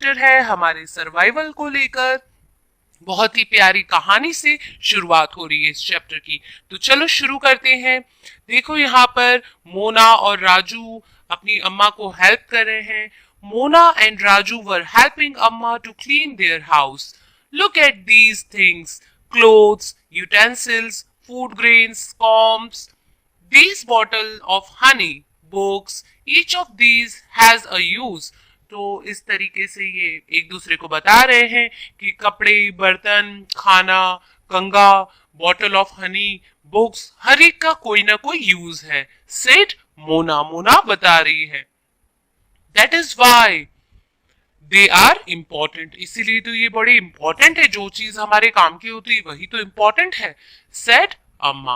Chapter है हमारे survival को लेकर। बहुत ही प्यारी कहानी से शुरुआत हो रही है इस चैप्टर की, तो चलो शुरू करते हैं। देखो यहाँ पर मोना और राजू अपनी अम्मा को हेल्प कर रहे हैं। Mona and Raju were helping amma to clean their house. Look at these things, clothes, utensils, food grains, combs, these bottle of honey, books, each of these has a use। तो इस तरीके से ये एक दूसरे को बता रहे हैं कि कपड़े, बर्तन, खाना, कंगा, बॉटल ऑफ हनी, बुक्स, हर एक का कोई ना कोई यूज है। सेड मोना, मोना बता रही है। That is why they are important, इसीलिए तो ये बड़े इंपॉर्टेंट है। जो चीज हमारे काम की होती है वही तो इम्पोर्टेंट है। सेड अम्मा,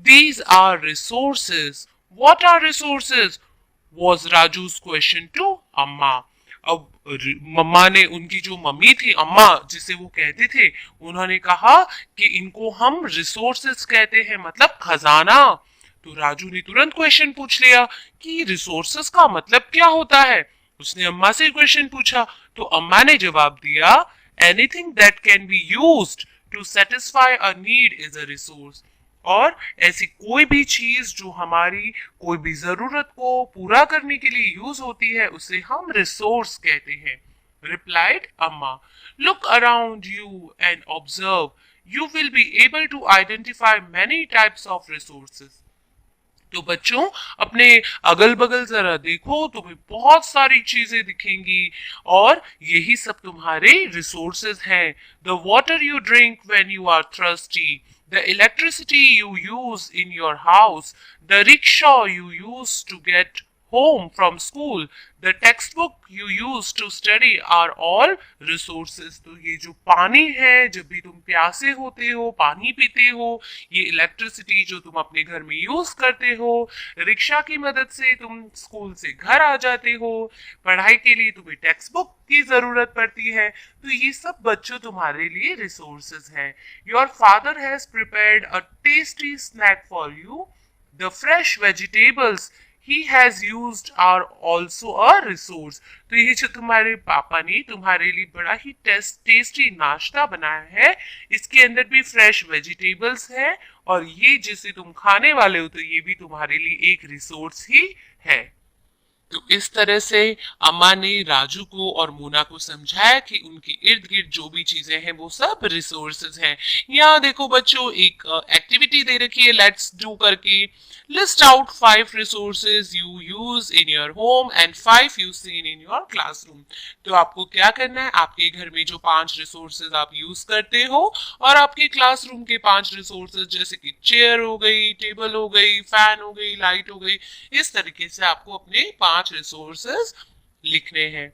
these are resources। What are resources? Was Raju's question to अम्मा। अब मम्मा ने, उनकी जो मम्मी थी अम्मा जिसे वो कहते थे, उन्होंने कहा कि इनको हम रिसोर्सेस कहते हैं, मतलब खजाना। तो राजू ने तुरंत क्वेश्चन पूछ लिया कि रिसोर्सेस का मतलब क्या होता है। उसने अम्मा से क्वेश्चन पूछा तो अम्मा ने जवाब दिया, anything that can be used to satisfy a need is a resource. और ऐसी कोई भी चीज जो हमारी कोई भी जरूरत को पूरा करने के लिए यूज होती है उसे हम रिसोर्स कहते हैं। रिप्लाइड अम्मा, look around you and observe, you will be able to identify many types of resources. तो बच्चों अपने अगल बगल जरा देखो, तुम्हें बहुत सारी चीजें दिखेंगी और यही सब तुम्हारे रिसोर्सेज हैं। The water you drink when you are thirsty, the electricity you use in your house, the rickshaw you use to get home from school, the textbook you use to study are all resources। तो ये जो पानी है, जब भी तुम प्यासे होते हो पानी पीते हो, ये इलेक्ट्रिसिटी जो तुम अपने घर में यूज करते हो, रिक्शा की मदद से तुम स्कूल से घर आ जाते हो, पढ़ाई के लिए तुम्हें टेक्स्ट बुक की जरूरत पड़ती है, तो ये सब बच्चों तुम्हारे लिए रिसोर्सेज हैं। Your father has prepared a tasty snack for you, the fresh vegetables he has used are also a resource। तो ये जो तुम्हारे पापा ने तुम्हारे लिए बड़ा ही टेस्टी नाश्ता बनाया है, इसके अंदर भी फ्रेश वेजिटेबल्स है और ये जिसे तुम खाने वाले हो तो ये भी तुम्हारे लिए एक रिसोर्स ही है। तो इस तरह से अम्मा ने राजू को और मोना को समझाया कि उनके इर्द गिर्द जो भी चीजें हैं वो सब रिसोर्सेज हैं। यहाँ देखो बच्चों एक एक्टिविटी दे रखी है, लेट्स डू करके। List out 5 resources you use in your home and 5 you seen in your classroom. तो आपको क्या करना है, आपके घर में जो 5 रिसोर्सेज आप यूज करते हो और आपके क्लासरूम के 5 रिसोर्सेज जैसे कि चेयर हो गई, टेबल हो गई, फैन हो गई, लाइट हो गई, इस तरीके से आपको अपने 5 रिसोर्सेज लिखने हैं।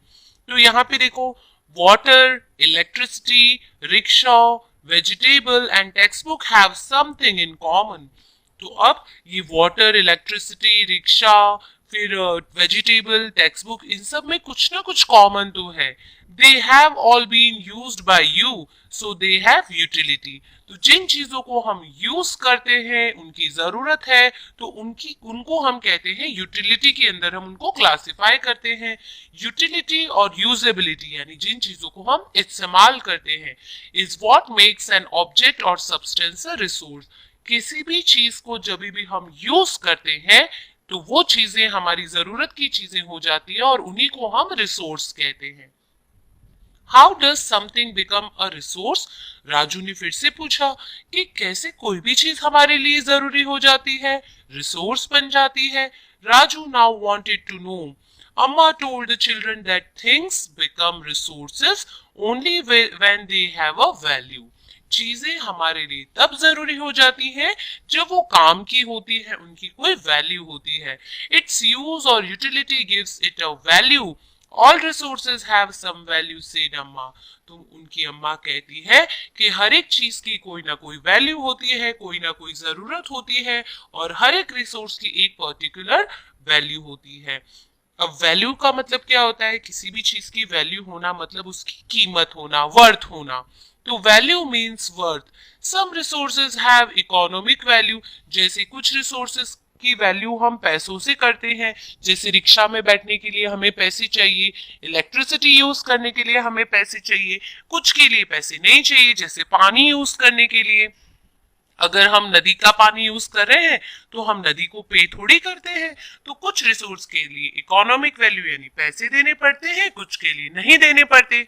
तो यहाँ पे देखो, water, electricity, rickshaw, vegetable and text book have something in common. तो अब ये वाटर, इलेक्ट्रिसिटी, रिक्शा, फिर वेजिटेबल, टेक्स्ट बुक, इन सब में कुछ ना कुछ कॉमन तो है। They have all been used by you, so they have utility. तो जिन चीजों को हम यूज करते हैं, उनकी जरूरत है, तो उनको हम कहते हैं यूटिलिटी के अंदर हम उनको क्लासिफाई करते हैं। यूटिलिटी और यूजेबिलिटी यानी जिन चीजों को हम इस्तेमाल करते हैं, is what makes an object और सब्सटेंस अ रिसोर्स। किसी भी चीज को जब भी हम यूज करते हैं तो वो चीजें हमारी जरूरत की चीजें हो जाती है और उन्हीं को हम रिसोर्स कहते हैं। How does something become a resource? Raju ने फिर से पूछा कि कैसे कोई भी चीज हमारे लिए जरूरी हो जाती है, रिसोर्स बन जाती है। Raju now wanted to know. अम्मा told the children that things become resources only when they have a value। चीजें हमारे लिए तब जरूरी हो जाती हैं जब वो काम की होती है, उनकी कोई वैल्यू होती है। इट्स यूज और utility gives it a value. All resources have some value, said अम्मा। तो उनकी अम्मा कहती है कि हर एक चीज की कोई ना कोई वैल्यू होती है, कोई ना कोई जरूरत होती है और हर एक रिसोर्स की एक पर्टिकुलर वैल्यू होती है। अब वैल्यू का मतलब क्या होता है? किसी भी चीज की वैल्यू होना मतलब उसकी कीमत होना, वर्थ होना। तो value means worth. Some resources have economic value, जैसे कुछ रिसोर्सेज की वैल्यू हम पैसों से करते हैं। जैसे रिक्शा में बैठने के लिए हमें पैसे चाहिए, इलेक्ट्रिसिटी यूज करने के लिए हमें पैसे चाहिए, कुछ के लिए पैसे नहीं चाहिए, जैसे पानी यूज करने के लिए। अगर हम नदी का पानी यूज कर रहे हैं तो हम नदी को पे थोड़ी करते हैं। तो कुछ रिसोर्स के लिए इकोनॉमिक वैल्यू यानी पैसे देने पड़ते हैं, कुछ के लिए नहीं देने पड़ते।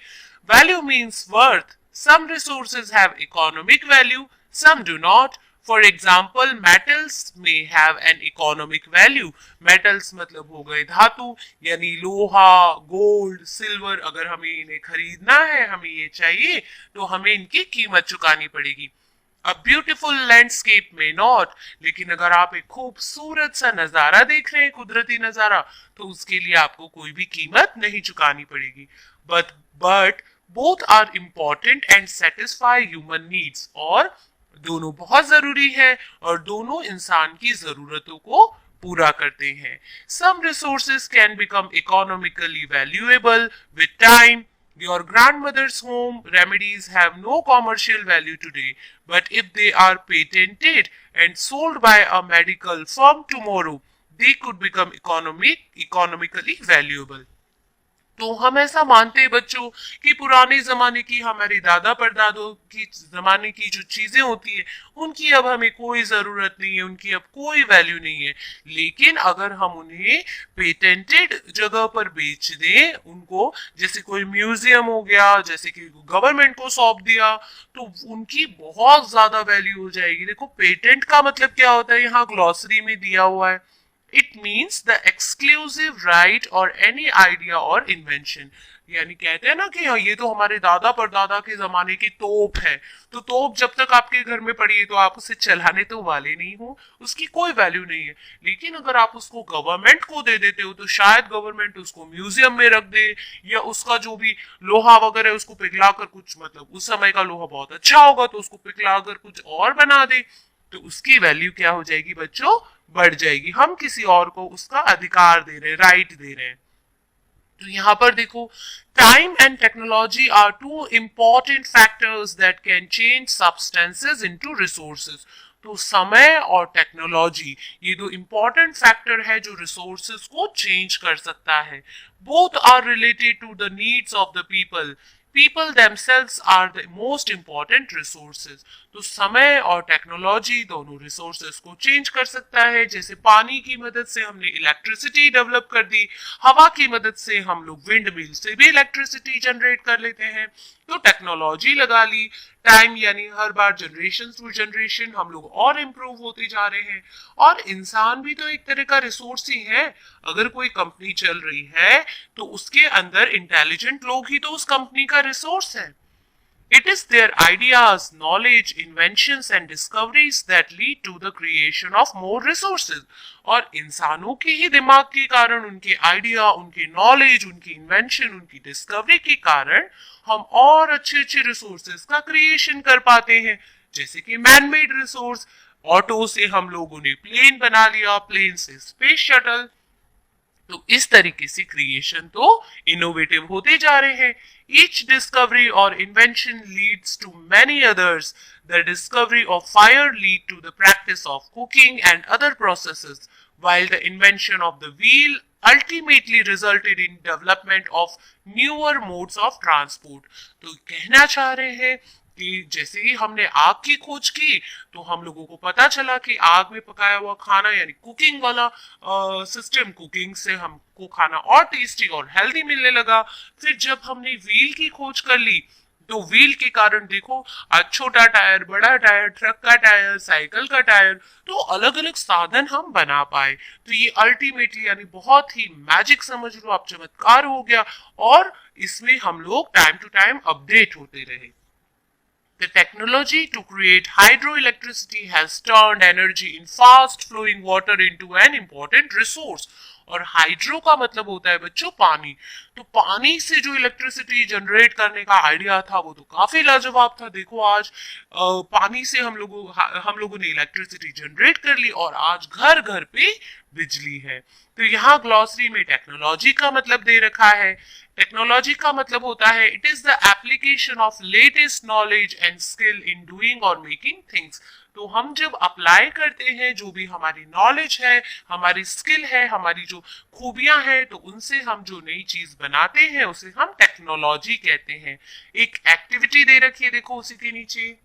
Value means worth. Some resources have economic value, some do not. For example metals may have an economic value. Metals मतलब हो गए धातु, यानी लोहा, गोल्ड, सिल्वर। अगर हमें इन्हें खरीदना है, हमें ये चाहिए, तो हमें इनकी कीमत चुकानी पड़ेगी। A beautiful landscape may not, लेकिन अगर आप एक खूबसूरत सा नजारा देख रहे हैं, कुदरती नजारा, तो उसके लिए आपको कोई भी कीमत नहीं चुकानी पड़ेगी। but both are important and satisfy human needs, और दोनों बहुत जरूरी है और दोनों इंसान की जरूरतों को पूरा करते हैं। Some resources can become economically valuable with time. Your grandmother's home remedies have no commercial value today, but if they are patented and sold by a medical firm tomorrow, they could become economically valuable. तो हम ऐसा मानते हैं बच्चों कि पुराने जमाने की, हमारे दादा परदादों की जमाने की जो चीजें होती है, उनकी अब हमें कोई जरूरत नहीं है, उनकी अब कोई वैल्यू नहीं है। लेकिन अगर हम उन्हें पेटेंटेड जगह पर बेच दें उनको, जैसे कोई म्यूजियम हो गया, जैसे कि गवर्नमेंट को सौंप दिया, तो उनकी बहुत ज्यादा वैल्यू हो जाएगी। देखो पेटेंट का मतलब क्या होता है, यहाँ ग्लॉसरी में दिया हुआ है। It means the exclusive right or any idea or invention. यानी कहते हैं ना कि हाँ, ये तो हमारे दादा परदादा के जमाने की तोप है, तो तोप जब तक आपके घर में पड़ी है तो आप उसे चलाने तो वाले नहीं हो, उसकी कोई वैल्यू नहीं है। लेकिन अगर आप उसको गवर्नमेंट को दे देते हो तो शायद गवर्नमेंट उसको म्यूजियम में रख दे, या उसका जो भी लोहा वगैरह उसको पिघला कर कुछ, मतलब उस समय का लोहा बहुत अच्छा होगा तो उसको पिघला कर कुछ और बना दे, तो उसकी वैल्यू क्या हो जाएगी बच्चों, बढ़ जाएगी। हम किसी और को उसका अधिकार दे रहे हैं, राइट दे रहे हैं। तो यहाँ पर देखो, time and technology are two important factors that can change substances into resources. तो समय और टेक्नोलॉजी ये दो इंपॉर्टेंट फैक्टर है जो रिसोर्सेज को चेंज कर सकता है। Both are related to the needs of the people. People themselves are the most important resources. तो समय और टेक्नोलॉजी दोनों रिसोर्सेज को चेंज कर सकता है। जैसे पानी की मदद से हमने इलेक्ट्रिसिटी डेवलप कर दी, हवा की मदद से हम लोग विंड मिल से भी इलेक्ट्रिसिटी जनरेट कर लेते हैं। तो टेक्नोलॉजी लगा ली, टाइम यानी हर बार जनरेशन टू जनरेशन हम लोग और इम्प्रूव होते जा रहे हैं। और इंसान भी तो एक तरह का रिसोर्स ही है। अगर कोई कंपनी चल रही है तो उसके अंदर इंटेलिजेंट लोग ही तो उस कंपनी का रिसोर्स है। It is their ideas, knowledge, inventions and discoveries that lead to the creation of more resources. और इंसानों के ही दिमाग के कारण, उनके आइडिया, उनके नॉलेज, उनकी इन्वेंशन, उनकी डिस्कवरी के कारण हम और अच्छे अच्छे रिसोर्सेज का क्रिएशन कर पाते हैं। जैसे कि मैन मेड रिसोर्स, ऑटो से हम लोगों ने प्लेन बना लिया, प्लेन से स्पेस शटल। तो इस तरीके से क्रिएशन तो इनोवेटिव होते जा रहे हैं। ईच डिस्कवरी और invention leads to many others. The discovery of fire lead to the practice of cooking and other processes, while the invention of the wheel ultimately resulted in development of newer modes of transport. तो कहना चाह रहे हैं कि जैसे ही हमने आग की खोज की तो हम लोगों को पता चला कि आग में पकाया हुआ खाना यानी कुकिंग वाला सिस्टम, कुकिंग से हमको खाना और टेस्टी और हेल्दी मिलने लगा। फिर जब हमने व्हील की खोज कर ली तो व्हील के कारण देखो आज छोटा टायर, बड़ा टायर, ट्रक का टायर, साइकिल का टायर, तो अलग अलग साधन हम बना पाए। तो ये अल्टीमेटली यानी बहुत ही मैजिक समझ लो आप, चमत्कार हो गया। और इसमें हम लोग टाइम टू टाइम अपडेट होते रहे। The technology to create hydroelectricity has turned energy in fast flowing water into an important resource. और हाइड्रो का मतलब होता है बच्चों पानी। तो पानी से जो इलेक्ट्रिसिटी जनरेट करने का आइडिया था वो तो काफी लाजवाब था। देखो आज पानी से हम लोगों ने इलेक्ट्रिसिटी जनरेट कर ली और आज घर घर पे बिजली है। तो यहाँ ग्लॉसरी में टेक्नोलॉजी का मतलब दे रखा है। टेक्नोलॉजी का मतलब होता है it is the application of latest knowledge and skill in doing और मेकिंग थिंग्स। तो हम जब अप्लाई करते हैं जो भी हमारी नॉलेज है, हमारी स्किल है, हमारी जो खूबियां हैं, तो उनसे हम जो नई चीज बनाते हैं उसे हम टेक्नोलॉजी कहते हैं। एक एक्टिविटी दे रखी है, देखो उसी के नीचे,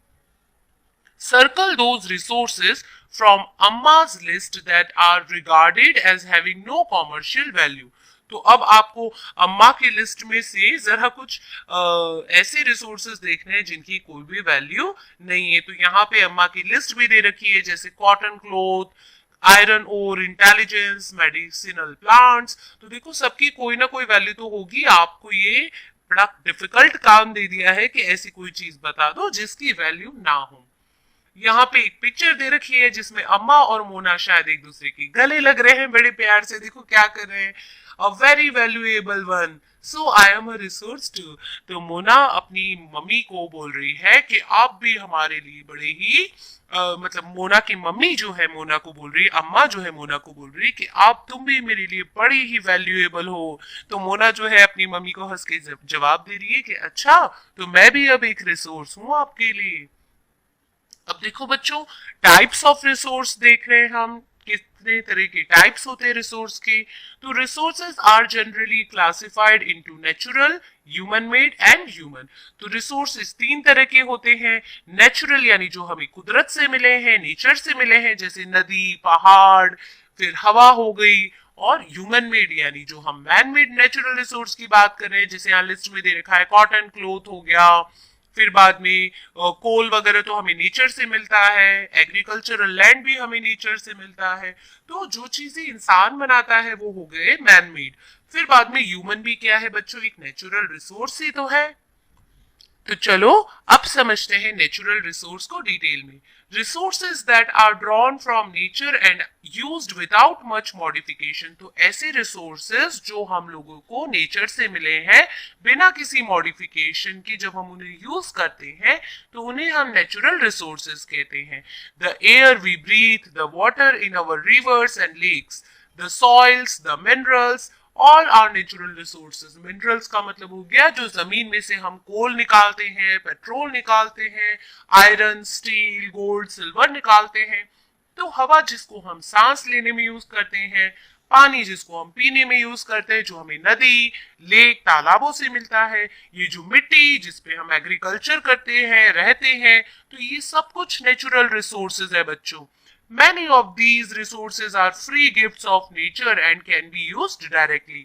circle those resources from Amma's list that are regarded as having no commercial value। तो अब आपको अम्मा की लिस्ट में से जरा कुछ ऐसे रिसोर्सेज देखने हैं जिनकी कोई भी वैल्यू नहीं है। तो यहाँ पे अम्मा की लिस्ट भी दे रखी है, जैसे कॉटन क्लॉथ, आयरन और इंटेलिजेंस, मेडिसिनल प्लांट्स। तो देखो सबकी कोई ना कोई वैल्यू तो होगी। आपको ये बड़ा डिफिकल्ट काम दे दिया है कि ऐसी कोई चीज बता दो जिसकी वैल्यू ना हो। यहाँ पे एक पिक्चर दे रखी है जिसमें अम्मा और मोना शायद एक दूसरे के गले लग रहे हैं बड़े प्यार से। देखो क्या कर रहे हैं, a very valuable one, so I am a resource too. तो मोना अपनी मम्मी को बोल रही है कि आप भी हमारे लिए बड़े ही मतलब मोना की मम्मी जो है मोना को बोल रही है, अम्मा जो है मोना को बोल रही है कि आप तुम भी मेरे लिए बड़ी ही वैल्यूएबल हो। तो मोना जो है अपनी मम्मी को हंस के जवाब दे रही है कि अच्छा, तो मैं भी अब एक रिसोर्स हूँ आपके लिए। अब देखो बच्चों, टाइप्स ऑफ रिसोर्स देख रहे हैं हम, कितने तरह के टाइप्स होते हैं रिसोर्स के। तो resources are generally classified into natural, human made and human. तो रिसोर्सेज तीन तरह के होते हैं। नेचुरल यानी जो हमें कुदरत से मिले हैं, नेचर से मिले हैं, जैसे नदी, पहाड़, फिर हवा हो गई। और ह्यूमन मेड यानी जो हम मैन मेड नेचुरल रिसोर्स की बात कर रहे हैं, जैसे यहाँ लिस्ट में दे रखा है कॉटन क्लॉथ हो गया, फिर बाद में कोल वगैरह तो हमें नेचर से मिलता है, एग्रीकल्चरल लैंड भी हमें नेचर से मिलता है। तो जो चीजें इंसान बनाता है वो हो गए मैन मेड। फिर बाद में ह्यूमन भी क्या है बच्चों, एक नेचुरल रिसोर्स ही तो है। तो चलो अब समझते हैं नेचुरल रिसोर्स को डिटेल में। Resources that are drawn from nature and used without much modification. तो ऐसे रिसोर्सेज जो हम लोगों को नेचर से मिले हैं बिना किसी मॉडिफिकेशन की, जब हम उन्हें यूज करते हैं तो उन्हें हम नेचुरल रिसोर्सेज कहते हैं। The air we breathe, the water in our rivers and lakes, the soils, the minerals, all are natural resources. Minerals का मतलब हो गया जो जमीन में से हम कोल निकालते हैं, पेट्रोल निकालते हैं, आयरन, स्टील, गोल्ड, सिल्वर निकालते हैं। तो हवा जिसको हम सांस लेने में यूज करते हैं, पानी जिसको हम पीने में यूज करते हैं जो हमें नदी, लेक, तालाबों से मिलता है, ये जो मिट्टी जिसपे हम एग्रीकल्चर करते हैं, रहते हैं, तो ये सब कुछ नेचुरल रिसोर्सेज है बच्चों। Many of these resources are free gifts of nature and can be used directly।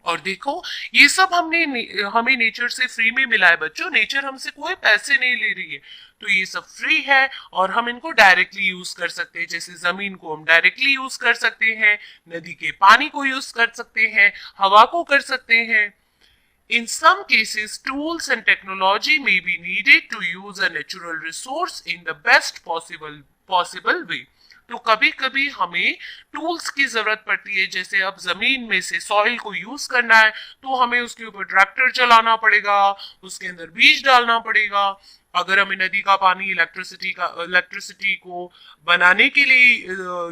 और देखो ये सब हमें नेचर से फ्री में मिला है बच्चों। नेचर हमसे कोई पैसे नहीं ले रही है, तो ये सब फ्री है और हम इनको डायरेक्टली यूज कर सकते हैं। जैसे जमीन को हम डायरेक्टली यूज कर सकते हैं, नदी के पानी को यूज कर सकते हैं, हवा को कर सकते हैं। In some cases, tools and technology may be needed to use a natural resource in the best possible way। तो कभी कभी हमें टूल्स की जरूरत पड़ती है, जैसे अब जमीन में से सॉइल को यूज करना है तो हमें उसके ऊपर ट्रैक्टर चलाना पड़ेगा, उसके अंदर बीज डालना पड़ेगा। अगर हमें नदी का पानी इलेक्ट्रिसिटी को बनाने के लिए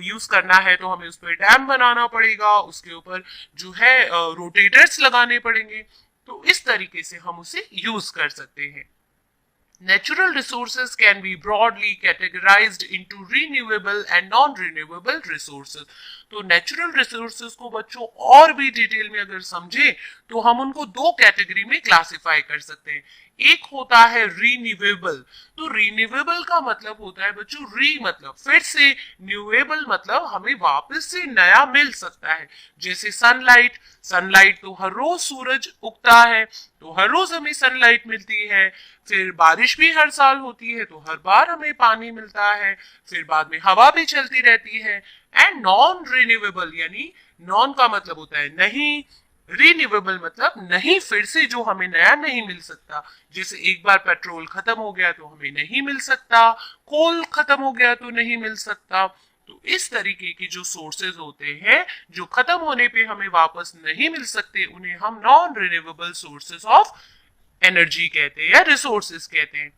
यूज करना है तो हमें उस पर डैम बनाना पड़ेगा, उसके ऊपर जो है रोटेटर्स लगाने पड़ेंगे। तो इस तरीके से हम उसे यूज कर सकते हैं। Natural resources can be broadly categorized into renewable and non-renewable resources। तो नेचुरल रिसोर्सेज को बच्चों और भी डिटेल में अगर समझे तो हम उनको दो कैटेगरी में क्लासिफाई कर सकते हैं। एक होता है रीन्यूएबल। तो रीन्यूएबल का मतलब होता है बच्चों री मतलब फिर से, न्यूएबल मतलब हमें वापस से नया मिल सकता है। जैसे सनलाइट, सनलाइट तो हर रोज सूरज उगता है तो हर रोज हमें सनलाइट मिलती है। फिर बारिश भी हर साल होती है तो हर बार हमें पानी मिलता है। फिर बाद में हवा भी चलती रहती है। एंड नॉन रिन्यूएबल यानी नॉन का मतलब होता है नहीं, रिन्यूएबल मतलब नहीं फिर से जो हमें नया नहीं मिल सकता। जैसे एक बार पेट्रोल खत्म हो गया तो हमें नहीं मिल सकता, कोल खत्म हो गया तो नहीं मिल सकता। तो इस तरीके के जो सोर्सेज होते हैं जो खत्म होने पे हमें वापस नहीं मिल सकते, उन्हें हम non renewable sources of energy कहते हैं या रिसोर्सेज कहते हैं।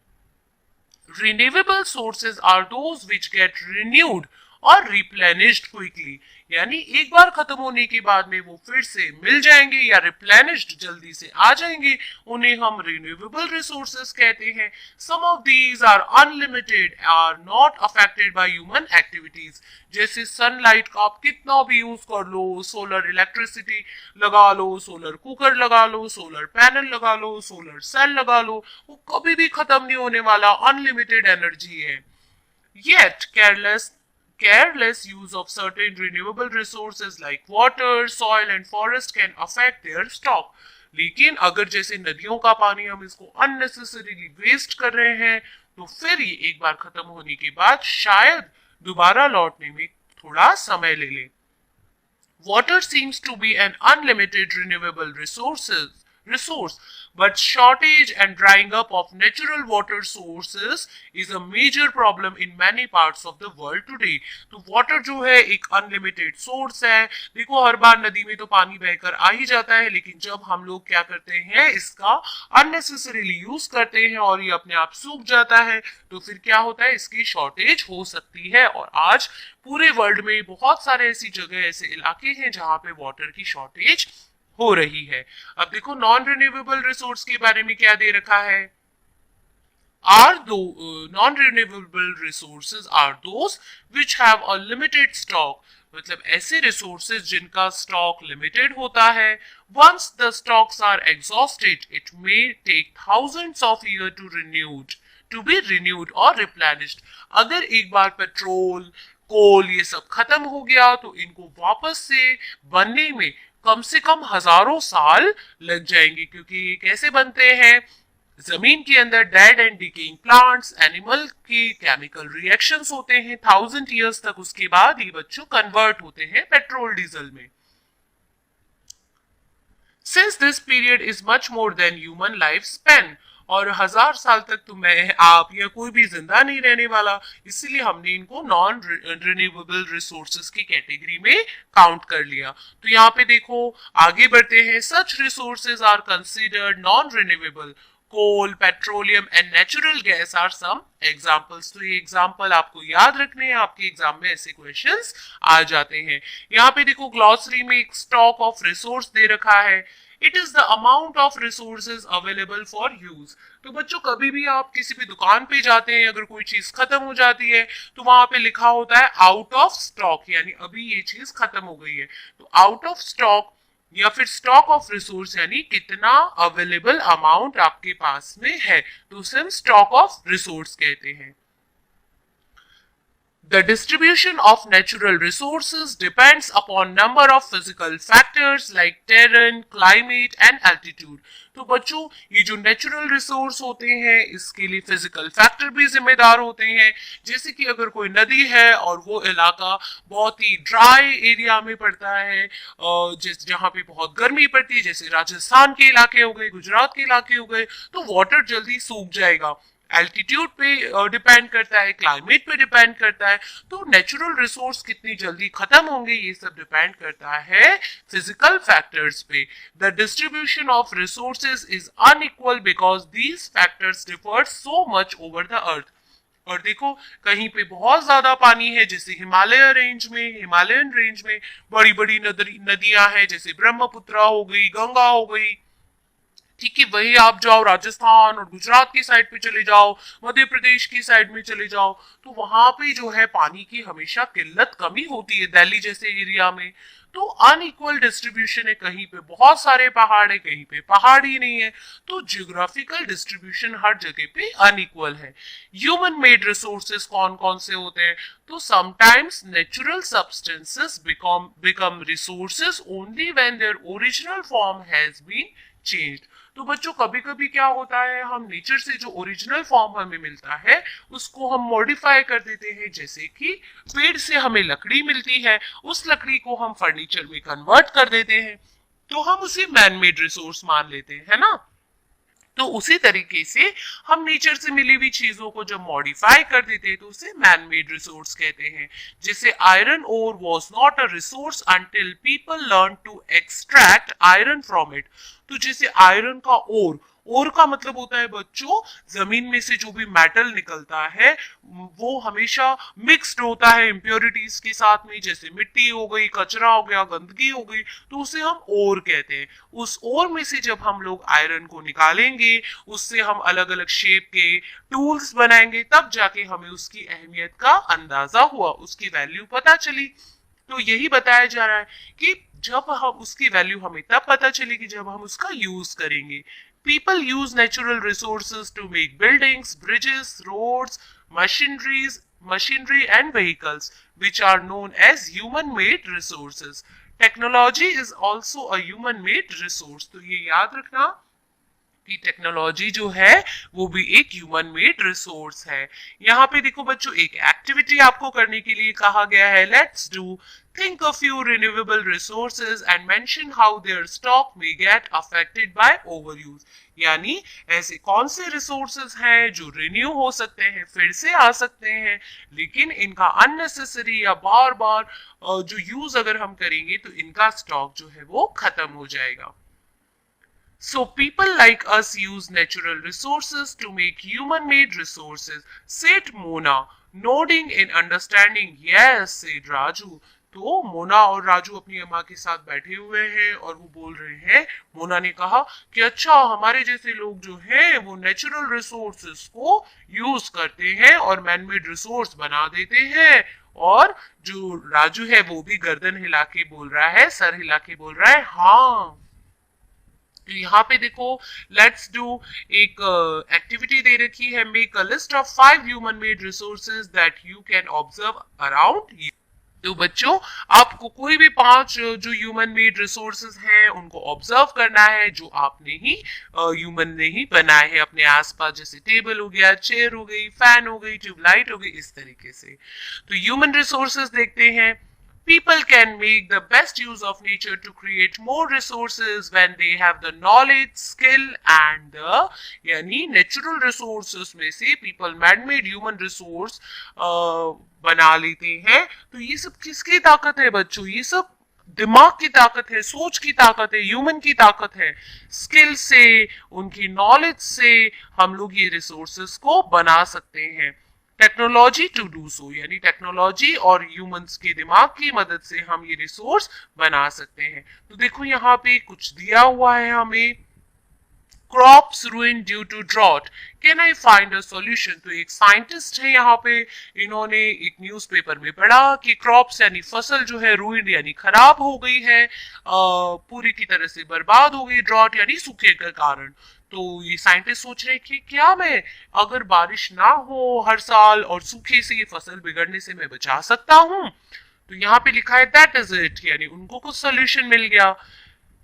Renewable sources are those which get renewed और रिप्लेनिश्ड क्विकली, यानी एक बार खत्म होने के बाद में वो फिर से मिल जाएंगे या रिप्लेनिश्ड जल्दी से आ जाएंगे, उन्हें हम रिन्यूएबल रिसोर्सेज कहते हैं। Some of these are unlimited, are not affected by human activities. जैसे सनलाइट का आप कितना भी यूज कर लो, सोलर इलेक्ट्रिसिटी लगा लो, सोलर कुकर लगा लो, सोलर पैनल लगा लो, सोलर सेल लगा लो, वो कभी भी खत्म नहीं होने वाला, अनलिमिटेड एनर्जी है। Yet careless use of certain renewable resources like water, soil and forest can affect their stock. लेकिन अगर जैसे नदियों का पानी हम इसको अननेसेसरीली वेस्ट कर रहे हैं, तो फिर ये एक बार खत्म होने के बाद शायद दोबारा लौटने में थोड़ा समय ले ले। Water seems to be an unlimited renewable resource, but shortage and drying up of natural water sources is a major problem in many parts of the world today. तो water जो है एक अनलिमिटेड सोर्स है। देखो हर बार नदी में तो पानी बहकर आ ही जाता है, लेकिन जब हम लोग क्या करते हैं, इसका अननेसेसरीली यूज करते हैं और ये अपने आप सूख जाता है, तो फिर क्या होता है, इसकी शॉर्टेज हो सकती है। और आज पूरे वर्ल्ड में बहुत सारे ऐसी जगह, ऐसे इलाके हैं जहाँ पे वाटर की शॉर्टेज हो रही है। अब देखो नॉन रिन्यूएबल रिसोर्स के बारे में क्या दे रखा है। Non renewable resources are those which have a limited stock, मतलब ऐसे रिसोर्सेज जिनका स्टॉक लिमिटेड होता है। Once the stocks are exhausted it may take thousands of year to be renewed और रिप्लेनिश्ड। अगर एक बार पेट्रोल, कोल ये सब खत्म हो गया, तो इनको वापस से बनने में कम से कम हजारों साल लग जाएंगे, क्योंकि ये कैसे बनते हैं, जमीन के अंदर dead and decaying plants, animal की केमिकल रिएक्शंस होते हैं 1000 ईयर्स तक, उसके बाद ये बच्चों कन्वर्ट होते हैं पेट्रोल डीजल में। Since this period is much more than human life span, और 1000 साल तक तो मैं, आप या कोई भी जिंदा नहीं रहने वाला, इसीलिए हमने इनको नॉन रिन्यूएबल रिसोर्सेज की कैटेगरी में काउंट कर लिया। तो यहाँ पे देखो आगे बढ़ते हैं। Such resources are considered non renewable, coal, petroleum and natural gas are some examples. तो ये एग्जाम्पल आपको याद रखने हैं, आपके एग्जाम में ऐसे क्वेश्चंस आ जाते हैं। यहाँ पे देखो ग्लॉसरी में एक स्टॉक ऑफ रिसोर्स दे रखा है। It is the amount of resources available for use. तो बच्चों कभी भी आप किसी भी दुकान पे जाते हैं, अगर कोई चीज खत्म हो जाती है, तो वहां पे लिखा होता है आउट ऑफ स्टॉक, यानी अभी ये चीज खत्म हो गई है। तो आउट ऑफ स्टॉक या फिर स्टॉक ऑफ रिसोर्स, यानी कितना अवेलेबल अमाउंट आपके पास में है, तो उसे हम स्टॉक ऑफ रिसोर्स कहते हैं। The distribution of natural resources depends upon number of physical factors like terrain, climate and altitude. तो बच्चों ये जो नेचुरल रिसोर्स होते हैं, इसके लिए फिजिकल फैक्टर भी जिम्मेदार होते हैं। जैसे कि अगर कोई नदी है और वो इलाका बहुत ही ड्राई एरिया में पड़ता है, जहाँ पे बहुत गर्मी पड़ती है, जैसे राजस्थान के इलाके हो गए, गुजरात के इलाके हो गए, तो वाटर जल्दी सूख जाएगा। एल्टीट्यूड पे डिपेंड करता है, क्लाइमेट पे डिपेंड करता है, तो नेचुरल रिसोर्स कितनी जल्दी खत्म होंगे ये सब डिपेंड करता है फिजिकल फैक्टर्स पे। The distribution of resources is unequal because these factors differ so much over the earth. और देखो कहीं पे बहुत ज्यादा पानी है, जैसे हिमालयन रेंज में बड़ी बड़ी नदियां हैं, जैसे ब्रह्मपुत्र हो गई, गंगा हो गई, ठीक है। वही आप जाओ राजस्थान और गुजरात की साइड पे चले जाओ, मध्य प्रदेश की साइड में चले जाओ, तो वहां पे जो है पानी की हमेशा किल्लत कमी होती है, दिल्ली जैसे एरिया में। तो अनइक्वल डिस्ट्रीब्यूशन है, कहीं पे बहुत सारे पहाड़ है, कहीं पे पहाड़ ही नहीं है, तो जियोग्राफिकल डिस्ट्रीब्यूशन हर जगह पे अनइक्वल है। ह्यूमन मेड रिसोर्सेज कौन कौन से होते हैं, तो sometimes natural substances become resources only when their original form has been changed. तो बच्चों कभी कभी क्या होता है, हम नेचर से जो ओरिजिनल फॉर्म हमें मिलता है उसको हम मॉडिफाई कर देते हैं। जैसे कि पेड़ से हमें लकड़ी मिलती है, उस लकड़ी को हम फर्नीचर में कन्वर्ट कर देते हैं, तो हम उसे मैन मेड रिसोर्स मान लेते हैं, है ना। तो उसी तरीके से हम नेचर से मिली हुई चीजों को जब मॉडिफाई कर देते हैं तो उसे मैन मेड रिसोर्स कहते हैं। जैसे iron ore was not a resource until people learn to extract iron from it. तो जैसे आयरन का ओर ओर का मतलब होता है बच्चों जमीन में से जो भी मेटल निकलता है वो हमेशा मिक्स्ड होता है इम्प्योरिटीज के साथ में, जैसे मिट्टी हो गई, कचरा हो गया, गंदगी हो गई, तो उसे हम ओर कहते हैं। उस ओर में से जब हम लोग आयरन को निकालेंगे, उससे हम अलग अलग शेप के टूल्स बनाएंगे, तब जाके हमें उसकी अहमियत का अंदाजा हुआ, उसकी वैल्यू पता चली। तो यही बताया जा रहा है कि जब हम उसकी वैल्यू हमें तब पता चलेगी जब हम उसका यूज करेंगे। People use natural resources to make buildings, bridges, roads, machinery and vehicles, which are known as human-made resources. Technology is also a human-made resource. तो ये याद रखना कि टेक्नोलॉजी जो है वो भी एक ह्यूमन मेड रिसोर्स है। यहाँ पे देखो बच्चों एक एक्टिविटी आपको करने के लिए कहा गया है, let's do think a few renewable resources and mention how their stock may get affected by overuse। यानी ऐसे कौन से रिसोर्सेज हैं जो रिन्यू हो सकते हैं, फिर से आ सकते हैं, लेकिन इनका अननेसेसरी या बार बार जो यूज अगर हम करेंगे तो इनका स्टॉक जो है वो खत्म हो जाएगा। So people like us use natural resources to make human-made resources, said Mona, nodding in understanding. Yes, said Raju. तो मोना और राजू अपनी अम्मा के साथ बैठे हुए हैं और वो बोल रहे हैं। मोना ने कहा कि अच्छा, हमारे जैसे लोग जो हैं वो नेचुरल रिसोर्सेस को यूज करते हैं और मैनमेड रिसोर्स बना देते हैं। और जो राजू है वो भी गर्दन हिला के बोल रहा है, सर हिला के बोल रहा है हाँ। तो यहाँ पे देखो लेट्स डू एक एक्टिविटी दे रखी है, make a list of 5 human made resources that you can observe around you. तो बच्चों आपको कोई भी 5 जो ह्यूमन मेड रिसोर्सेज हैं उनको ऑब्जर्व करना है जो आपने ही ह्यूमन ने ही बनाए हैं अपने आसपास, जैसे टेबल हो गया, चेयर हो गई, फैन हो गई, ट्यूबलाइट हो गई, इस तरीके से। तो ह्यूमन रिसोर्सेज देखते हैं। People can make the best use of nature to create more resources when they have the knowledge, skill and the यानी natural resources में से people man-made human resource बना लेते हैं। तो ये सब किसकी ताकत है बच्चों? ये सब दिमाग की ताकत है, सोच की ताकत है, ह्यूमन की ताकत है। स्किल से, उनकी नॉलेज से हम लोग ये रिसोर्सेस को बना सकते हैं। टेक्नोलॉजी टू डू सो, यानी टेक्नोलॉजी और ह्यूमंस के दिमाग की मदद से हम ये रिसोर्स बना सकते हैं। तो देखो यहाँ पे कुछ दिया हुआ है हमें, crops ruined due to drought, can I find a solution. तो एक साइंटिस्ट है यहाँ पे, इन्होंने एक न्यूज़पेपर में पढ़ा कि क्रॉप्स यानी फसल जो है ruined यानी खराब हो गई है, पूरी की तरह से बर्बाद हो गई, ड्रॉट यानी सूखे के कारण। तो ये साइंटिस्ट सोच रहे हैं कि क्या मैं अगर बारिश ना हो हर साल और सूखे से ये फसल बिगड़ने से मैं बचा सकता हूँ। तो यहाँ पे लिखा है दैट इज इट, यानी उनको कुछ सोल्यूशन मिल गया।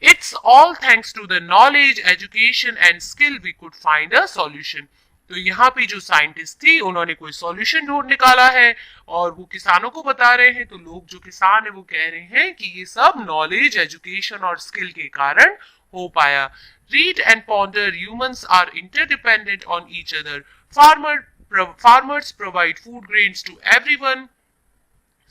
It's all thanks to the knowledge, education and skill we could find a solution. तो यहाँ पे जो साइंटिस्ट थी उन्होंने कोई सॉल्यूशन ढूंढ निकाला है और वो किसानों को बता रहे हैं। तो लोग जो किसान है वो कह रहे हैं कि ये सब नॉलेज, एजुकेशन और स्किल के कारण हो पाया। Read and ponder, humans are interdependent on each other. Farmers provide food grains to everyone.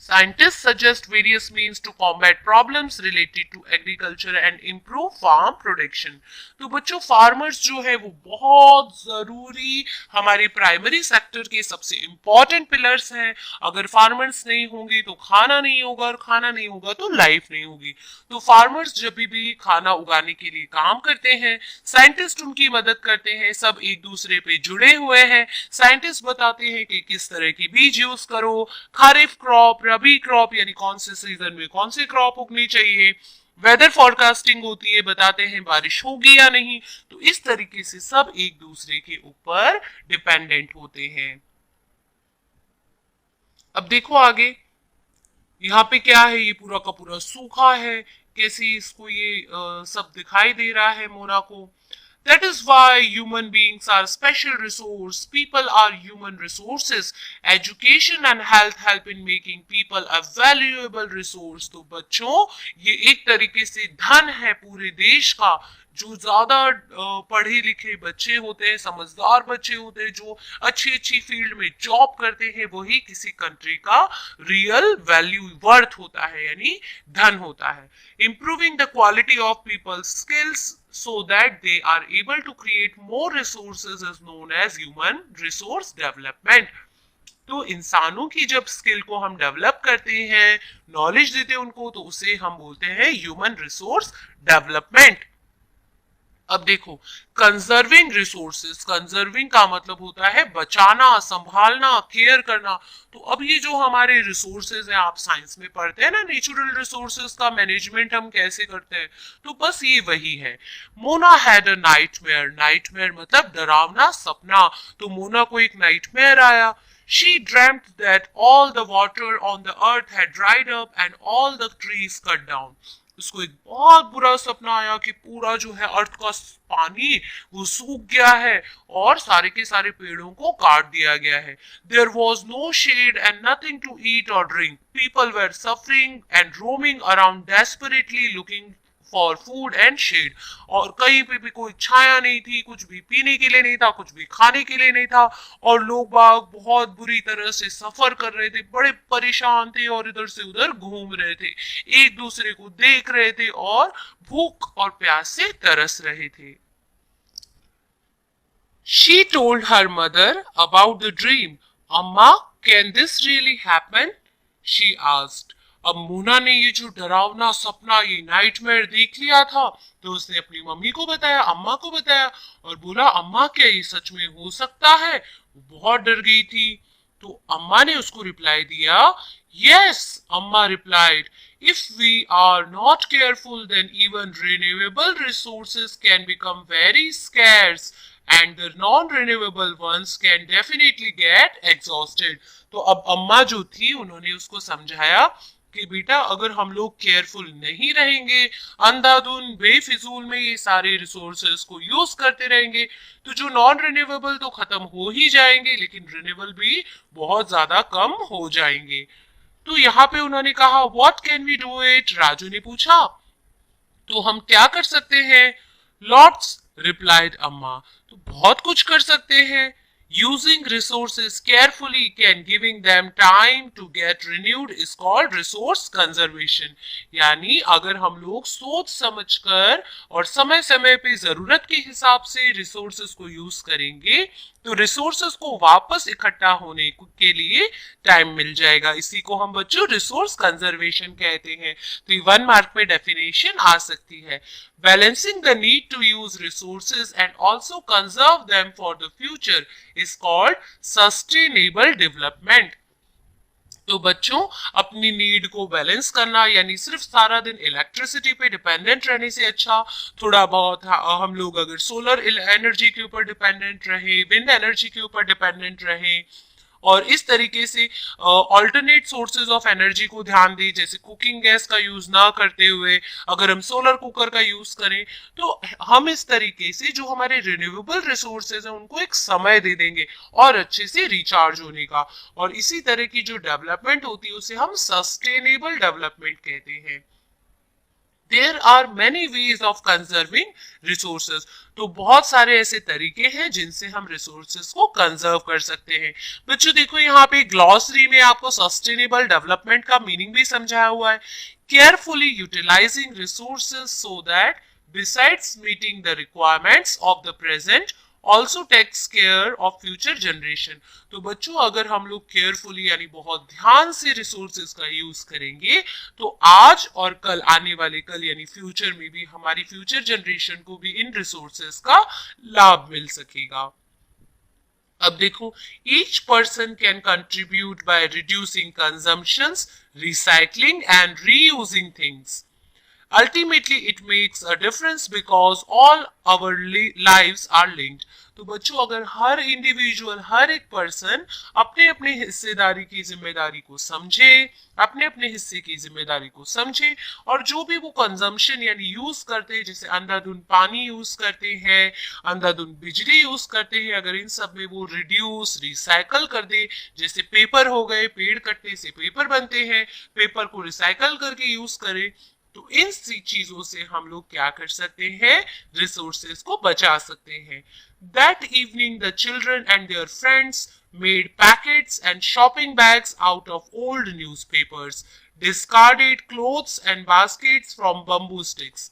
Scientists suggest various means to combat problems related to agriculture and improve farm production. तो बच्चों farmers जो है वो बहुत जरूरी हमारे प्राइमरी सेक्टर के सबसे इंपॉर्टेंट पिलर्स हैं। अगर फार्मर्स नहीं होंगे तो खाना नहीं होगा और खाना नहीं होगा तो लाइफ नहीं होगी। तो फार्मर्स जब भी खाना उगाने के लिए काम करते हैं, साइंटिस्ट उनकी मदद करते हैं, सब एक दूसरे पे जुड़े हुए हैं। साइंटिस्ट बताते हैं कि किस तरह की बीज यूज करो, खरीफ क्रॉप, रबी क्रॉप यानी कौन से सीजन में कौन सी क्रॉप उगनी चाहिए, वेदर फॉरकास्टिंग होती है, बताते हैं बारिश होगी या नहीं। तो इस तरीके से सब एक दूसरे के ऊपर डिपेंडेंट होते हैं। अब देखो आगे यहाँ पे क्या है, ये पूरा का पूरा सूखा है, कैसे इसको ये सब दिखाई दे रहा है मोना को। That is why human beings are special resource. People are human resources. Education and health help in making people a valuable resource. तो बच्चों ये एक तरीके से धन है पूरे देश का। जो ज्यादा पढ़े लिखे बच्चे होते हैं, समझदार बच्चे होते हैं, जो अच्छी अच्छी फील्ड में जॉब करते हैं, वही किसी कंट्री का रियल वैल्यू वर्थ होता है, यानी धन होता है। Improving the quality of people skills so that they are able to create more resources is known as human resource development. तो इंसानों की जब स्किल को हम डेवलप करते हैं, नॉलेज देते हैं उनको, तो उसे हम बोलते हैं ह्यूमन रिसोर्स डेवलपमेंट। अब देखो, कंजर्विंग रिसोर्सेज, कंजर्विंग का मतलब होता है बचाना, संभालना, केयर करना। तो अब ये जो हमारे रिसोर्सेज हैं, आप साइंस में पढ़ते हैं ना, नेचुरल रिसोर्सेज का मैनेजमेंट हम कैसे करते हैं, तो बस ये वही है। Mona had a nightmare, nightmare मतलब डरावना सपना। तो मोना को एक नाइटमेयर आया। She dreamt that all the water on the earth had dried up and all the trees cut down. उसको एक बहुत बुरा सपना आया कि पूरा जो है अर्थ का पानी वो सूख गया है और सारे के सारे पेड़ों को काट दिया गया है। There was no shade and nothing to eat or drink. People were suffering and roaming around desperately looking for food and shade. और कहीं पे भी कोई छाया नहीं थी, कुछ भी पीने के लिए नहीं था, कुछ भी खाने के लिए नहीं था, और लोग बाग बहुत बुरी तरह से सफर कर रहे थे, बड़े परेशान थे और इधर से उधर घूम रहे थे, एक दूसरे को देख रहे थे और भूख और प्यास से तरस रहे थे। She told her mother about the dream. Amma, can this really happen? She asked. अब मोना ने ये जो डरावना सपना, ये नाइटमेयर देख लिया था, तो उसने अपनी मम्मी को बताया, अम्मा को बताया, और बोला अम्मा क्या ये सच में हो सकता है? वो बहुत डर गई थी। तो अम्मा ने उसको रिप्लाई दिया, यस, अम्मा replied, if we are not careful then even renewable resources can become very scarce and the non-renewable ones can definitely get exhausted. तो अब अम्मा जो थी उन्होंने उसको समझाया कि बेटा अगर हम लोग केयरफुल नहीं रहेंगे, अंधाधुन बेफिजूल में ये सारे रिसोर्सेज को यूज करते रहेंगे, तो जो नॉन रिन्यूएबल तो खत्म हो ही जाएंगे, लेकिन रिन्यूएबल भी बहुत ज्यादा कम हो जाएंगे। तो यहाँ पे उन्होंने कहा what can we do it, Raju ने पूछा, तो हम क्या कर सकते हैं? लॉट्स, रिप्लाइड अम्मा, तो बहुत कुछ कर सकते हैं। Using resources carefully can giving them time to get renewed is called resource conservation. यानी अगर हम लोग सोच समझकर और समय समय पे जरूरत के हिसाब से रिसोर्सेज को यूज करेंगे, तो रिसोर्सेज को वापस इकट्ठा होने के लिए टाइम मिल जाएगा। इसी को हम बच्चों रिसोर्स कंजर्वेशन कहते हैं। तो 1 मार्क में डेफिनेशन आ सकती है। Balancing the need to use resources and also conserve them for the future is called sustainable development. तो बच्चों अपनी नीड को बैलेंस करना, यानी सिर्फ सारा दिन इलेक्ट्रिसिटी पे डिपेंडेंट रहने से अच्छा थोड़ा बहुत हम लोग अगर सोलर एनर्जी के ऊपर डिपेंडेंट रहे, विंड एनर्जी के ऊपर डिपेंडेंट रहे, और इस तरीके से ऑल्टरनेट सोर्सेज ऑफ एनर्जी को ध्यान दें, जैसे कुकिंग गैस का यूज ना करते हुए अगर हम सोलर कुकर का यूज करें, तो हम इस तरीके से जो हमारे रिन्यूएबल रिसोर्सेज हैं उनको एक समय दे देंगे और अच्छे से रिचार्ज होने का। और इसी तरह की जो डेवलपमेंट होती है उसे हम सस्टेनेबल डेवलपमेंट कहते हैं। There are many ways of conserving resources. तो बहुत सारे ऐसे तरीके हैं जिनसे हम रिसोर्सेज को कंजर्व कर सकते हैं। बच्चों देखो यहाँ पे ग्लॉसरी में आपको सस्टेनेबल डेवलपमेंट का मीनिंग भी समझाया हुआ है। Carefully utilising resources so that besides meeting the requirements of the present also takes care of future generation. तो बच्चों अगर हम लोग केयरफुली यानी बहुत ध्यान से रिसोर्सेज का यूज करेंगे, तो आज और कल आने वाले कल यानी फ्यूचर में भी हमारी फ्यूचर जनरेशन को भी इन रिसोर्सेज का लाभ मिल सकेगा। अब देखो, each person can contribute by reducing consumptions, recycling and reusing things. Ultimately it makes a difference because all our lives are linked. तो बच्चों अगर हर इंडिविजुअल, हर एक पर्सन अपने अपने हिस्सेदारी की जिम्मेदारी को समझे, अपने अपने हिस्से की जिम्मेदारी को समझे, और जो भी वो कंजम्पशन यानी यूज करते हैं, जैसे अंधाधुन पानी यूज करते हैं, अंधाधुन बिजली यूज करते हैं, अगर इन सब में वो रिड्यूस, रिसाइकल कर दे, जैसे पेपर हो गए, पेड़ कटने से पेपर बनते हैं, पेपर को रिसाइकल करके यूज करें, तो इन चीजों से हम लोग क्या कर सकते हैं? रिसोर्सेज को बचा सकते हैं। That evening the children and their friends made packets and shopping bags out of old newspapers, discarded clothes and baskets from bamboo sticks.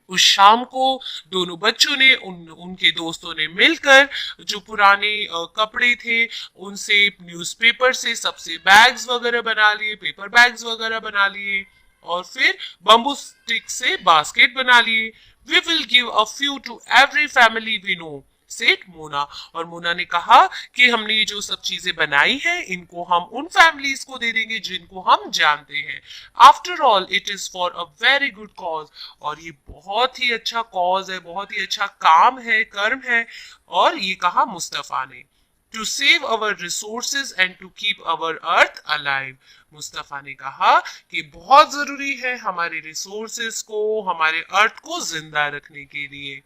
उस शाम को दोनों बच्चों ने उनके दोस्तों ने मिलकर जो पुराने कपड़े थे उनसे न्यूज़पेपर से सबसे बैग्स वगैरह बना लिए, पेपर बैग्स वगैरह बना लिए और फिर बम्बू स्टिक से बास्केट बना लिए। We will give a few to every family we know, said Mona. और मोना ने कहा कि हमने ये जो सब चीजें बनाई है इनको हम उन फैमिलीज को दे देंगे जिनको हम जानते हैं। After all it is for a very good cause, और ये बहुत ही अच्छा कॉज है, बहुत ही अच्छा काम है, कर्म है। और ये कहा मुस्तफा ने, to save our resources and to keep our earth alive. Mustafa ने कहा कि बहुत जरूरी है हमारे रिसोर्सेज को, हमारे अर्थ को जिंदा रखने के लिए।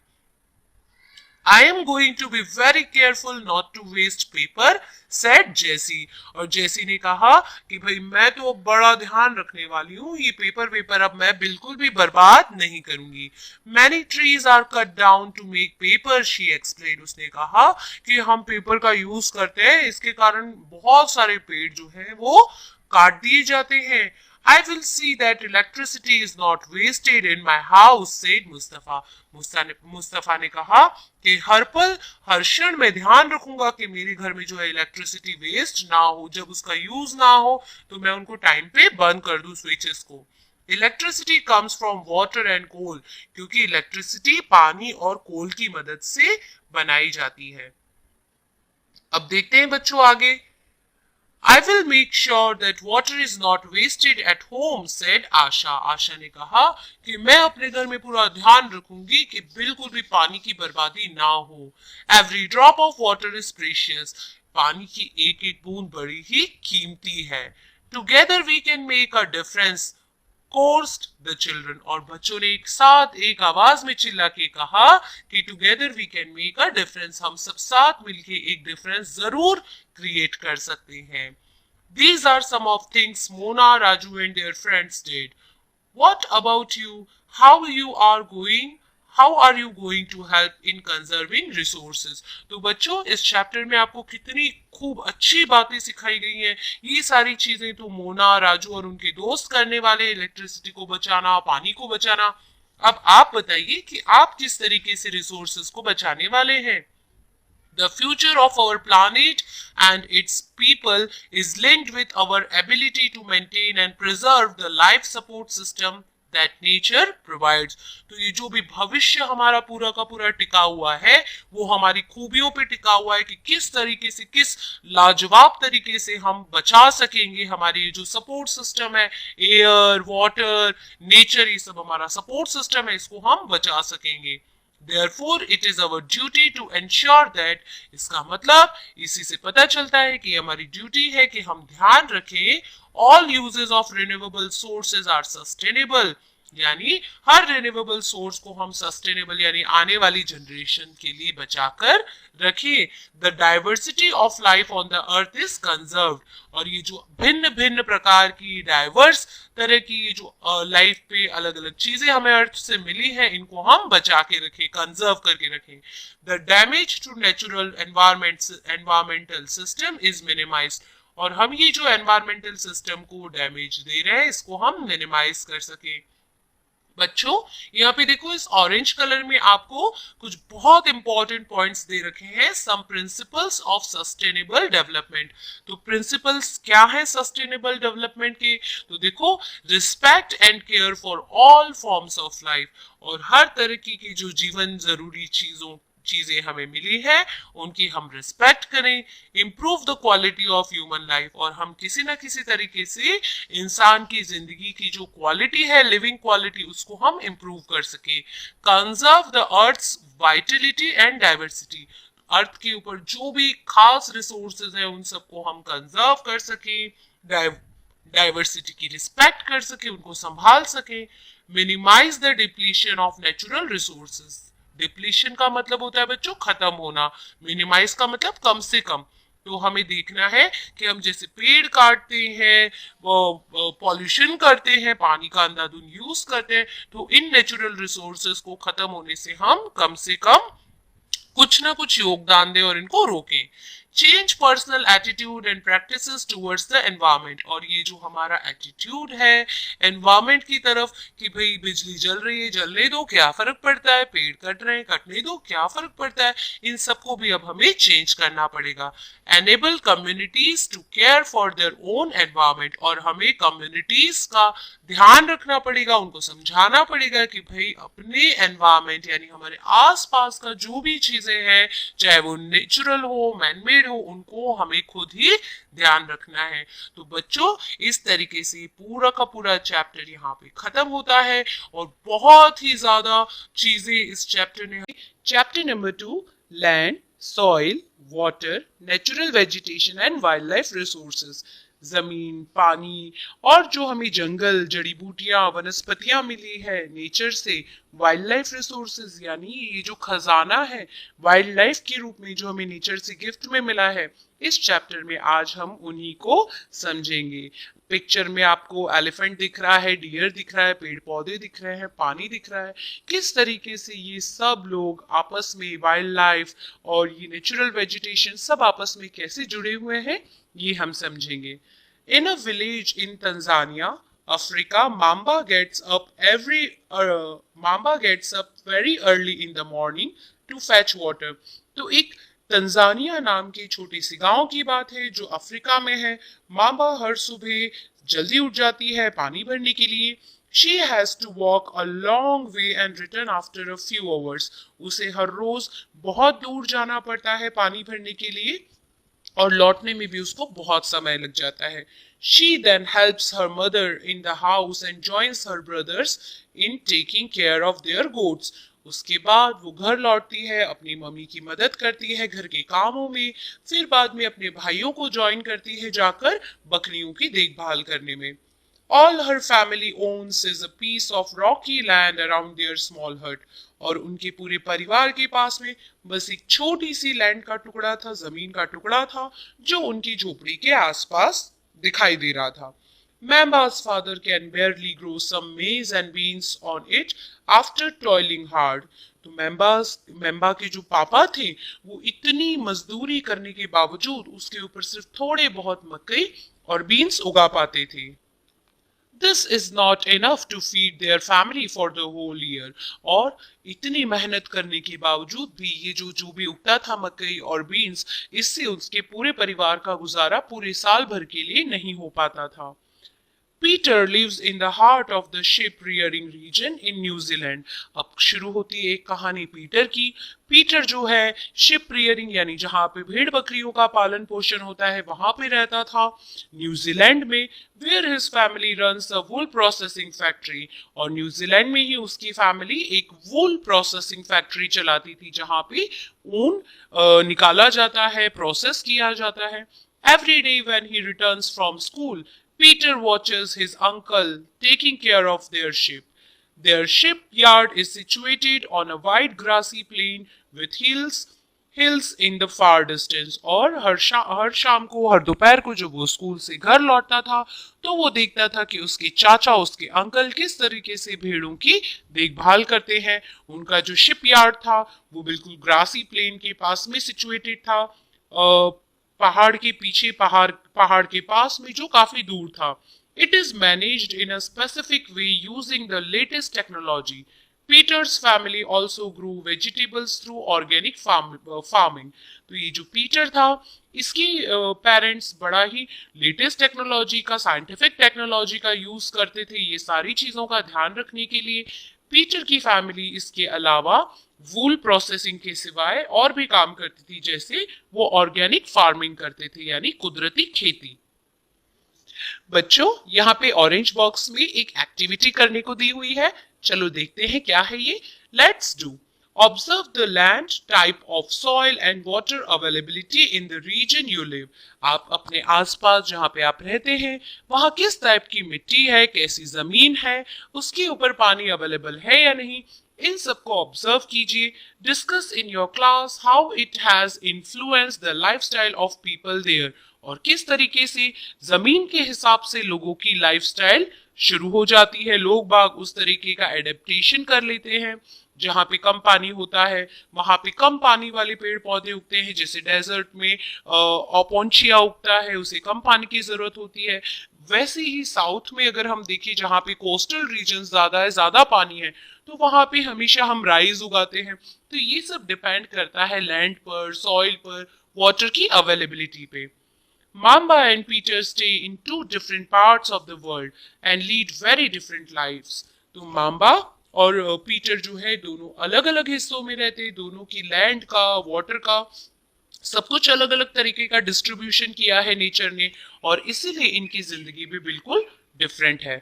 I am going to be very careful not to waste paper, said Jessie। और जेसी ने कहा कि भाई मैं तो बड़ा ध्यान रखने वाली हूँ, ये पेपर अब मैं बिल्कुल भी बर्बाद नहीं करूंगी। Many trees are cut down to make paper, she explained। उसने कहा कि हम पेपर का यूज करते हैं, इसके कारण बहुत सारे पेड़ जो है वो काट दिए जाते हैं। I will see that electricity is not wasted in my house, said Mustafa. Mustafa ने कहा कि हर पल हर क्षण मैं ध्यान रखूंगा कि मेरे घर में जो है इलेक्ट्रिसिटी वेस्ट ना हो, जब उसका यूज ना हो तो मैं उनको टाइम पे बंद कर दूं स्विचेस को। Electricity comes from water and coal, क्योंकि इलेक्ट्रिसिटी पानी और कोल की मदद से बनाई जाती है। अब देखते हैं बच्चों आगे। I will make sure that water is not wasted at home, said आशा। आशा ने कहा कि मैं अपने घर में पूरा ध्यान रखूंगी कि बिल्कुल भी पानी की बर्बादी ना हो। Every drop of water is precious। पानी की एक एक बूंद बड़ी ही कीमती है। Together we can make a difference, chorused the children। और बच्चों ने एक साथ एक आवाज में चिल्ला के कहा कि together we can make a difference, हम सब साथ मिलके एक डिफरेंस जरूर क्रिएट कर सकते हैं। These are some of things Mona, Raju and their friends did. What about you? How are you going to help in conserving resources? तो बच्चों इस चैप्टर में आपको कितनी खूब अच्छी बातें सिखाई गई हैं। ये सारी चीजें तो मोना, राजू और उनके दोस्त करने वाले, इलेक्ट्रिसिटी को बचाना, पानी को बचाना। अब आप बताइए कि आप किस तरीके से रिसोर्सेज को बचाने वाले हैं। The future of our planet and its people is linked with our ability to maintain and preserve the life support system that nature provides। तो ये जो भी भविष्य हमारा पूरा का पूरा टिका हुआ है वो हमारी खूबियों पे टिका हुआ है कि किस तरीके से, किस लाजवाब तरीके से हम बचा सकेंगे हमारे जो सपोर्ट सिस्टम है, एयर, वाटर, नेचर, ये सब हमारा सपोर्ट सिस्टम है, इसको हम बचा सकेंगे। Therefore, it is our duty to ensure that, इसका मतलब इसी से पता चलता है कि हमारी ड्यूटी है कि हम ध्यान रखें all uses of renewable sources are sustainable, यानी हर रिन्यूएबल सोर्स को हम सस्टेनेबल यानी आने वाली जनरेशन के लिए बचाकर रखें। The diversity of life on the earth is conserved. और ये जो भिन्न भिन्न प्रकार की डाइवर्स तरह की जो लाइफ पे अलग अलग चीजें हमें अर्थ से मिली हैं इनको हम बचा के रखें, कंजर्व करके रखें। The damage to natural environmental system is minimised. और हम ये जो एनवायरमेंटल सिस्टम को डैमेज दे रहे हैं इसको हम मिनिमाइज कर सके। बच्चों यहाँ पे देखो इस ऑरेंज कलर में आपको कुछ बहुत इंपॉर्टेंट पॉइंट्स दे रखे हैं, some principles of sustainable development. तो प्रिंसिपल्स क्या है सस्टेनेबल डेवलपमेंट के? तो देखो, respect and care for all forms of life. और हर तरह की जो जीवन जरूरी चीजें हमें मिली है उनकी हम रिस्पेक्ट करें। Improve the quality of human life. और हम किसी ना किसी तरीके से इंसान की जिंदगी की जो क्वालिटी है, लिविंग क्वालिटी, उसको हम इम्प्रूव कर सके। Conserve the earth's vitality and diversity. Earth के ऊपर जो भी खास रिसोर्सेज है उन सबको हम कंजर्व कर सके, डाइवर्सिटी की रिस्पेक्ट कर सके, उनको संभाल सके। Minimise the depletion of natural resources. Depletion का मतलब होता है बच्चों खत्म होना, मिनिमाइज का मतलब कम से कम। तो हमें देखना है कि हम जैसे पेड़ काटते हैं, पॉल्यूशन करते हैं, पानी का अंधाधुंध यूज करते हैं, तो इन नेचुरल रिसोर्सेज को खत्म होने से हम कम कुछ ना कुछ योगदान दें और इनको रोकें। Change personal attitude and practices towards the environment, और ये जो हमारा एटीट्यूड है एनवायरमेंट की तरफ कि भाई बिजली जल रही है जलने दो, क्या फर्क पड़ता है, पेड़ कट रहे हैं कटने दो, क्या फर्क पड़ता है, इन सबको भी अब हमें चेंज करना पड़ेगा। Enable communities to care for their own environment, और हमें कम्युनिटीज का ध्यान रखना पड़ेगा, उनको समझाना पड़ेगा कि भाई अपने एनवायरमेंट यानी हमारे आसपास का जो भी चीजें हैं, चाहे वो नेचुरल हो मैनमेड हो, उनको हमें खुद ही ध्यान रखना है। तो बच्चों इस तरीके से पूरा का पूरा चैप्टर यहाँ पे खत्म होता है, और बहुत ही ज्यादा चीजें इस चैप्टर ने। Chapter number 2, land, soil, water, natural vegetation and wild life resources, जमीन, पानी और जो हमें जंगल, जड़ी बूटियां, वनस्पतियां मिली है नेचर से, वाइल्ड लाइफ रिसोर्सेज यानी ये जो खजाना है वाइल्ड लाइफ के रूप में जो हमें नेचर से गिफ्ट में मिला है, इस चैप्टर में आज हम उन्हीं को समझेंगे। पिक्चर में आपको एलिफेंट दिख रहा है, डियर दिख रहा है, पेड़ पौधे दिख रहे हैं, पानी दिख रहा है, किस तरीके से ये सब लोग आपस में, वाइल्ड लाइफ और ये नेचुरल वेजिटेशन सब आपस में कैसे जुड़े हुए हैं, ये हम समझेंगे। In a village in Tanzania, Africa, Mamba gets up very early in the morning to fetch water. तो एक तंजानिया नाम की छोटी सी गांव की बात है जो अफ्रीका में है। मांबा हर सुबह जल्दी उठ जाती है पानी भरने के लिए। She has to walk a long way and return after a few hours. उसे हर रोज बहुत दूर जाना पड़ता है पानी भरने के लिए, और लौटने में भी उसको बहुत समय लग जाता है। She then helps her mother in the house and joins her brothers in taking care of their goats. उसके बाद वो घर लौटती है, अपनी मम्मी की मदद करती है घर के कामों में, फिर बाद में अपने भाइयों को ज्वाइन करती है जाकर बकरियों की देखभाल करने में। All her family owns is a piece of rocky land around their small hut. और उनके पूरे परिवार के पास में बस एक छोटी सी लैंड का टुकड़ा था, जमीन का टुकड़ा था जो उनकी झोपड़ी के आसपास दिखाई दे रहा था। Mamba's father can barely grow some maize and beans on it after toiling hard. तो मेम्बा के जो पापा थे वो इतनी मजदूरी करने के बावजूद उसके ऊपर सिर्फ थोड़े बहुत मकई और बीन्स उगा पाते थे। This is not enough to feed their family for the whole year. और इतनी मेहनत करने के बावजूद भी ये जो भी उगता था मकई और बीन्स, इससे उसके पूरे परिवार का गुजारा पूरे साल भर के लिए नहीं हो पाता था। Peter lives in the heart of the sheep rearing region in New Zealand. अब शुरू होती है एक कहानी पीटर की। पीटर जो है शिप रियरिंग यानी जहाँ पे भेड़ बकरियों का पालन पोषण होता है वहां पे रहता था न्यूजीलैंड में, where his family runs a wool processing factory. और न्यूजीलैंड में ही उसकी फैमिली एक वूल प्रोसेसिंग फैक्ट्री चलाती थी जहाँ पे ऊन निकाला जाता है, प्रोसेस किया जाता है। Every day when he returns from school, Peter watches his uncle taking care of their sheep. Their shipyard is situated on a wide grassy plain with hills in the far distance. और हर शाम को, हर दोपहर को जब वो school से घर लौटता था तो वो देखता था कि उसके चाचा, उसके अंकल किस तरीके से भेड़ों की देखभाल करते हैं। उनका जो शिपयार्ड था वो बिल्कुल ग्रासी प्लेन के पास में सिचुएटेड था, पहाड़ के पीछे, पहाड़ के पास में जो काफी दूर था। It is managed in a specific way using the latest technology. Peter's family also grew vegetables through organic farming. तो ये जो पीटर था इसके पेरेंट्स बड़ा ही लेटेस्ट टेक्नोलॉजी का, साइंटिफिक टेक्नोलॉजी का यूज करते थे ये सारी चीजों का ध्यान रखने के लिए। पीटर की फैमिली इसके अलावा वूल प्रोसेसिंग के सिवाय और भी काम करती थी, जैसे वो ऑर्गेनिक फार्मिंग करते थे यानी कुदरती खेती। बच्चों यहाँ पे ऑरेंज बॉक्स में एक एक्टिविटी करने को दी हुई है, चलो देखते हैं क्या है ये। Let's do. Observe the land, type of soil and water availability in the region you live. आप अपने आसपास जहाँ पे आप रहते हैं वहाँ किस टाइप की मिट्टी है, कैसी जमीन है, उसके ऊपर पानी अवेलेबल है या नहीं, इन सबको ऑब्जर्व कीजिए। Discuss in your class how it has influenced the lifestyle of people there, और किस तरीके से जमीन के हिसाब से लोगों की लाइफस्टाइल शुरू हो जाती है, लोग बाग उस तरीके का एडेप्टेशन कर लेते हैं जहाँ पे कम पानी होता है वहां पे कम पानी वाले पेड़ पौधे उगते हैं, जैसे डेजर्ट में ओपोन्चिया उगता है, उसे कम पानी की जरूरत होती है। वैसे ही साउथ में अगर हम देखें जहाँ पे कोस्टल रीजन ज्यादा है, ज्यादा पानी है, तो वहां पे हमेशा हम राइस उगाते हैं। तो ये सब डिपेंड करता है लैंड पर, सॉइल पर, वाटर की अवेलेबिलिटी पे। Mamba and Peter stay in two different parts of the world and lead very different lives. तो माम्बा और पीटर जो है दोनों अलग अलग हिस्सों में रहते हैं, दोनों की लैंड का, वाटर का, सब कुछ अलग अलग तरीके का डिस्ट्रीब्यूशन किया है नेचर ने, और इसीलिए इनकी जिंदगी भी बिल्कुल डिफरेंट है।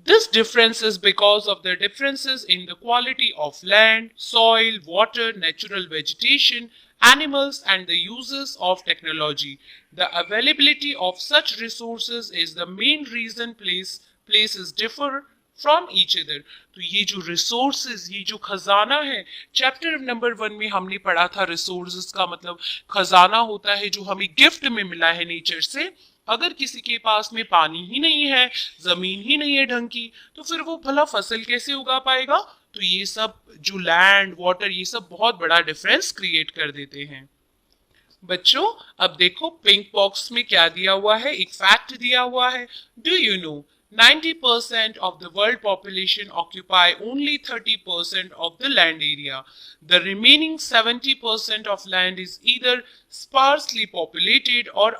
This difference is because of the differences in the quality of land, soil, water, natural vegetation, animals, and the uses of technology. The availability of such resources is the main reason places differ from each other. तो ये जो resources, ये जो खजाना है, chapter number 1 में हमने पढ़ा था रिसोर्सेज का मतलब खजाना होता है जो हमें गिफ्ट में मिला है नेचर से। अगर किसी के पास में पानी ही नहीं है, जमीन ही नहीं है ढंग की, तो फिर वो भला फसल कैसे उगा पाएगा। तो ये सब जो लैंड, वाटर, ये सब बहुत बड़ा डिफरेंस क्रिएट कर देते हैं। बच्चों अब देखो पिंक बॉक्स में क्या दिया हुआ है, एक फैक्ट दिया हुआ है। Do you no 90% of the world population occupy only 30% of the land area. The remaining 70% of land is either sparsely populated or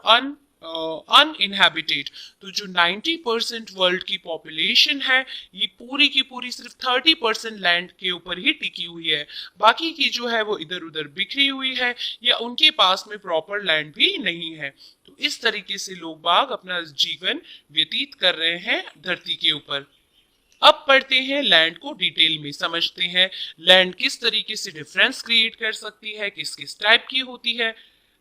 uninhabited. तो जो 90% वर्ल्ड की पॉपुलेशन है, ये पूरी की पूरी सिर्फ 30% लैंड के ऊपर ही टिकी हुई है। बाकी की जो है वो इधर उधर बिखरी हुई है, या उनके पास में प्रॉपर लैंड भी नहीं है। तो इस तरीके से लोग बाग अपना जीवन व्यतीत कर रहे हैं धरती के ऊपर। अब पढ़ते हैं लैंड को डिटेल में, समझते हैं लैंड किस तरीके से डिफरेंस क्रिएट कर सकती है, किस किस टाइप की होती है।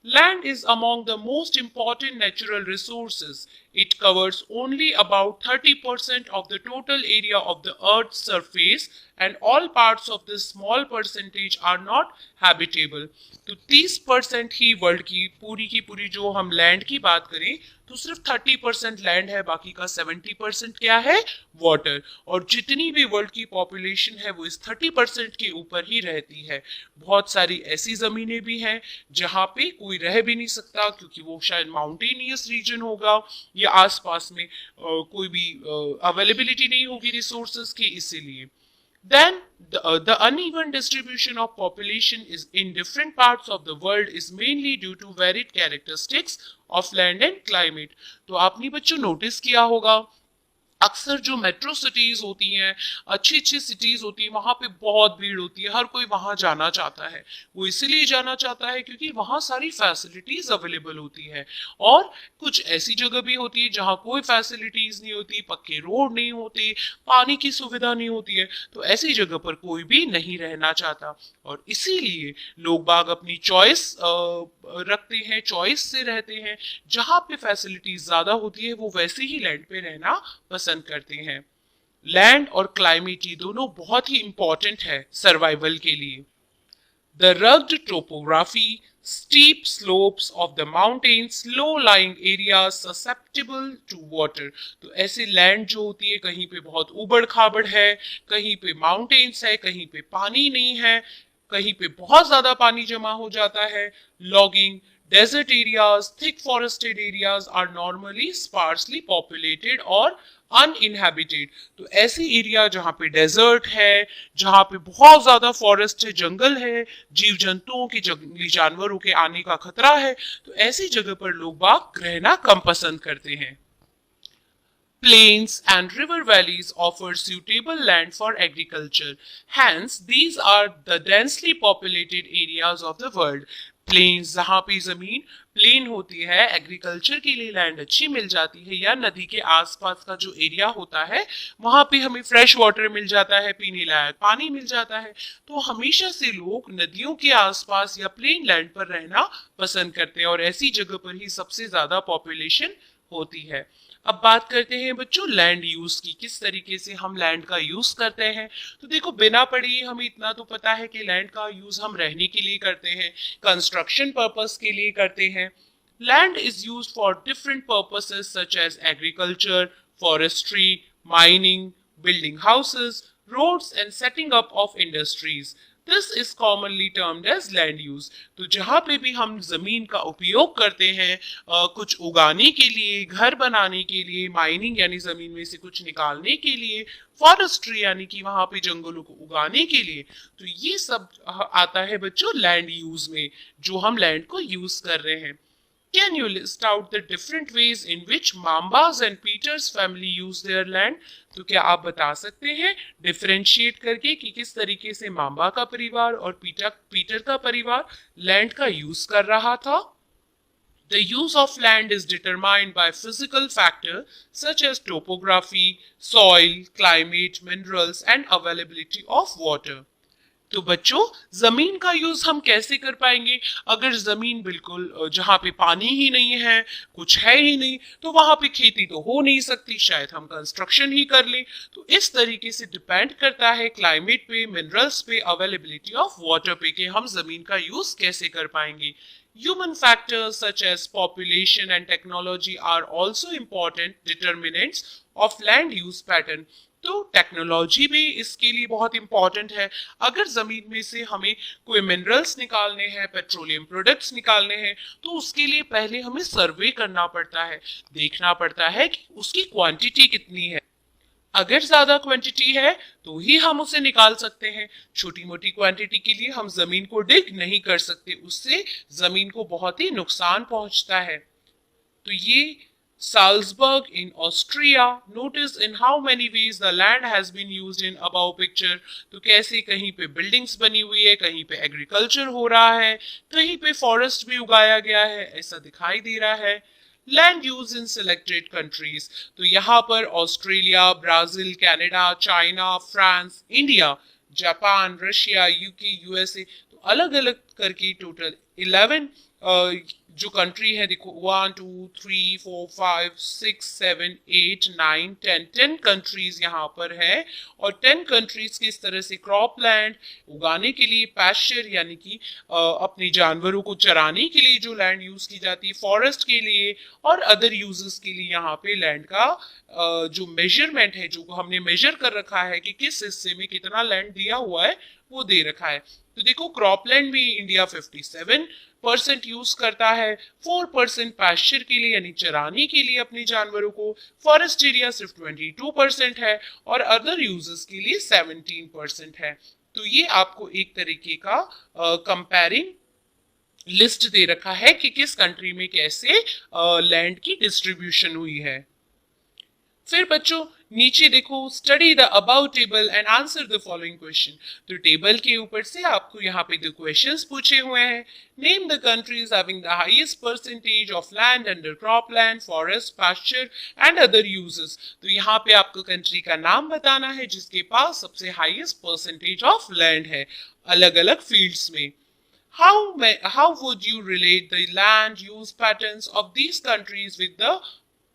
Land is among the most important natural resources. It covers only about 30% of the total area of the Earth's surface, and all parts of this small percentage are not habitable. तो 30% ही world की पूरी जो हम land की बात करें तो सिर्फ 30% लैंड है, बाकी का 70% क्या है, वाटर। और जितनी भी वर्ल्ड की पॉपुलेशन है वो इस 30% के ऊपर ही रहती है। बहुत सारी ऐसी जमीनें भी हैं जहाँ पे कोई रह भी नहीं सकता, क्योंकि वो शायद माउंटेनियस रीजन होगा या आसपास में कोई भी अवेलेबिलिटी नहीं होगी रिसोर्सेज की, इसीलिए। Then the uneven distribution of population is in different parts of the world is mainly due to varied characteristics of land and climate. तो आपने बच्चों नोटिस किया होगा अक्सर जो मेट्रो सिटीज होती हैं, अच्छी अच्छी सिटीज होती है, वहां पे बहुत भीड़ होती है, हर कोई वहां जाना चाहता है। वो इसीलिए जाना चाहता है क्योंकि वहां सारी फैसिलिटीज अवेलेबल होती है। और कुछ ऐसी जगह भी होती है जहां कोई फैसिलिटीज नहीं होती, पक्के रोड नहीं होते, पानी की सुविधा नहीं होती है, तो ऐसी जगह पर कोई भी नहीं रहना चाहता। और इसीलिए लोग बाग अपनी चॉइस रखते हैं, चॉइस से रहते हैं। जहां पे फैसिलिटीज ज्यादा होती है वो वैसे ही लैंड पे रहना पसंद करते हैं। लैंड और क्लाइमेट ये दोनों बहुत ही इंपॉर्टेंट है सर्वाइवल के लिए। The rugged topography, steep slopes of the mountains, low-lying areas susceptible to water. तो ऐसे लैंड जो होती है कहीं पे बहुत उबड़ खाबड़ है, कहीं पे माउंटेन्स है, कहीं पे पानी नहीं है, कहीं पे बहुत ज्यादा पानी जमा हो जाता है। Logging, desert areas, thick forested areas are normally sparsely populated और uninhabited. तो ऐसी एरिया जहाँ पे डेजर्ट है, जहाँ पे बहुत ज्यादा फॉरेस्ट है, जंगल है, जीव जंतुओं के, जंगली जानवरों के आने का खतरा है, तो ऐसी जगह पर लोग बाग रहना कम पसंद करते हैं। Plains and river valleys offer suitable land for agriculture. Hence, these are the densely populated areas of the world. Plains, जहाँ पे जमीन प्लेन होती है, एग्रीकल्चर के लिए लैंड अच्छी मिल जाती है, या नदी के आसपास का जो एरिया होता है वहां पे हमें फ्रेश वाटर मिल जाता है, पीने लायक पानी मिल जाता है, तो हमेशा से लोग नदियों के आसपास या प्लेन लैंड पर रहना पसंद करते हैं, और ऐसी जगह पर ही सबसे ज्यादा पॉपुलेशन होती है। अब बात करते हैं बच्चों लैंड यूज की, किस तरीके से हम लैंड का यूज करते हैं। तो देखो बिना पढ़े हमें इतना तो पता है कि लैंड का यूज हम रहने के लिए करते हैं, कंस्ट्रक्शन पर्पस के लिए करते हैं। Land is use for different purposes such as agriculture, forestry, mining, building houses, roads and setting up of industries. This is commonly termed as land use. तो जहाँ पे भी हम जमीन का उपयोग करते हैं कुछ उगाने के लिए, घर बनाने के लिए, माइनिंग यानी जमीन में से कुछ निकालने के लिए, फॉरेस्ट्री यानी कि वहां पे जंगलों को उगाने के लिए, तो ये सब आता है बच्चों लैंड यूज में, जो हम लैंड को यूज कर रहे हैं. Can you list out the different ways in which Mambas and Peter's family use their land? तो क्या आप बता सकते हैं डिफरेंशिएट करके कि किस तरीके से माम्बा का परिवार और पीटर का परिवार लैंड का यूज कर रहा था? The use of land is determined by physical factors such as topography, soil, climate, minerals and availability of water. तो बच्चों जमीन का यूज हम कैसे कर पाएंगे? अगर जमीन बिल्कुल जहाँ पे पानी ही नहीं है, कुछ है ही नहीं, तो वहां पे खेती तो हो नहीं सकती, शायद हम कंस्ट्रक्शन ही कर लें. तो इस तरीके से डिपेंड करता है क्लाइमेट पे, मिनरल्स पे, अवेलेबिलिटी ऑफ वाटर पे कि हम जमीन का यूज कैसे कर पाएंगे. Human factors such as population and technology are also important determinants of land use pattern. तो टेक्नोलॉजी भी इसके लिए बहुत इंपॉर्टेंट है. अगर जमीन में से हमें कोई मिनरल्स निकालने हैं, पेट्रोलियम प्रोडक्ट्स निकालने हैं, तो उसके लिए पहले हमें सर्वे करना पड़ता है, देखना पड़ता है कि उसकी क्वांटिटी कितनी है. अगर ज्यादा क्वांटिटी है तो ही हम उसे निकाल सकते हैं. छोटी मोटी क्वांटिटी के लिए हम जमीन को डिग नहीं कर सकते, उससे जमीन को बहुत ही नुकसान पहुंचता है. तो ये Salzburg in Austria. Notice in how many ways the land has been used in above picture. तो कैसे कहीं पे बिल्डिंग्स बनी हुई है, कहीं पे एग्रीकल्चर हो रहा है, कहीं पे फॉरेस्ट भी उगाया गया है, ऐसा दिखाई दे रहा है. Land use in selected countries. तो यहाँ पर Australia, Brazil, Canada, China, France, India, Japan, Russia, UK, USA, तो अलग अलग करके टोटल 11 जो कंट्री है, देखो 1 2 3 4 5 6 7 8 9 10 कंट्रीज यहाँ पर है. और 10 कंट्रीज किस तरह से क्रॉप लैंड उगाने के लिए, पैस्चर यानी कि अपने जानवरों को चराने के लिए जो लैंड यूज की जाती है, फॉरेस्ट के लिए और अदर यूजेस के लिए यहाँ पे लैंड का जो मेजरमेंट है, जो हमने मेजर कर रखा है कि किस हिस्से में कितना लैंड दिया हुआ है, वो दे रखा है. तो देखो क्रॉपलैंड भी इंडिया 57% यूज करता है, 4% पैस्चर के लिए यानी चराने के लिए अपने जानवरों को, फॉरेस्ट एरिया सिर्फ 22% है और अदर यूजेस के लिए 17% है. तो ये आपको एक तरीके का कंपेयरिंग लिस्ट दे रखा है कि किस कंट्री में कैसे लैंड की डिस्ट्रीब्यूशन हुई है. फिर बच्चों नीचे देखो, study the above table and answer the following question. तो टेबल के ऊपर से आपको यहाँ पे दो क्वेश्चंस पूछे हुए हैं. Name the countries having the highest percentage of land under cropland, forest, pasture and other uses. तो यहाँ पे आपको कंट्री का नाम बताना है जिसके पास सबसे हाईएस्ट परसेंटेज ऑफ लैंड है अलग अलग फील्ड्स में. How would you relate the land use patterns of these countries with the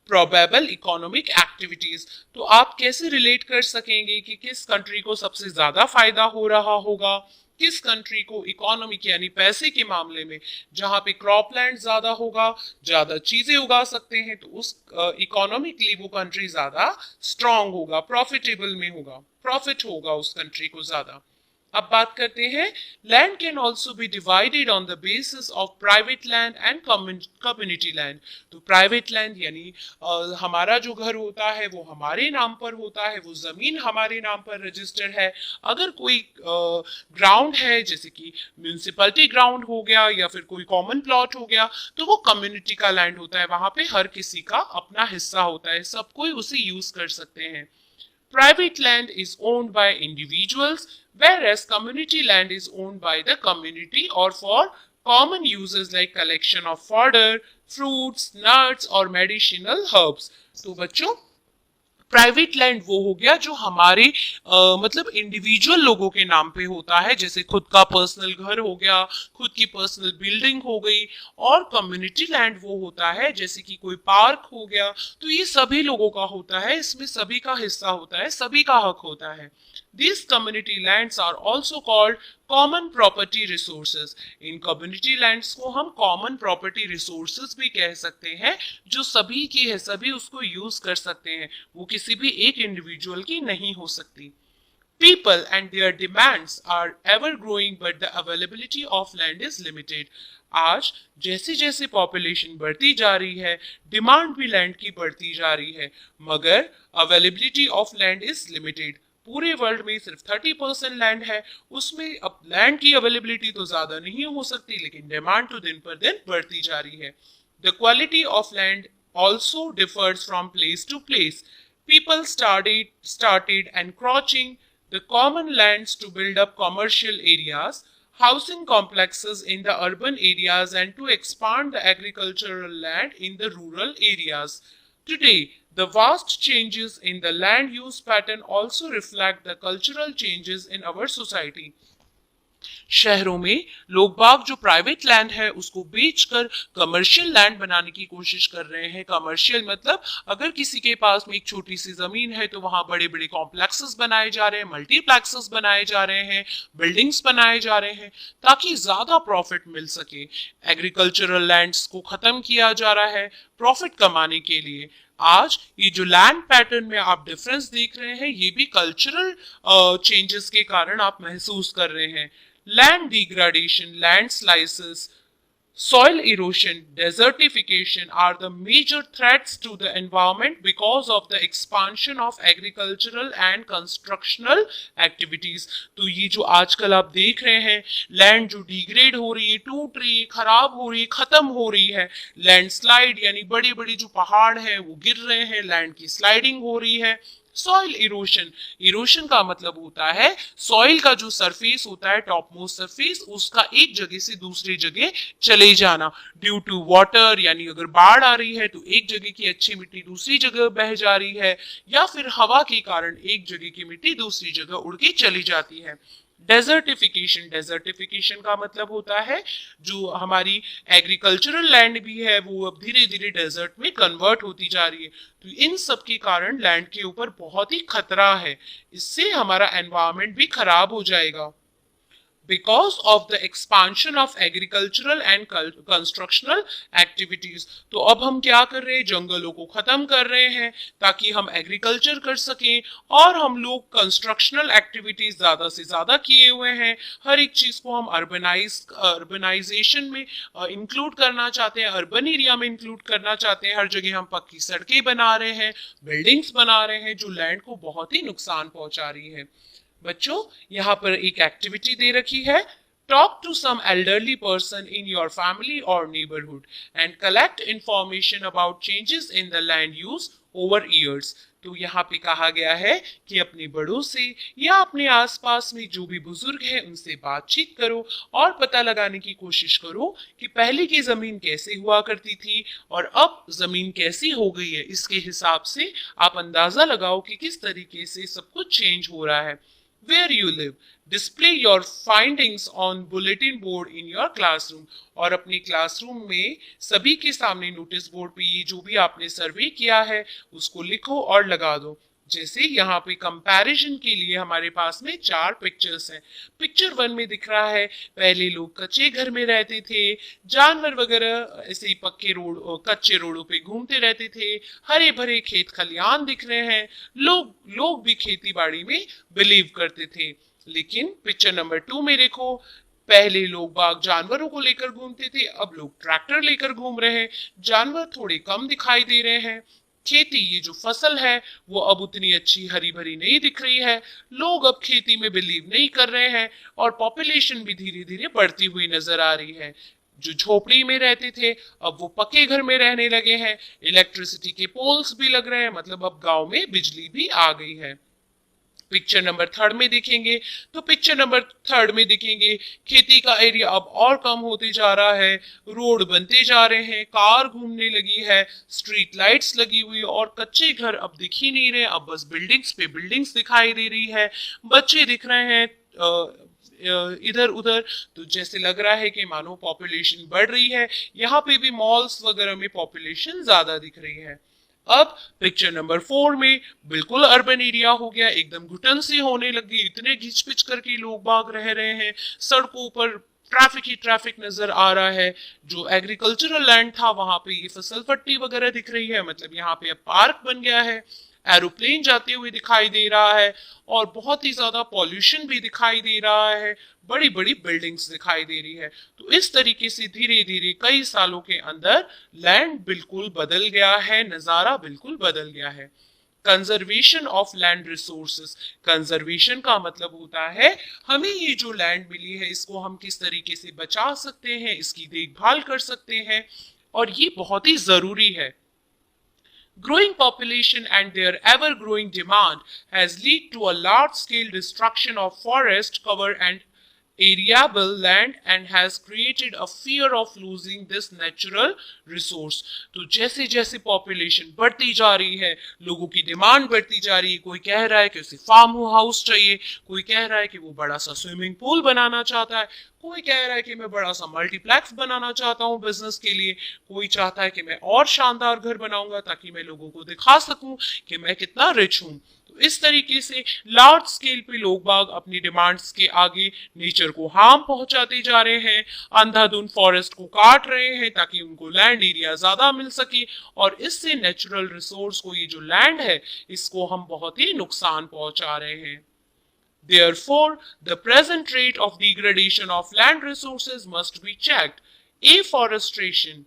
probable economic activities? तो आप कैसे रिलेट कर सकेंगे कि किस कंट्री को सबसे ज्यादा फायदा हो रहा होगा, किस कंट्री को इकोनॉमिक यानी पैसे के मामले में, जहां पे क्रॉपलैंड ज्यादा होगा, ज्यादा चीजें उगा सकते हैं, तो उस इकोनॉमिकली वो कंट्री ज्यादा स्ट्रांग होगा, प्रॉफिटेबल में होगा, प्रॉफिट होगा उस कंट्री को ज्यादा. अब बात करते हैं, land can also be divided on the basis of private land and community land. तो प्राइवेट लैंड यानी हमारा जो घर होता है वो हमारे नाम पर होता है, वो जमीन हमारे नाम पर रजिस्टर है. अगर कोई ग्राउंड है जैसे कि म्यूनिसिपैलिटी ग्राउंड हो गया या फिर कोई कॉमन प्लॉट हो गया, तो वो कम्युनिटी का लैंड होता है, वहां पे हर किसी का अपना हिस्सा होता है, सब कोई उसे यूज कर सकते हैं. Private land is owned by individuals, whereas community land is owned by the community or for common uses like collection of fodder, fruits, nuts or medicinal herbs. तो बच्चों प्राइवेट लैंड वो हो गया जो हमारे मतलब इंडिविजुअल लोगों के नाम पे होता है, जैसे खुद का पर्सनल घर हो गया, खुद की पर्सनल बिल्डिंग हो गई. और कम्युनिटी लैंड वो होता है जैसे कि कोई पार्क हो गया, तो ये सभी लोगों का होता है, इसमें सभी का हिस्सा होता है, सभी का हक होता है. These community lands are also called common property resources. In community lands को हम common property resources भी कह सकते हैं, जो सभी की है, सभी उसको यूज कर सकते हैं, वो किसी भी एक इंडिविजुअल की नहीं हो सकती. People and their demands are ever growing, but the availability of land is limited. आज जैसे जैसे पॉपुलेशन बढ़ती जा रही है, डिमांड भी लैंड की बढ़ती जा रही है, मगर availability of land is limited. पूरे वर्ल्ड में सिर्फ 30% लैंड है, उसमें अब लैंड की अवेलेबिलिटी तो ज्यादा नहीं हो सकती, लेकिन डिमांड तो दिन पर दिन बढ़ती जा रही है। The quality of land also differs from place to place. People started encroaching the common lands to build up commercial areas, housing complexes in the urban areas, and to expand the agricultural land in the rural areas. Today, the vast changes in the land use pattern also reflect the cultural changes in our society. शहरों में लोग बाग जो private land है उसको बेचकर commercial land बनाने की कोशिश कर रहे हैं। कमर्शियल मतलब अगर किसी के पास में एक छोटी सी जमीन है तो वहां बड़े बड़े कॉम्प्लेक्सेस बनाए जा रहे हैं, मल्टीप्लेक्सेस बनाए जा रहे हैं, बिल्डिंग्स बनाए जा रहे हैं ताकि ज्यादा प्रॉफिट मिल सके। एग्रीकल्चरल लैंड्स को खत्म किया जा रहा है प्रॉफिट कमाने के लिए। आज ये जो लैंड पैटर्न में आप डिफरेंस देख रहे हैं, ये भी कल्चरल चेंजेस के कारण आप महसूस कर रहे हैं। Land degradation, landslides, soil erosion, desertification are the major threats to the environment because of the expansion of agricultural and constructional activities. तो ये जो आजकल आप देख रहे हैं, लैंड जो डिग्रेड हो रही है, टूट रही है, खराब हो रही है, खत्म हो रही है, लैंडस्लाइड यानी बड़ी बड़ी जो पहाड़ हैं वो गिर रहे हैं, लैंड की स्लाइडिंग हो रही है। सॉइल इरोशन, इरोशन का मतलब होता है सॉइल का जो सरफेस होता है, टॉप मोस्ट सरफेस, उसका एक जगह से दूसरी जगह चले जाना ड्यू टू वाटर, यानी अगर बाढ़ आ रही है तो एक जगह की अच्छी मिट्टी दूसरी जगह बह जा रही है, या फिर हवा के कारण एक जगह की मिट्टी दूसरी जगह उड़ के चली जाती है। डेजर्टिफिकेशन, डेजर्टिफिकेशन का मतलब होता है जो हमारी एग्रीकल्चरल लैंड भी है वो अब धीरे धीरे डेजर्ट में कन्वर्ट होती जा रही है। तो इन सब के कारण लैंड के ऊपर बहुत ही खतरा है, इससे हमारा एनवायरनमेंट भी खराब हो जाएगा। because of the expansion of agricultural and constructional activities। तो अब हम क्या कर रहे हैं, जंगलों को खत्म कर रहे हैं ताकि हम एग्रीकल्चर कर सकें, और हम लोग कंस्ट्रक्शनल एक्टिविटीज ज्यादा से ज्यादा किए हुए हैं। हर एक चीज को हम अर्बनाइजेशन में इंक्लूड करना चाहते हैं, अर्बन एरिया में इंक्लूड करना चाहते हैं। हर जगह हम पक्की सड़कें बना रहे हैं, बिल्डिंग्स बना रहे हैं जो लैंड को बहुत ही नुकसान पहुंचा रही है। बच्चों, यहाँ पर एक एक्टिविटी दे रखी है, talk to some elderly person in your family और neighbourhood and collect information about changes in the land use over years. तो यहाँ पे कहा गया है कि अपने बड़ों से या अपने आसपास में जो भी बुजुर्ग हैं उनसे बातचीत करो और पता लगाने की कोशिश करो कि पहले की जमीन कैसे हुआ करती थी और अब जमीन कैसी हो गई है। इसके हिसाब से आप अंदाजा लगाओ कि किस तरीके से सब कुछ चेंज हो रहा है। Where you live, display your findings on bulletin board in your classroom। और अपने क्लासरूम में सभी के सामने नोटिस बोर्ड पे ये जो भी आपने सर्वे किया है उसको लिखो और लगा दो। जैसे यहाँ पे कंपैरिजन के लिए हमारे पास में 4 पिक्चर्स हैं। पिक्चर 1 में दिख रहा है पहले लोग कच्चे घर में रहते थे, जानवर वगैरह ऐसे ही पक्के रोड और कच्चे रोडों पे घूमते रहते थे, हरे भरे खेत खलियान दिख रहे हैं, लोग भी खेती बाड़ी में बिलीव करते थे। लेकिन पिक्चर नंबर 2 में देखो, पहले लोग बाग जानवरों को लेकर घूमते थे, अब लोग ट्रैक्टर लेकर घूम रहे हैं, जानवर थोड़े कम दिखाई दे रहे हैं, खेती ये जो फसल है वो अब उतनी अच्छी हरी भरी नहीं दिख रही है, लोग अब खेती में बिलीव नहीं कर रहे हैं और पॉपुलेशन भी धीरे धीरे बढ़ती हुई नजर आ रही है। जो झोपड़ी में रहते थे अब वो पक्के घर में रहने लगे हैं, इलेक्ट्रिसिटी के पोल्स भी लग रहे हैं, मतलब अब गांव में बिजली भी आ गई है। पिक्चर नंबर 3 में देखेंगे तो पिक्चर नंबर 3 में देखेंगे खेती का एरिया अब और कम होते जा रहा है, रोड बनते जा रहे हैं, कार घूमने लगी है, स्ट्रीट लाइट्स लगी हुई और कच्चे घर अब दिख ही नहीं रहे, अब बस बिल्डिंग्स पे बिल्डिंग्स दिखाई दे रही है, बच्चे दिख रहे हैं इधर उधर। तो जैसे लग रहा है कि मानो पॉपुलेशन बढ़ रही है, यहाँ पे भी मॉल्स वगैरह में पॉपुलेशन ज्यादा दिख रही है। अब पिक्चर नंबर 4 में बिल्कुल अर्बन एरिया हो गया, एकदम घुटन सी होने लगी, इतने घिच पिच करके लोग बाग रह रहे हैं, सड़कों पर ट्रैफिक ही ट्रैफिक नजर आ रहा है। जो एग्रीकल्चरल लैंड था वहां पे ये फसल पट्टी वगैरह दिख रही है, मतलब यहाँ पे अब पार्क बन गया है। एरोप्लेन जाते हुए दिखाई दे रहा है और बहुत ही ज्यादा पॉल्यूशन भी दिखाई दे रहा है, बड़ी बड़ी बिल्डिंग्स दिखाई दे रही है। तो इस तरीके से धीरे धीरे कई सालों के अंदर लैंड बिल्कुल बदल गया है, नजारा बिल्कुल बदल गया है। Conservation of land resources, conservation का मतलब होता है हमें ये जो लैंड मिली है इसको हम किस तरीके से बचा सकते हैं, इसकी देखभाल कर सकते हैं, और ये बहुत ही जरूरी है। Growing population and their ever-growing demand has led to a large-scale destruction of forest cover and arable land and has created a fear of losing this natural resource। तो जैसे जैसे पॉपुलेशन बढ़ती जा रही है, लोगों की डिमांड बढ़ती जा रही है, कोई कह रहा है कि उसे फार्म हाउस चाहिए, कोई कह रहा है कि वो बड़ा सा स्विमिंग पूल बनाना चाहता है, कोई कह रहा है कि मैं बड़ा सा मल्टीप्लेक्स बनाना चाहता हूँ बिजनेस के लिए, कोई चाहता है कि मैं और शानदार घर बनाऊंगा ताकि मैं लोगों को दिखा सकूं कि मैं कितना रिच हूं। तो इस तरीके से लार्ज स्केल पे लोग बाग अपनी डिमांड्स के आगे नेचर को हार्म पहुंचाते जा रहे हैं, अंधाधुंध फॉरेस्ट को काट रहे हैं ताकि उनको लैंड एरिया ज्यादा मिल सके, और इससे नेचुरल रिसोर्स को, ये जो लैंड है, इसको हम बहुत ही नुकसान पहुंचा रहे हैं। Therefore, the present rate of degradation of land resources must be checked. Afforestation,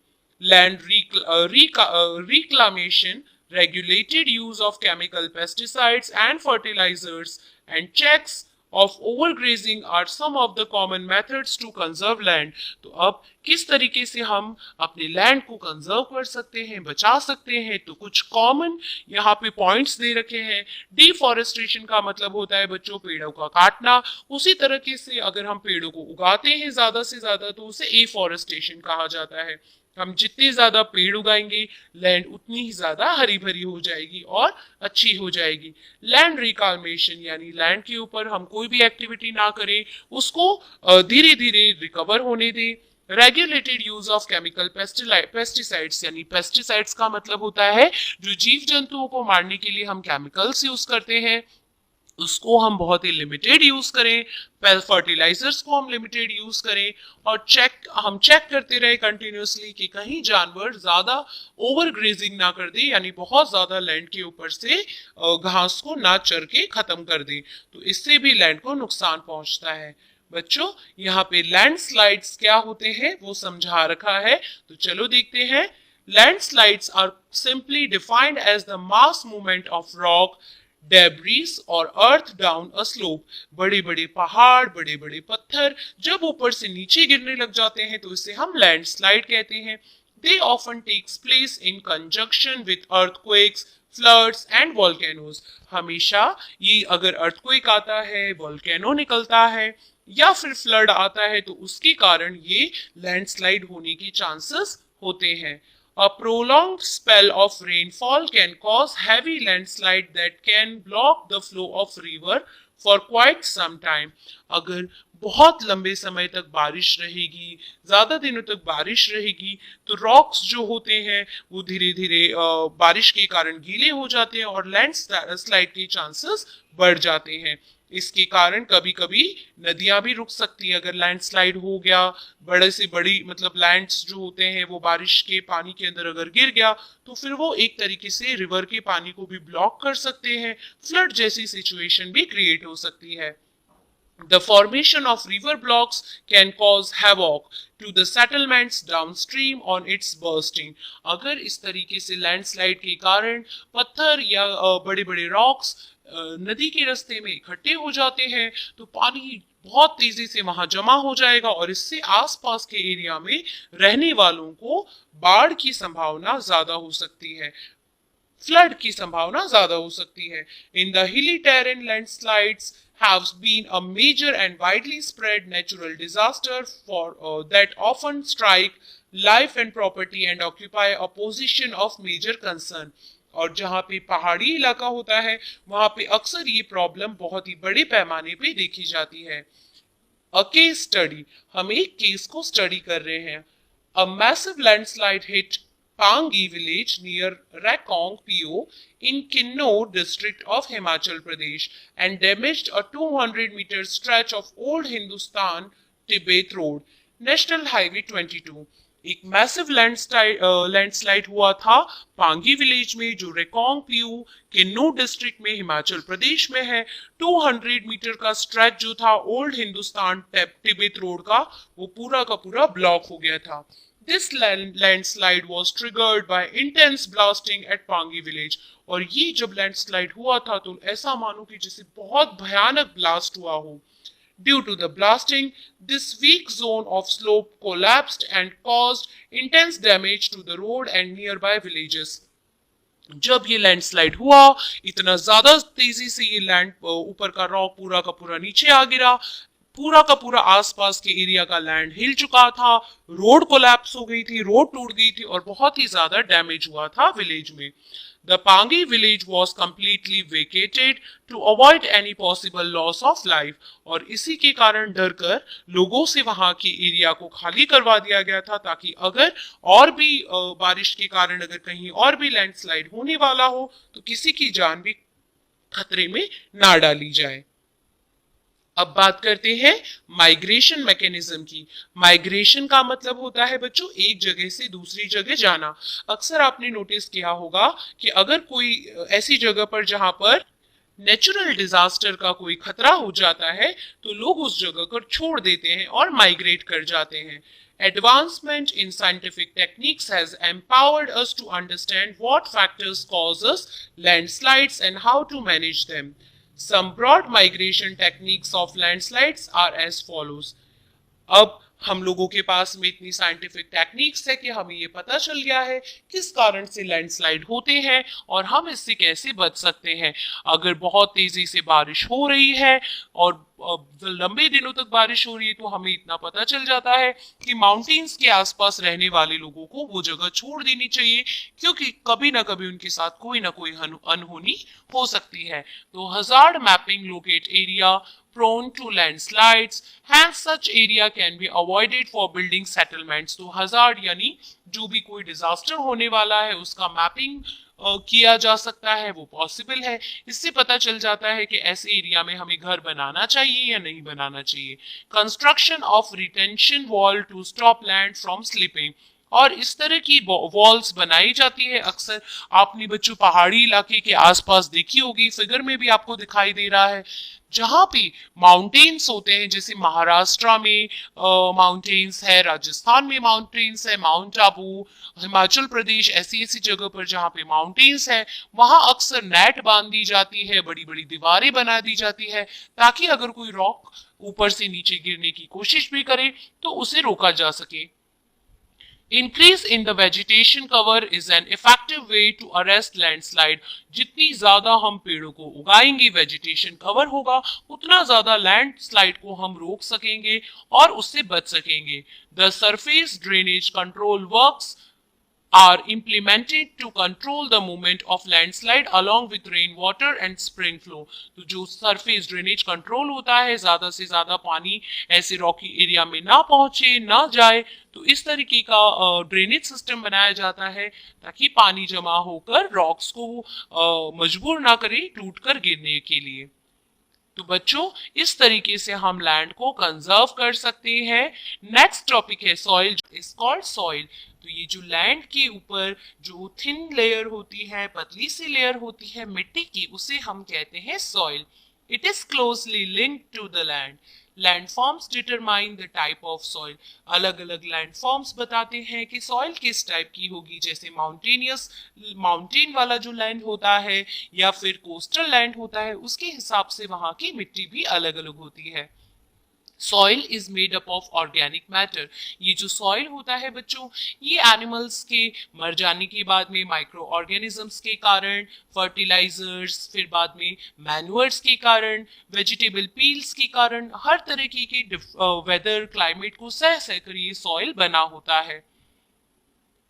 reclamation, regulated use of chemical pesticides and fertilizers, and checks of overgrazing are some of the common methods to conserve land। तो अब किस तरीके से हम अपने land को conserve कर सकते हैं, बचा सकते हैं, तो कुछ कॉमन यहाँ पे पॉइंट्स दे रखे हैं। डिफॉरेस्टेशन का मतलब होता है बच्चों पेड़ों का काटना, उसी तरीके से अगर हम पेड़ों को उगाते हैं ज्यादा से ज्यादा तो उसे एफॉरेस्टेशन कहा जाता है। हम जितने ज्यादा पेड़ उगाएंगे लैंड उतनी ही ज्यादा हरी भरी हो जाएगी और अच्छी हो जाएगी। लैंड रिकालमेशन यानी लैंड के ऊपर हम कोई भी एक्टिविटी ना करें, उसको धीरे धीरे रिकवर होने दें। Regulated use of chemical pesticides, यानी पेस्टिसाइड्स का मतलब होता है जो जीव जंतुओं को मारने के लिए हम केमिकल्स यूज करते हैं, उसको हम बहुत ही लिमिटेड यूज करें। फर्टिलाइजर्स को हम लिमिटेड यूज करें, और हम चेक करते रहे कंटिन्यूसली कि कहीं जानवर ज्यादा ओवर ग्रेजिंग ना कर दे, यानी बहुत ज्यादा लैंड के ऊपर से घास को ना चर के खत्म कर दे, तो इससे भी लैंड को नुकसान पहुंचता है। बच्चों यहाँ पे लैंडस्लाइड्स क्या होते हैं वो समझा रखा है, तो चलो देखते हैं। Landslides are simply defined as the mass movement of rock, debris और अर्थ डाउन अ स्लोप। बड़े बड़े पहाड़, बड़े बड़े पत्थर जब ऊपर से नीचे गिरने लग जाते हैं तो इसे हम लैंडस्लाइड कहते हैं। They often takes place in conjunction with earthquakes, floods and volcanoes। हमेशा ये अगर earthquake आता है, volcano निकलता है या फिर फ्लड आता है तो उसके कारण ये लैंडस्लाइड होने की चांसेस होते हैं। A prolonged spell of rainfall can cause heavy landslide that can block the flow of river for quite some time। अगर बहुत लंबे समय तक बारिश रहेगी, ज्यादा दिनों तक बारिश रहेगी, तो रॉक्स जो होते हैं वो धीरे धीरे बारिश के कारण गीले हो जाते हैं और लैंडस्लाइड के चांसेस बढ़ जाते हैं। इसके कारण कभी कभी नदियां भी रुक सकती है। अगर लैंडस्लाइड हो गया, बड़े से बड़ी मतलब लैंड्स जो होते हैं वो बारिश के पानी के अंदर अगर गिर गया तो फिर वो एक तरीके से रिवर के पानी को भी ब्लॉक कर सकते हैं, फ्लड जैसी सिचुएशन भी क्रिएट हो सकती है। The formation of river blocks can cause havoc to the settlements downstream on its bursting। अगर इस तरीके से लैंडस्लाइड के कारण पत्थर या बड़े बड़े रॉक्स नदी के रास्ते में इकट्ठे हो जाते हैं तो पानी बहुत तेजी से वहां जमा हो जाएगा और इससे आसपास के एरिया में रहने वालों को बाढ़ की संभावना ज्यादा हो सकती है, फ्लड की संभावना ज्यादा हो सकती है। In the hilly terrain landslides have been a major and widely spread natural disaster that often strike life and property and occupy a position of major concern। और जहाँ पे पहाड़ी इलाका होता है वहां पे अक्सर ये प्रॉब्लम बहुत ही बड़े पैमाने पे देखी जाती है। अ केस स्टडी, हम एक केस को स्टडी कर रहे हैं। A massive landslide hit Pangi village near Rakong PO in Kinnor district of Himachal Pradesh and damaged a 200-meter stretch of old Hindustan Tibet road, National Highway 22। एक massive landslide हुआ था Pangi village में, जो Reckong PU किन्नू district में हिमाचल प्रदेश में है। 200 metre का stretch जो था ओल्ड हिंदुस्तान तिब्बत रोड का, वो पूरा का पूरा ब्लॉक हो गया था। This landslide was triggered by intense blasting at Pangi village। और ये जब लैंडस्लाइड हुआ था तो ऐसा मानो कि जैसे बहुत भयानक ब्लास्ट हुआ हो। Due to the blasting, this weak zone of slope collapsed and caused intense damage to the road and nearby villages। जब ये लैंडस्लाइड हुआ, इतना ज्यादा तेजी से ये लैंड ऊपर का रॉक पूरा का पूरा नीचे आ गिरा, पूरा का पूरा आसपास के एरिया का लैंड हिल चुका था, रोड कोलैप्स हो गई थी, रोड टूट गई थी और बहुत ही ज्यादा डैमेज हुआ था विलेज में। The Pangi village was completely vacated to avoid any possible loss of life। और इसी के कारण डर कर लोगों से वहां के एरिया को खाली करवा दिया गया था, ताकि अगर और भी बारिश के कारण अगर कहीं और भी लैंडस्लाइड होने वाला हो तो किसी की जान भी खतरे में ना डाली जाए। अब बात करते हैं माइग्रेशन मैकेनिज्म की। माइग्रेशन का मतलब होता है बच्चों एक जगह से दूसरी जगह जाना। अक्सर आपने नोटिस किया होगा कि अगर कोई ऐसी जगह पर जहां पर नेचुरल डिजास्टर का कोई खतरा हो जाता है तो लोग उस जगह को छोड़ देते हैं और माइग्रेट कर जाते हैं। Advancement in scientific techniques has empowered us to understand what factors causes landslides and how to manage them। Some broad migration techniques of landslides are as follows। अब हम लोगों के पास में इतनी साइंटिफिक टेक्निक्स है कि हमें ये पता चल गया है किस कारण से लैंडस्लाइड होते हैं और हम इससे कैसे बच सकते हैं। अगर बहुत तेजी से बारिश हो रही है और लंबे दिनों तक बारिश हो रही है तो हमें इतना पता चल जाता है कि माउंटेन्स के आसपास रहने वाले लोगों को वो जगह छोड़ देनी चाहिए, क्योंकि कभी ना कभी उनके साथ कोई ना कोई अनहोनी हो सकती है। तो hazard mapping locate area prone to landslides, hence such area can be avoided for building settlements। तो हजार्ड यानी जो भी कोई डिजास्टर होने वाला है उसका मैपिंग किया जा सकता है, वो पॉसिबल है। इससे पता चल जाता है कि ऐसे एरिया में हमें घर बनाना चाहिए या नहीं बनाना चाहिए। Construction of retention wall to stop land from slipping. और इस तरह की वॉल्स बनाई जाती है। अक्सर आपने बच्चों पहाड़ी इलाके के आसपास देखी होगी, फिगर में भी आपको दिखाई दे रहा है, जहां पे माउंटेन्स होते हैं, जैसे महाराष्ट्र में माउंटेन्स है, राजस्थान में माउंटेन्स है, माउंट आबू, हिमाचल प्रदेश, ऐसी ऐसी जगह पर जहां पे माउंटेन्स है वहां अक्सर नेट बांध दी जाती है, बड़ी बड़ी दीवारें बना दी जाती है, ताकि अगर कोई रॉक ऊपर से नीचे गिरने की कोशिश भी करे तो उसे रोका जा सके। Increase in the vegetation cover is an effective way to arrest landslide। जितनी ज्यादा हम पेड़ों को उगाएंगे, वेजिटेशन कवर होगा, उतना ज्यादा लैंडस्लाइड को हम रोक सकेंगे और उससे बच सकेंगे। The surface drainage control works are implemented to control the movement of landslide along with rainwater and spring flow। तो जो सरफेस ड्रेनेज कंट्रोल होता है, ज्यादा से ज्यादा पानी ऐसे रॉकी एरिया में ना पहुंचे ना जाए, तो इस तरीके का ड्रेनेज सिस्टम बनाया जाता है ताकि पानी जमा होकर रॉक्स को मजबूर ना करे टूट कर गिरने के लिए। तो बच्चों इस तरीके से हम लैंड को कंजर्व कर सकते हैं। नेक्स्ट टॉपिक है सॉइल, इज कॉल्ड सॉइल। तो ये जो लैंड के ऊपर जो थिन लेयर होती है, पतली सी लेयर होती है मिट्टी की, उसे हम कहते हैं soil. It is closely linked to the land. Landforms determine the type of soil. अलग अलग लैंडफॉर्म्स बताते हैं कि सॉइल किस टाइप की होगी, जैसे माउंटेन वाला जो लैंड होता है या फिर कोस्टल लैंड होता है, उसके हिसाब से वहां की मिट्टी भी अलग अलग होती है। Soil is made up of organic matter. ये जो सॉइल होता है बच्चों, ये एनिमल्स के मर जाने के बाद में माइक्रो ऑर्गेनिजम्स के कारण, फर्टिलाइजर्स, फिर बाद में मैन्यूअर्स के कारण, वेजिटेबल पील्स के कारण, हर तरह के वेदर क्लाइमेट को सह कर ये सॉइल बना होता है।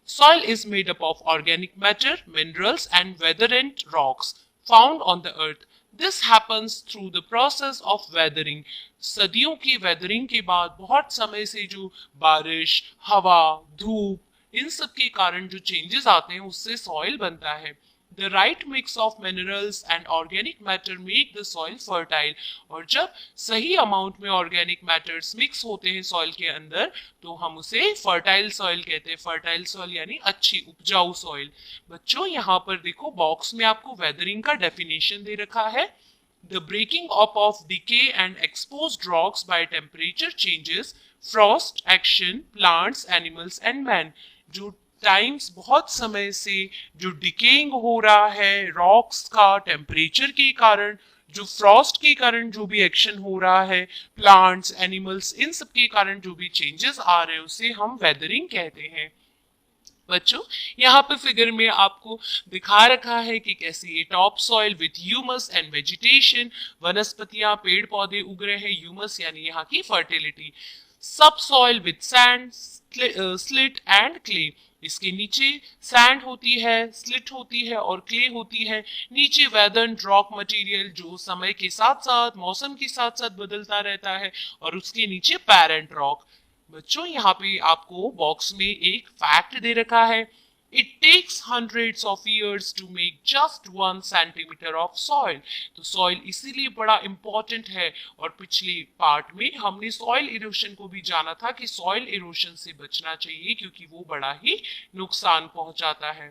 Soil is made up of organic matter, minerals and weatherant rocks found on the earth। This happens through the process of weathering। सदियों की वेदरिंग के बाद, बहुत समय से जो बारिश, हवा, धूप, इन सब के कारण जो चेंजेस आते हैं उससे सॉइल बनता है। The right mix of minerals and organic matter make the soil fertile. और जब सही अमाउंट में ऑर्गेनिक मैटर्स मिक्स होते हैं सॉइल के अंदर तो हम उसे फर्टाइल सॉइल कहते हैं. फर्टाइल सॉइल यानी अच्छी उपजाऊ सॉइल. बच्चों यहाँ पर देखो बॉक्स में आपको वेदरिंग का डेफिनेशन दे रखा है. The breaking up of decay and exposed rocks by temperature changes, frost action, plants, animals and man. जो टाइम्स बहुत समय से जो डिकेइंग हो रहा है रॉक्स का टेम्परेचर के कारण, जो फ्रॉस्ट के कारण जो भी एक्शन हो रहा है, प्लांट्स एनिमल्स इन सब के कारण जो भी चेंजेस आ रहे हैं उसे हम वेदरिंग कहते हैं. बच्चों यहाँ पे फिगर में आपको दिखा रखा है कि कैसे ये top soil with humus and vegetation, वनस्पतियां पेड़ पौधे उग रहे हैं, ह्यूमस यानी यहाँ की फर्टिलिटी. सब soil with sand, slit and clay. इसके नीचे सैंड होती है, स्लिट होती है और क्ले होती है. नीचे वेदर्ड रॉक मटेरियल जो समय के साथ साथ मौसम के साथ साथ बदलता रहता है और उसके नीचे पैरेंट रॉक. बच्चों यहाँ पे आपको बॉक्स में एक फैक्ट दे रखा है. It takes hundreds of years to make just 1 centimeter of soil. तो सॉइल इसीलिए बड़ा इंपॉर्टेंट है. और पिछले पार्ट में हमने सॉइल इरोशन को भी जाना था कि सॉइल इरोशन से बचना चाहिए क्योंकि वो बड़ा ही नुकसान पहुंचाता है.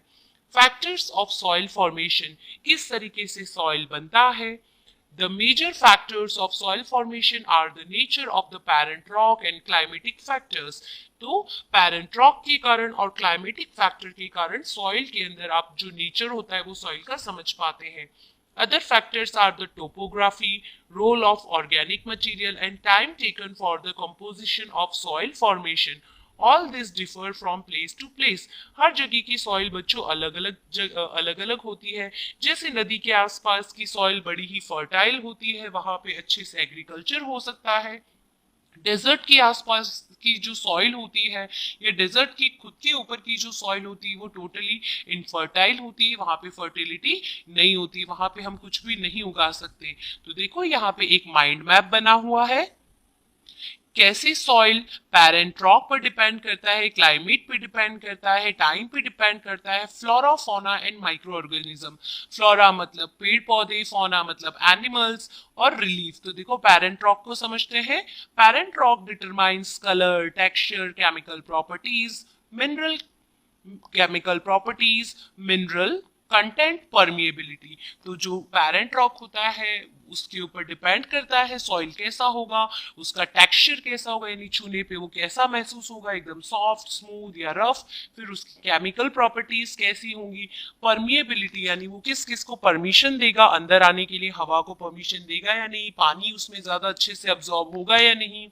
फैक्टर्स ऑफ सॉइल फॉर्मेशन, किस तरीके से सॉइल बनता है. The major factors of soil formation are the nature of the parent rock and climatic factors. तो parent rock के कारण और climatic factor के कारण soil के अंदर आप जो nature होता है वो soil का समझ पाते हैं. Other factors are the topography, role of organic material and time taken for the composition of soil formation. All this differ from place to place. हर जगह की सॉइल बच्चों अलग अलग होती है. जैसे नदी के आसपास की सॉइल बड़ी ही फर्टाइल होती है, वहां पे अच्छे से एग्रीकल्चर हो सकता है. डेजर्ट के आसपास की जो सॉइल होती है या डेजर्ट की खुद के ऊपर की जो सॉइल होती है वो टोटली इनफर्टाइल होती है, वहां पे फर्टिलिटी नहीं होती, वहां पे हम कुछ भी नहीं उगा सकते. तो देखो यहाँ पे एक माइंड मैप बना हुआ है. कैसे सॉइल पैरेंट रॉक पर डिपेंड करता है, क्लाइमेट पे डिपेंड करता है, टाइम पे डिपेंड करता है. Flora, fauna and micro organism. Flora मतलब पेड़ पौधे, फौना मतलब एनिमल्स और रिलीफ. तो देखो पेरेंट रॉक को समझते हैं. Parent rock determines colour, texture, chemical properties, mineral content, permeability. तो जो पेरेंट रॉक होता है उसके ऊपर डिपेंड करता है सॉइल कैसा होगा, उसका टेक्सचर कैसा होगा यानी छूने पे वो कैसा महसूस होगा, एकदम सॉफ्ट, स्मूथ या रफ. फिर उसकी केमिकल प्रॉपर्टीज कैसी होंगी, परमिएबिलिटी यानी वो किस किस को परमिशन देगा अंदर आने के लिए, हवा को परमिशन देगा या नहीं, पानी उसमें ज्यादा अच्छे से अब्जॉर्ब होगा या नहीं.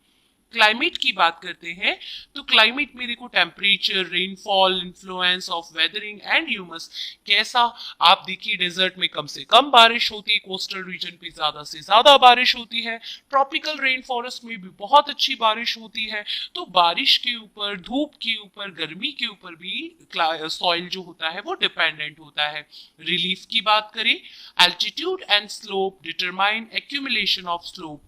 क्लाइमेट की बात करते हैं तो क्लाइमेट में देखो temperature, rainfall, influence of weathering and humus. कैसा आप देखिए डेजर्ट में कम से कम बारिश होती है, कोस्टल रीजन पे ज्यादा से ज्यादा बारिश होती है, ट्रॉपिकल रेन फॉरेस्ट में भी बहुत अच्छी बारिश होती है. तो बारिश के ऊपर, धूप के ऊपर, गर्मी के ऊपर भी सॉइल जो होता है वो डिपेंडेंट होता है. रिलीफ की बात करें, altitude and slope determine accumulation of slope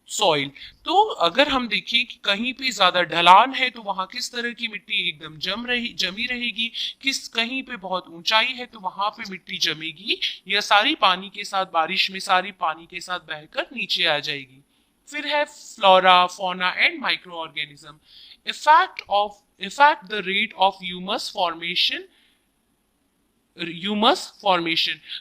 soil. तो अगर हम देखें कि कहीं पे ज्यादा ढलान है तो वहां किस तरह की मिट्टी एकदम जमी रहेगी, किस कहीं पे बहुत ऊंचाई है तो वहां पे मिट्टी जमेगी या सारी पानी के साथ, बारिश में सारी पानी के साथ बहकर नीचे आ जाएगी. फिर है flora, fauna and micro organism. Effect the rate of humus formation.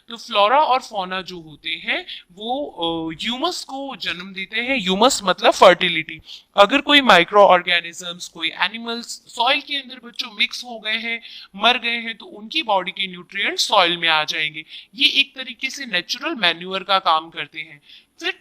तो फ्लोरा और फौना जो होते हैं वो ह्यूमस को जन्म देते हैं. ह्यूमस मतलब फर्टिलिटी. अगर कोई माइक्रो ऑर्गेनिजम्स, कोई एनिमल्स सॉइल के अंदर बच्चों मिक्स हो गए हैं, मर गए हैं तो उनकी बॉडी के न्यूट्रिएंट सॉइल में आ जाएंगे. ये एक तरीके से नेचुरल मैन्यूअर का काम करते हैं. फिर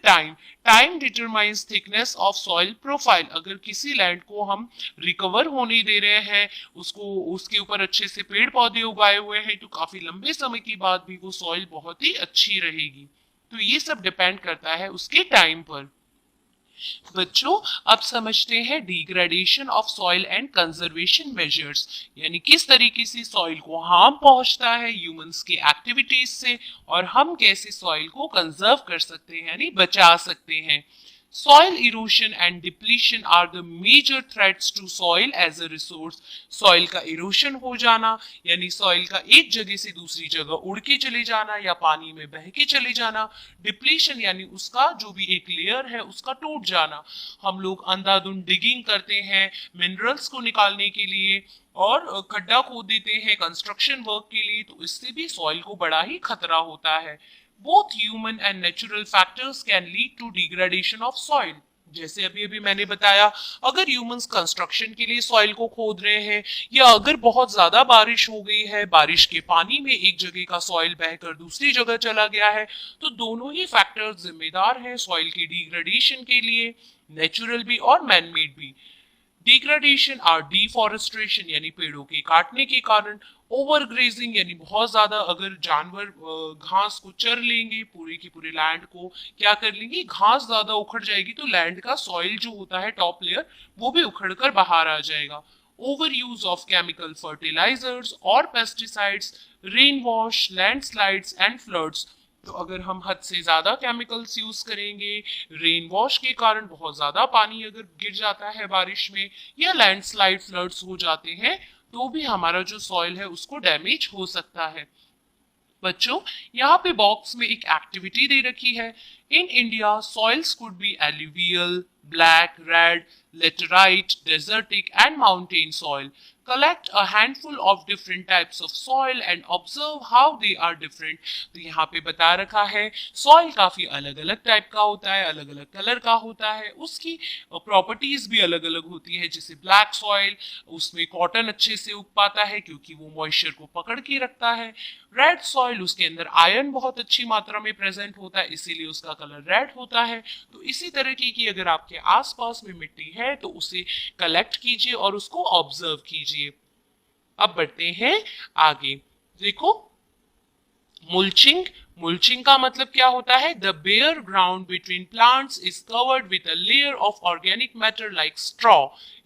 time determines thickness of soil profile. अगर किसी लैंड को हम रिकवर होने दे रहे हैं, उसको उसके ऊपर अच्छे से पेड़ पौधे उगाए हुए हैं तो काफी लंबे समय के बाद भी वो सॉइल बहुत ही अच्छी रहेगी. तो ये सब डिपेंड करता है उसके टाइम पर. बच्चों अब समझते हैं degradation of soil and conservation measures, यानी किस तरीके से सॉइल को हार्म पहुंचता है ह्यूमंस की एक्टिविटीज से और हम कैसे सॉइल को कंजर्व कर सकते हैं यानी बचा सकते हैं. Soil erosion and depletion are the major threats to soil as a resource. Soil का erosion हो जाना यानी soil का एक जगह से दूसरी जगह उड़ के चले जाना या पानी में बह के चले जाना, depletion यानी उसका जो भी एक लेयर है उसका टूट जाना। हम लोग अंधाधुंध डिगिंग करते हैं मिनरल्स को निकालने के लिए और खड्डा खोद देते हैं कंस्ट्रक्शन वर्क के लिए, तो इससे भी सॉइल को बड़ा ही खतरा होता है। Both human and natural factors can lead to degradation of soil. जैसे अभी अभी मैंने बताया, अगर ह्यूमंस कंस्ट्रक्शन के लिए सॉइल को खोद रहे हैं या अगर बहुत ज्यादा बारिश हो गई है, बारिश के पानी में एक जगह का सॉइल बहकर दूसरी जगह चला गया है, तो दोनों ही फैक्टर्स जिम्मेदार हैं सॉइल की डिग्रेडेशन के लिए, नेचुरल भी और मैन मेड भी। डिग्रेडेशन और डिफॉरेस्ट्रेशन यानी पेड़ों के काटने के कारण, ओवर ग्रेजिंग यानी बहुत ज्यादा अगर जानवर घास को चर लेंगे, पूरे की पूरे लैंड को क्या कर लेंगे, घास ज्यादा उखड़ जाएगी तो लैंड का सॉइल जो होता है टॉप लेयर वो भी उखड़ कर बाहर आ जाएगा। Over use of chemical fertilizers और pesticides, rain wash, landslides and floods. तो अगर हम हद से ज्यादा केमिकल्स यूज करेंगे, रेन वॉश के कारण बहुत ज्यादा पानी अगर गिर जाता है बारिश में या लैंडस्लाइड फ्लड्स हो जाते हैं, तो भी हमारा जो सॉइल है उसको डैमेज हो सकता है। बच्चों, यहाँ पे बॉक्स में एक एक्टिविटी दे रखी है। In India soils could be alluvial, black, red, laterite, desertic and mountain soil. Collect a handful of different types of soil and observe how they are different. तो यहाँ पे बता रखा है सॉइल काफी अलग अलग टाइप का होता है, अलग अलग कलर का होता है, उसकी प्रॉपर्टीज भी अलग अलग होती है। जैसे ब्लैक सॉइल, उसमें कॉटन अच्छे से उग पाता है क्योंकि वो मॉइस्चर को पकड़ के रखता है। रेड सॉइल, उसके अंदर आयरन बहुत अच्छी मात्रा में प्रेजेंट होता है, इसीलिए उसका कलर रेड होता है। तो इसी तरह की अगर आपके आसपास में मिट्टी है तो उसे कलेक्ट कीजिए और उसको ऑब्जर्व कीजिए। अब बढ़ते हैं आगे। देखो, मुल्चिंग, मुल्चिंग का मतलब क्या होता है? The bare ground between plants is covered with a layer of organic matter like straw.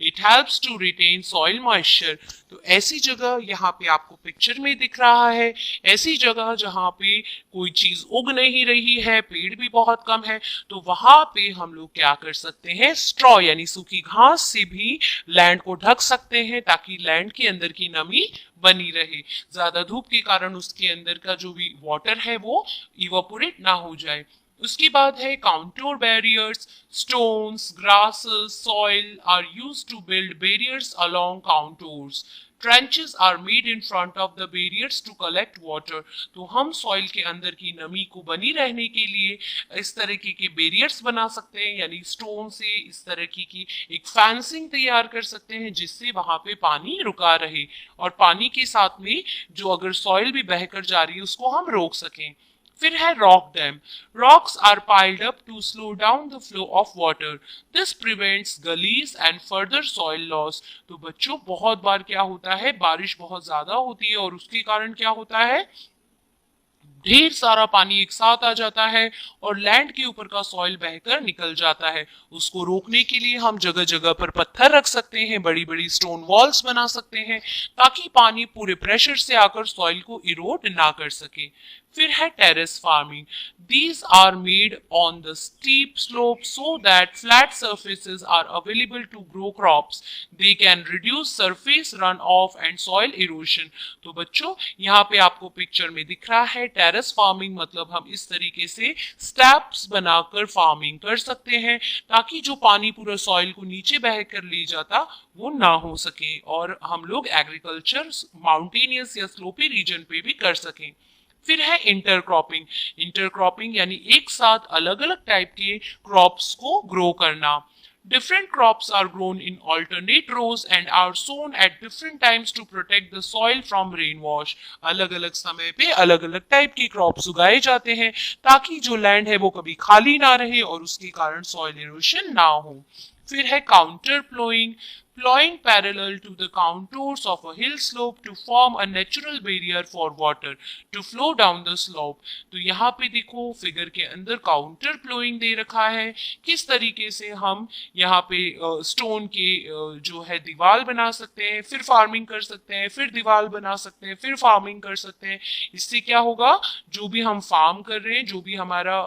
It helps to retain soil moisture. तो ऐसी जगह यहाँ पे आपको पिक्चर में दिख रहा है, ऐसी जगह जहाँ पे कोई चीज उग नहीं रही है, पेड़ भी बहुत कम है, तो वहां पे हम लोग क्या कर सकते हैं? स्ट्रॉ यानी सूखी घास से भी लैंड को ढक सकते हैं ताकि लैंड के अंदर की नमी बनी रहे, ज्यादा धूप के कारण उसके अंदर का जो भी वाटर है वो इवापोरेट ना हो जाए। उसके बाद है contour barriers. Stones, grasses, soil are used to build barriers along contours. Trenches are made in front of the barriers to collect water. तो हम सॉइल के अंदर की नमी को बनी रहने के लिए इस तरह के बैरियर्स बना सकते हैं, यानी स्टोन से इस तरह की एक फेंसिंग तैयार कर सकते हैं जिससे वहां पे पानी रुका रहे और पानी के साथ में जो अगर सॉइल भी बहकर जा रही है उसको हम रोक सकें। फिर है rock dam. Rocks are piled up to slow down the flow of water. This prevents gullies and further soil loss. तो बच्चों, बहुत बार क्या होता है, बारिश बहुत ज्यादा होती है और उसके कारण क्या होता है, ढेर सारा पानी एक साथ आ जाता है और लैंड के ऊपर का सॉइल बहकर निकल जाता है। उसको रोकने के लिए हम जगह जगह पर पत्थर रख सकते हैं, बड़ी बड़ी स्टोन वॉल्स बना सकते हैं ताकि पानी पूरे प्रेशर से आकर सॉइल को इरोड ना कर सके। फिर है terrace farming. These are made on the steep slope so that flat surfaces are available to grow crops. They can reduce surface runoff and soil erosion. तो बच्चों, यहाँ पे आपको पिक्चर में दिख रहा है टेरेस फार्मिंग, मतलब हम इस तरीके से स्टेप्स बनाकर फार्मिंग कर सकते हैं ताकि जो पानी पूरा सॉइल को नीचे बह कर ले जाता वो ना हो सके और हम लोग एग्रीकल्चर माउंटेनियस या स्लोपी रीजन पे भी कर सकें। फिर है इंटरक्रॉपिंग। इंटरक्रॉपिंग यानी एक साथ अलग अलग टाइप के क्रॉप्स को ग्रो करना। Different crops are grown in alternate rows and are sown at different times to protect the soil from rainwash. अलग अलग समय पे अलग अलग टाइप की क्रॉप्स उगाए जाते हैं ताकि जो लैंड है वो कभी खाली ना रहे और उसके कारण सॉइल इरोशन ना हो। फिर है counter ploughing. Plowing parallel to the contours of a hill slope to form a natural barrier for water to flow down the slope. तो यहाँ पे देखो फिगर के अंदर काउंटर प्लोइंग दे रखा है, किस तरीके से हम यहाँ पे स्टोन के जो है दीवार बना सकते हैं, फिर फार्मिंग कर सकते हैं, फिर दीवार बना सकते हैं, फिर फार्मिंग कर सकते हैं। इससे क्या होगा, जो भी हम फार्म कर रहे हैं, जो भी हमारा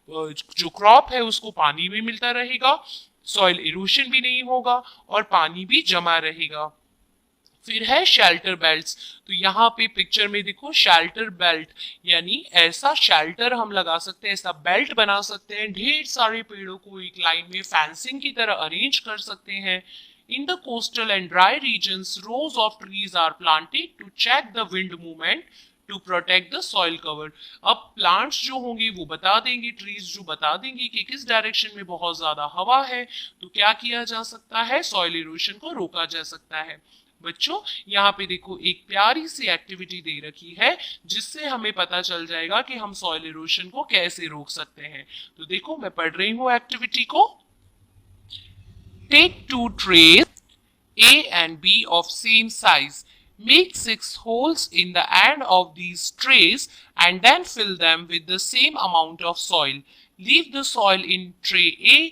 जो क्रॉप है उसको पानी भी मिलता रहेगा, सॉइल इरोशन भी नहीं होगा और पानी भी जमा रहेगा। फिर है शेल्टर बेल्ट्स। तो यहाँ पे पिक्चर में देखो शेल्टर बेल्ट, यानी ऐसा शेल्टर हम लगा सकते हैं, ऐसा बेल्ट बना सकते हैं, ढेर सारे पेड़ों को एक लाइन में फेंसिंग की तरह अरेंज कर सकते हैं। In the coastal and dry regions rows of trees are planted to check the wind movement to protect the soil cover. अब प्लांट्स जो होंगे वो बता देंगे, ट्रीज जो बता देंगे कि किस डायरेक्शन में बहुत ज्यादा हवा है, तो क्या किया जा सकता है, सॉइल इरोशन को रोका जा सकता है। बच्चों यहाँ पे देखो एक प्यारी सी एक्टिविटी दे रखी है जिससे हमें पता चल जाएगा कि हम सॉइल इरोशन को कैसे रोक सकते हैं। तो देखो मैं पढ़ रही हूँ एक्टिविटी को। Take 2 trays A and B of same size. Make 6 holes in the end of these trays and then fill them with the same amount of soil. Leave the soil in tray A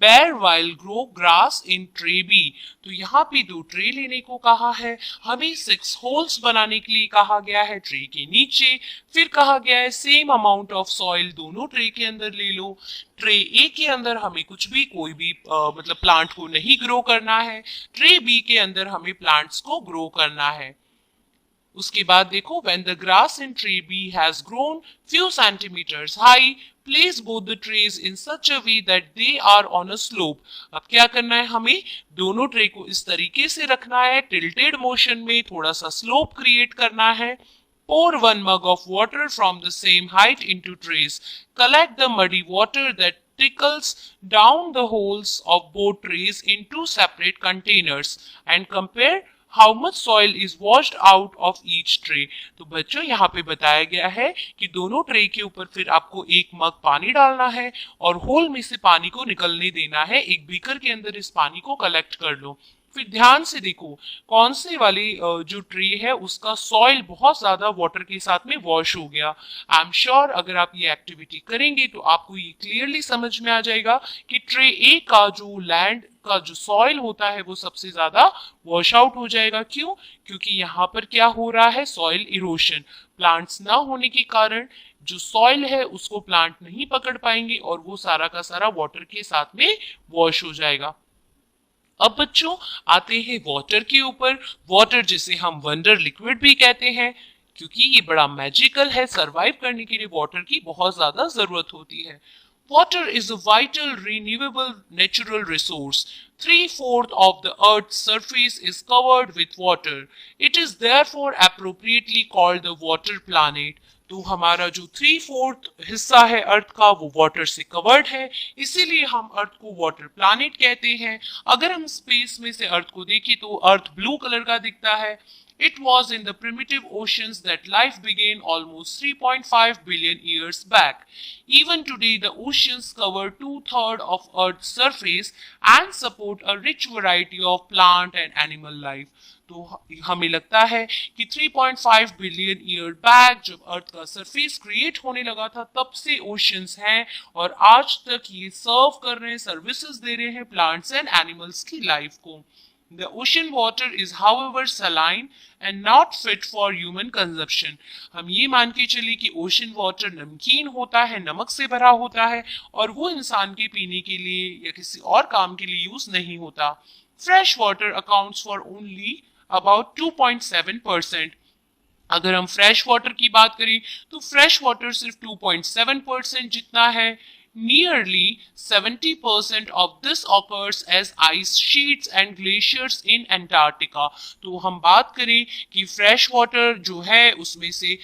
bare while grow grass in tray B. तो यहाँ पे 2 tray लेने को कहा है, हमें 6 holes बनाने के लिए कहा गया है ट्रे के नीचे, फिर कहा गया है सेम अमाउंट ऑफ सॉइल दोनों ट्रे के अंदर ले लो। ट्रे ए के अंदर हमें कुछ भी कोई भी मतलब प्लांट को नहीं ग्रो करना है, ट्रे बी के अंदर हमें प्लांट्स को ग्रो करना है। उसके बाद देखो when the grass in tray B has grown few centimeters high, place both the trays in such a way that they are on a slope. अब क्या करना है, हमें दोनों ट्रे को इस तरीके से रखना है, टिल्टेड मोशन में थोड़ा सा स्लोप क्रिएट करना है। Pour 1 mug of water from the same height into trays. Collect the muddy water that trickles down the holes of both trays in 2 separate containers and compare how much soil is washed out of each tray. तो बच्चों यहाँ पे बताया गया है कि दोनों tray के ऊपर फिर आपको 1 मग पानी डालना है और होल में से पानी को निकलने देना है, एक बीकर के अंदर इस पानी को कलेक्ट कर लो। फिर ध्यान से देखो कौन से वाली जो ट्रे है उसका सॉइल बहुत ज्यादा वाटर के साथ में वॉश हो गया। आई एम श्योर अगर आप ये एक्टिविटी करेंगे तो आपको ये क्लियरली समझ में आ जाएगा कि ट्रे ए का जो लैंड का जो सॉइल होता है वो सबसे ज्यादा वॉश आउट हो जाएगा। क्यों? क्योंकि यहाँ पर क्या हो रहा है, सॉइल इरोशन। प्लांट्स ना होने के कारण जो सॉइल है उसको प्लांट नहीं पकड़ पाएंगे और वो सारा का सारा वाटर के साथ में वॉश हो जाएगा। अब बच्चों आते हैं वाटर के ऊपर। वाटर जिसे हम वंडर लिक्विड भी कहते हैं क्योंकि ये बड़ा मैजिकल है, सरवाइव करने के लिए वाटर की बहुत ज्यादा जरूरत होती है। Water is a vital renewable natural resource. 3/4 of the Earth's surface is covered with water. It is therefore appropriately called the water planet. तो हमारा जो 3/4 हिस्सा है अर्थ का वो वाटर से कवर्ड है, इसीलिए हम अर्थ को वाटर प्लैनेट कहते हैं। अगर हम स्पेस में से अर्थ को देखें तो अर्थ ब्लू कलर का दिखता है। It was in the primitive oceans that life began almost 3.5 billion years back. Even today, the oceans cover 2/3 of Earth's surface and support a rich variety of plant and animal life. तो हमें लगता है कि 3.5 billion year back जब अर्थ का surface create होने लगा था तब से ओशंस हैं और आज तक ये सर्व कर रहे हैं, सर्विसेज दे रहे हैं प्लांट्स एंड एनिमल्स की लाइफ को। The ocean water is however saline and not fit for human consumption. हम ये मान के चले कि ओशन वाटर नमकीन होता है, नमक से भरा होता है और वो इंसान के पीने के लिए या किसी और काम के लिए यूज नहीं होता। Fresh water accounts for only about 2.7%. अगर हम फ्रेश वाटर की बात करें तो फ्रेश वाटर सिर्फ 2.7% जितना है। Nearly 70% of this occurs as ice sheets and glaciers in Antarctica. तो हम बात करें कि फ्रेश वाटर जो है उसमें से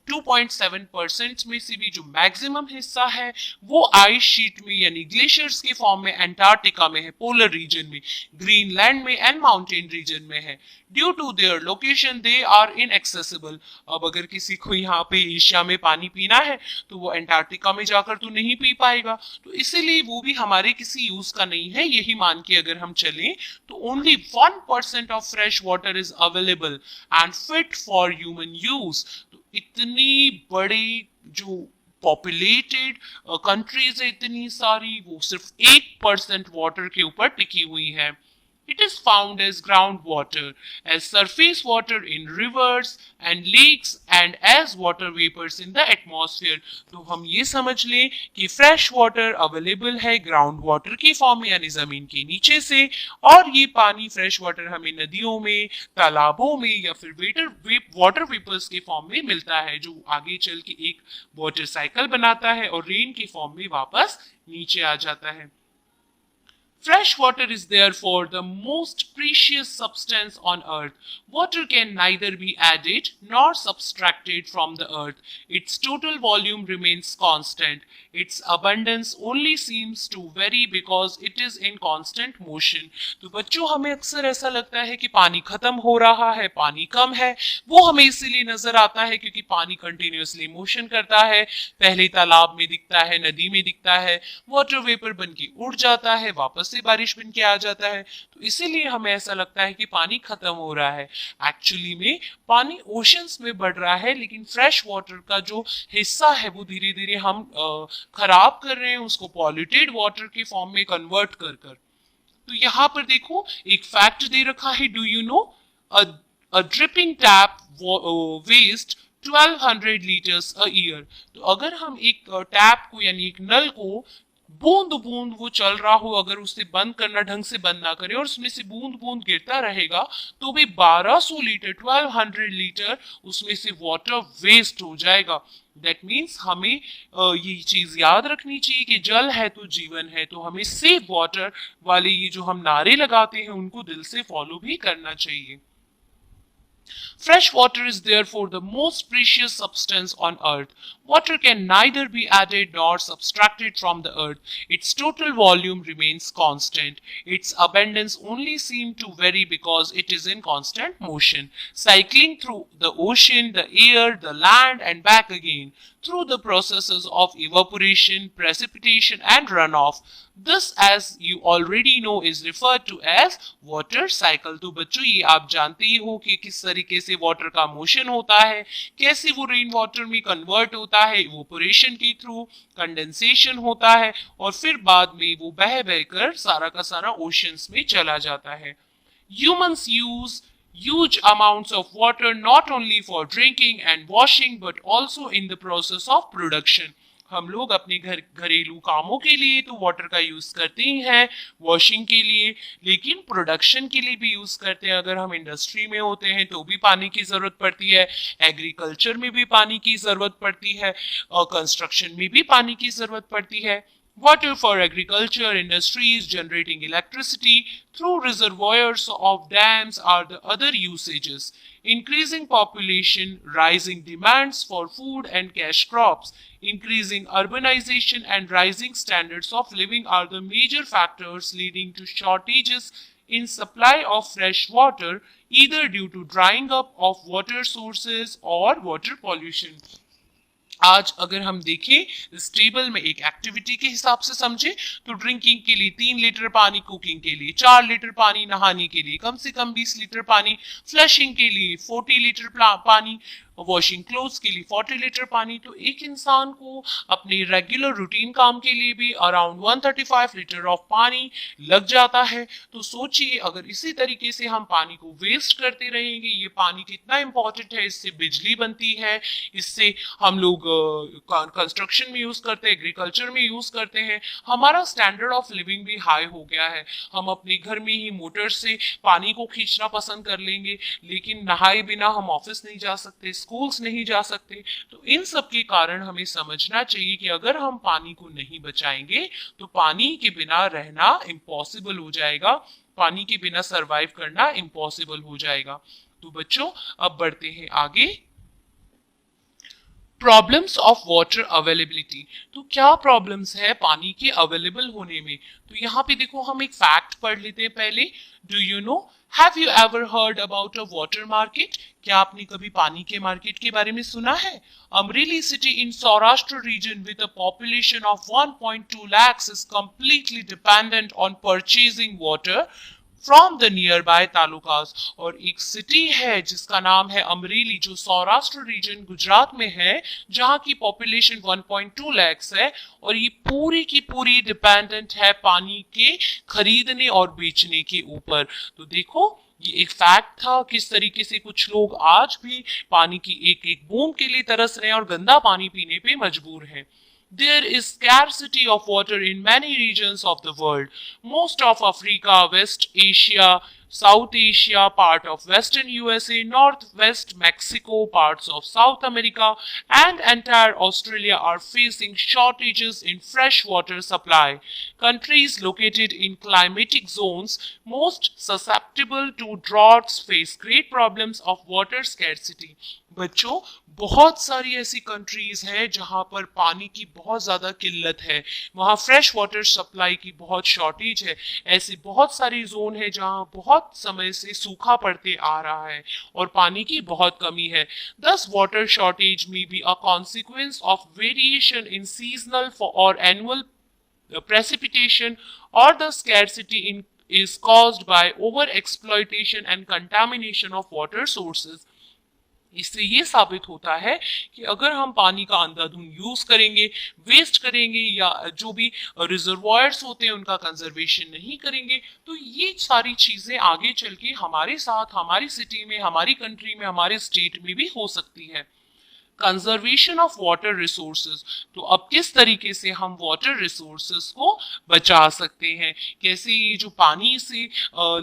2.7% में से भी जो मैक्सिमम हिस्सा है वो आइस शीट में यानी ग्लेशियर्स के फॉर्म में एंटार्क्टिका में है, पोलर रीजन में, ग्रीनलैंड में एंड माउंटेन रीजन में है। Due to their location they are inaccessible. अब अगर किसी को यहाँ पे एशिया में पानी पीना है तो वो एंटार्क्टिका में जाकर तो नहीं पी पाएगा, तो इसीलिए वो भी हमारे किसी यूज का नहीं है। यही मान के अगर हम चलें तो only 1% of fresh water is available and fit for human use. तो इतनी बड़ी जो पॉपुलेटेड कंट्रीज है इतनी सारी, वो सिर्फ 1% वाटर के ऊपर टिकी हुई है। It is found as groundwater, as surface water in rivers and lakes and as water vapors in the atmosphere. तो हम ये समझ लें कि फ्रेश वाटर अवेलेबल है ग्राउंड वाटर की फॉर्म में यानी जमीन के नीचे से, और ये पानी फ्रेश वाटर हमें नदियों में, तालाबों में या फिर वाटर वेपर्स के फॉर्म में मिलता है, जो आगे चल के एक वाटर साइकिल बनाता है और रेन की फॉर्म में वापस नीचे आ जाता है. Fresh water is therefore the most precious substance on earth. Water can neither be added nor subtracted from the earth. Its total volume remains constant. Its abundance only seems to vary because it is in constant motion. तो बच्चों, हमें अक्सर ऐसा लगता है कि पानी खत्म हो रहा है, पानी कम है. वो हमें इसीलिए नजर आता है क्योंकि पानी कंटिन्यूसली मोशन करता है. पहले तालाब में दिखता है, नदी में दिखता है, वाटर वेपर बन के उड़ जाता है, वापस से बारिश बन के आ जाता है. तो इसीलिए हमें ऐसा लगता है कि पानी खत्म हो रहा है. एक्चुअली में पानी ओशंस में बढ़ रहा है, लेकिन फ्रेश वाटर का जो हिस्सा है वो धीरे धीरे हम खराब कर रहे हैं, उसको पॉल्यूटेड वाटर के फॉर्म में कन्वर्ट कर कर. तो यहाँ पर देखो एक फैक्ट दे रखा है. Do you know a dripping tap waste 1200 litres a year. तो अगर हम एक टैप को यानी एक नल को बूंद बूंद वो चल रहा हो, अगर उसे बंद करना ढंग से बंद ना करे और उसमें से बूंद बूंद गिरता रहेगा, तो भी 1200 लीटर 1200 लीटर उसमें से वाटर वेस्ट हो जाएगा. दैट मीन्स हमें ये चीज याद रखनी चाहिए कि जल है तो जीवन है. तो हमें सेफ वाटर वाले ये जो हम नारे लगाते हैं उनको दिल से फॉलो भी करना चाहिए. Fresh water is therefore the most precious substance on earth. Water can neither be added nor subtracted from the earth. Its total volume remains constant. Its abundance only seems to vary because it is in constant motion, cycling through the ocean, the air, the land, and back again through the processes of evaporation, precipitation, and runoff. This, as you already know, is referred to as water cycle. तो बच्चों, ये आप जानते ही हो कि किस तरीके से वाटर का मोशन होता है, कैसे वो रेन वाटर में कन्वर्ट होता है, इवोपोरेशन के थ्रू कंडेंसेशन होता है और फिर बाद में वो बह बहकर सारा का सारा ओशंस में चला जाता है. Humans use huge amounts of water not only for drinking and washing but also in the process of production. हम लोग अपने घरेलू कामों के लिए तो वाटर का यूज करते ही हैं, वॉशिंग के लिए, लेकिन प्रोडक्शन के लिए भी यूज करते हैं. अगर हम इंडस्ट्री में होते हैं तो भी पानी की जरूरत पड़ती है, एग्रीकल्चर में भी पानी की जरूरत पड़ती है और कंस्ट्रक्शन में भी पानी की जरूरत पड़ती है. Water for agriculture industries generating electricity through reservoirs of dams are the other usages. Increasing population, rising demands for food and cash crops, increasing urbanization and rising standards of living are the major factors leading to shortages in supply of fresh water, either due to drying up of water sources or water pollution. आज अगर हम देखें इस table में एक activity के हिसाब से समझे तो ड्रिंकिंग के लिए 3 लीटर पानी, कुकिंग के लिए 4 लीटर पानी, नहाने के लिए कम से कम 20 लीटर पानी, फ्लशिंग के लिए 40 लीटर पानी, वॉशिंग क्लोथ्स के लिए 40 लीटर पानी. तो एक इंसान को अपने रेगुलर रूटीन काम के लिए भी अराउंड 135 लीटर ऑफ पानी लग जाता है. तो सोचिए अगर इसी तरीके से हम पानी को वेस्ट करते रहेंगे, ये पानी कितना इंपॉर्टेंट है. इससे बिजली बनती है, इससे हम लोग कंस्ट्रक्शन में यूज करते हैं, एग्रीकल्चर में यूज करते हैं. हमारा स्टैंडर्ड ऑफ लिविंग भी हाई हो गया है. हम अपने घर में ही मोटर से पानी को खींचना पसंद कर लेंगे, लेकिन नहाए बिना हम ऑफिस नहीं जा सकते, स्कूल्स नहीं जा सकते. तो इन सब के कारण हमें समझना चाहिए कि अगर हम पानी को नहीं बचाएंगे तो पानी के बिना रहना इम्पॉसिबल हो जाएगा, पानी के बिना सरवाइव करना इम्पॉसिबल हो जाएगा. तो बच्चों अब बढ़ते हैं आगे. Problems of water availability. तो क्या प्रॉब्लम्स है पानी के अवेलेबल होने में. तो यहाँ पे देखो हम एक फैक्ट पढ़ लेते हैं पहले. Do you no, have you ever heard about a water market. क्या आपने कभी पानी के मार्केट के बारे में सुना है. Amreli city in Saurashtra region with a population of 1.2 lakhs is completely dependent on purchasing water from the nearby talukas. और एक सिटी है जिसका नाम है अमरेली, जो सौराष्ट्र रीजन गुजरात में है, जहां की पॉपुलेशन 1.2 लाख है। और ये पूरी की पूरी डिपेंडेंट है पानी के खरीदने और बेचने के ऊपर। तो देखो, ये एक फैक्ट था किस तरीके से कुछ लोग आज भी पानी की एक एक बूंद के लिए तरस रहे हैं और गंदा पानी पीने पे मजबूर हैं। There is scarcity of water in many regions of the world. Most of Africa, West Asia, South Asia, part of Western USA, Northwest Mexico, parts of South America, and entire Australia are facing shortages in fresh water supply. Countries located in climatic zones most susceptible to droughts face great problems of water scarcity. बच्चों, बहुत सारी ऐसी countries हैं जहां पर पानी की बहुत ज्यादा किल्लत है, वहां फ्रेश वाटर सप्लाई की बहुत शॉर्टेज है। ऐसी बहुत सारी जोन है जहां बहुत समय से सूखा पड़ते आ रहा है और पानी की बहुत कमी है। Thus water shortage may be a consequence of variation in seasonal or annual precipitation, or the scarcity in is caused by over exploitation and contamination of water sources. इससे ये साबित होता है कि अगर हम पानी का अंधाधुंध यूज करेंगे, वेस्ट करेंगे, या जो भी रिजर्वायर्स होते हैं उनका कंजर्वेशन नहीं करेंगे, तो ये सारी चीजें आगे चल के हमारे साथ, हमारी सिटी में, हमारी कंट्री में, हमारे स्टेट में भी हो सकती है। कंजर्वेशन ऑफ वाटर रिसोर्सेज, तो अब किस तरीके से हम वाटर रिसोर्सेज को बचा सकते हैं, कैसे ये जो पानी से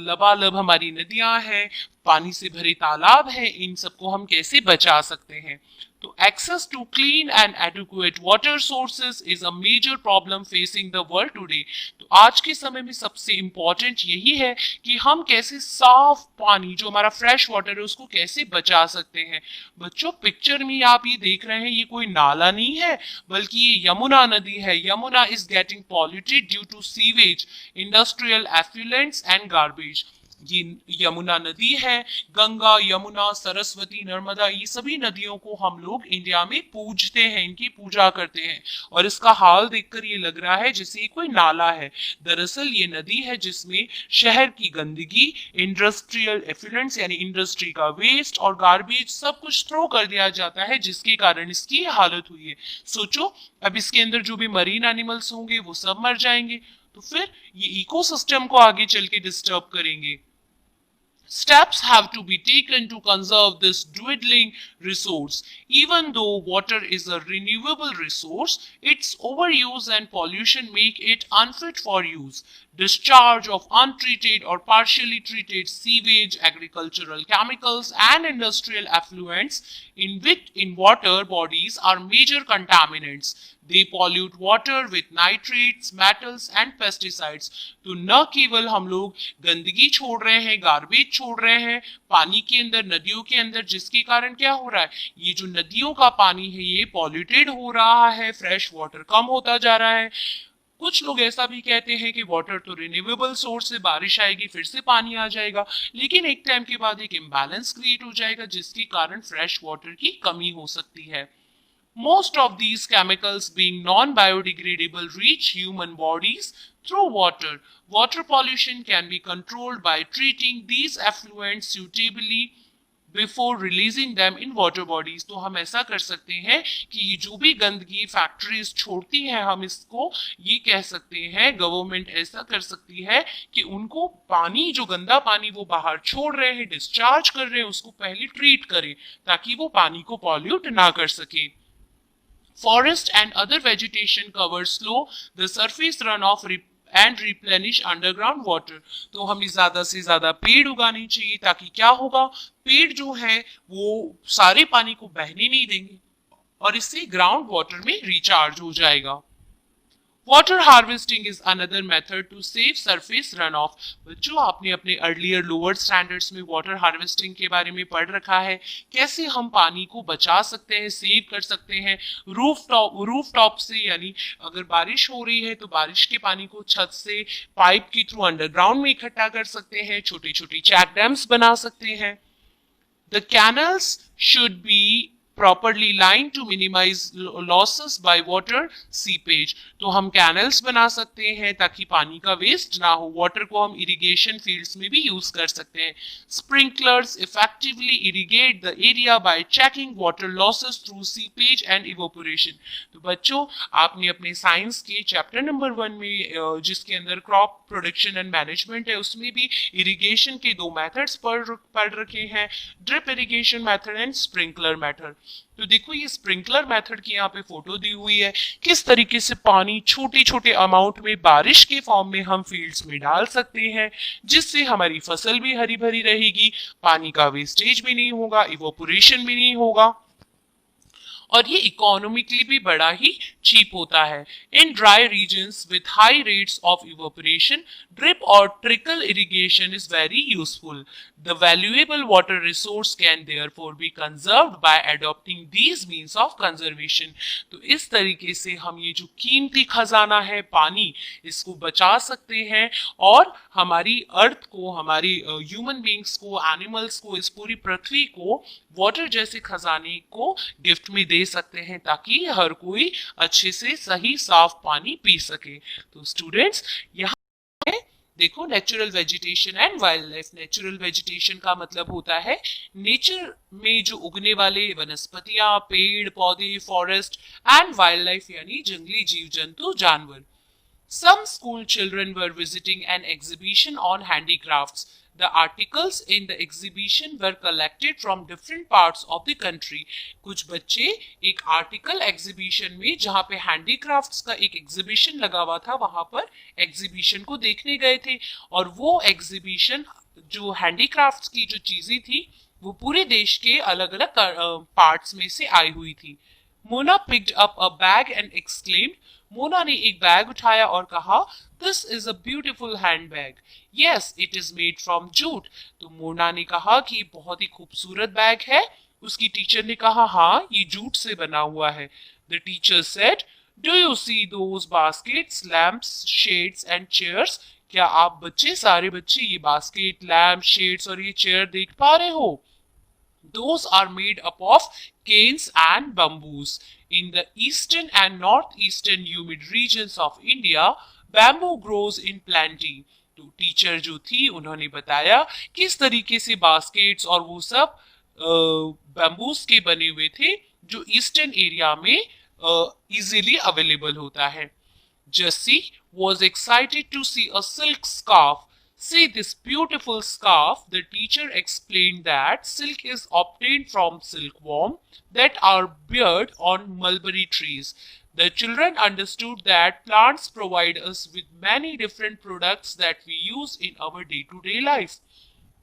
लबालब हमारी नदियां हैं, पानी से भरे तालाब हैं, इन सबको हम कैसे बचा सकते हैं। तो access to clean and adequate water sources is a major problem facing the world today. तो आज के समय में सबसे इंपॉर्टेंट यही है कि हम कैसे साफ पानी, जो हमारा फ्रेश वाटर है, उसको कैसे बचा सकते हैं। बच्चों, पिक्चर में आप ये देख रहे हैं, ये कोई नाला नहीं है, बल्कि ये यमुना नदी है। Yamuna is getting polluted due to sewage, industrial effluents and garbage. ये यमुना नदी है। गंगा, यमुना, सरस्वती, नर्मदा, ये सभी नदियों को हम लोग इंडिया में पूजते हैं, इनकी पूजा करते हैं, और इसका हाल देखकर ये लग रहा है जैसे कोई नाला है। दरअसल ये नदी है जिसमें शहर की गंदगी, इंडस्ट्रियल एफ्लुएंट्स यानी इंडस्ट्री का वेस्ट और गार्बेज सब कुछ थ्रो कर दिया जाता है, जिसके कारण इसकी हालत हुई है। सोचो, अब इसके अंदर जो भी मरीन एनिमल्स होंगे वो सब मर जाएंगे, तो फिर ये इकोसिस्टम को आगे चल के डिस्टर्ब करेंगे। Steps have to be taken to conserve this dwindling resource. Even though water is a renewable resource, its overuse and pollution make it unfit for use. Discharge of untreated or partially treated sewage, agricultural chemicals, and industrial effluents in water bodies are major contaminants. They pollute water with nitrates, metals and pesticides. तो न केवल हम लोग गंदगी छोड़ रहे हैं, garbage छोड़ रहे हैं पानी के अंदर, नदियों के अंदर, जिसके कारण क्या हो रहा है, ये जो नदियों का पानी है ये पॉल्यूटेड हो रहा है, फ्रेश वाटर कम होता जा रहा है। कुछ लोग ऐसा भी कहते हैं कि वाटर तो रिन्यूएबल सोर्स से, बारिश आएगी फिर से पानी आ जाएगा, लेकिन एक टाइम के बाद एक इम्बैलेंस क्रिएट हो जाएगा, जिसके कारण फ्रेश वाटर की कमी हो सकती है। Most of these chemicals being non-biodegradable reach human bodies through water. Water pollution can be controlled by treating these effluents suitably before releasing them in water bodies. तो हम ऐसा कर सकते हैं कि ये जो भी गंदगी फैक्ट्रीज छोड़ती हैं, हम इसको ये कह सकते हैं, गवर्नमेंट ऐसा कर सकती है कि उनको पानी, जो गंदा पानी वो बाहर छोड़ रहे हैं, डिस्चार्ज कर रहे हैं, उसको पहले ट्रीट करें ताकि वो पानी को पॉल्यूट ना कर सके। Forest and other vegetation cover slow the surface runoff and replenish underground water. तो हमें ज्यादा से ज्यादा पेड़ उगाने चाहिए, ताकि क्या होगा, पेड़ जो है वो सारे पानी को बहने नहीं देंगे और इससे ग्राउंड वाटर में रिचार्ज हो जाएगा। Water harvesting is another method to save surface runoff. बच्चों, आपने अपने अर्लियर लोअर स्टैंडर्ड्स में वाटर हार्वेस्टिंग के बारे में पढ़ रखा है, कैसे हम पानी को बचा सकते हैं, सेव कर सकते हैं। रूफ टॉप से, यानी अगर बारिश हो रही है तो बारिश के पानी को छत से पाइप के थ्रू अंडरग्राउंड में इकट्ठा कर सकते हैं, छोटे छोटे चेक डैम्स बना सकते हैं। The canals should be properly lined to minimize losses by water seepage. तो हम कैनल्स बना सकते हैं ताकि पानी का वेस्ट ना हो. वाटर को हम इरिगेशन फील्ड्स में भी यूज कर सकते हैं. Sprinklers effectively irrigate the area by checking water losses through seepage and evaporation. तो बच्चों, आपने अपने साइंस के चैप्टर नंबर 1 में जिसके अंदर क्रॉप प्रोडक्शन एंड मैनेजमेंट है, उसमें भी इरिगेशन के दो मेथड्स पढ़ रखे हैं, drip irrigation method and sprinkler method. तो देखो, ये स्प्रिंकलर मेथड की यहाँ पे फोटो दी हुई है. किस तरीके से पानी छोटे छोटे अमाउंट में बारिश के फॉर्म में हम फील्ड्स में डाल सकते हैं, जिससे हमारी फसल भी हरी भरी रहेगी, पानी का वेस्टेज भी नहीं होगा, इवोपोरेशन भी नहीं होगा, और ये इकोनॉमिकली भी बड़ा ही चीप होता है. In dry regions with high rates of evaporation, drip और trickle irrigation is very useful. The valuable water resource can therefore be conserved by adopting these means of conservation. तो इस तरीके से हम ये जो कीमती खजाना है पानी, इसको बचा सकते हैं और हमारी अर्थ को, हमारी ह्यूमन बींग्स को, एनिमल्स को, इस पूरी पृथ्वी को वाटर जैसे खजाने को गिफ्ट में दे सकते हैं, ताकि हर कोई अच्छे से सही साफ पानी पी सके. तो स्टूडेंट्स, यहाँ देखो, natural vegetation and wild life. Natural vegetation का मतलब होता है नेचर में जो उगने वाले वनस्पतियां, पेड़ पौधे, फॉरेस्ट, एंड वाइल्ड लाइफ यानी जंगली जीव जंतु, जानवर. Some school children were visiting an exhibition on handicrafts. The articles in the exhibition were collected from different parts of the country. कुछ बच्चे एक आर्टिकल एग्जीबिशन में, जहाँ पे हैंडीक्राफ्ट्स का एक एग्जीबिशन लगा हुआ था, वहां पर एग्जीबिशन को देखने गए थे, और वो एग्जीबिशन जो हैंडीक्राफ्ट्स की जो चीजें थी, वो पूरे देश के अलग अलग पार्ट्स में से आई हुई थी. Mona picked up a bag and exclaimed, Mona ने एक बैग उठाया और कहा, this is a beautiful handbag. Yes, it is made from jute. तो मोना ने कहा कि ये बहुत ही खूबसूरत बैग है. उसकी टीचर ने कहा, हाँ, ये जूट से बना हुआ है. The teacher said, do you see those baskets, lamps, shades and chairs. क्या आप बच्चे, सारे बच्चे, ये बास्केट, लैम्प, शेड्स और ये चेयर देख पा रहे हो? Those are made up of canes and bamboos. In the eastern and northeastern humid regions of India, bamboo grows in plenty. तो टीचर जो थी, उन्होंने बताया किस तरीके से बास्केट्स और वो सब बैम्बूस के बने हुए थे, जो ईस्टर्न एरिया में इजीली अवेलेबल होता है. Jessie was excited to see a silk scarf. See this beautiful scarf. The teacher explained that silk is obtained from silkworm that are beared on mulberry trees. The children understood that plants provide us with many different products that we use in our day-to-day life.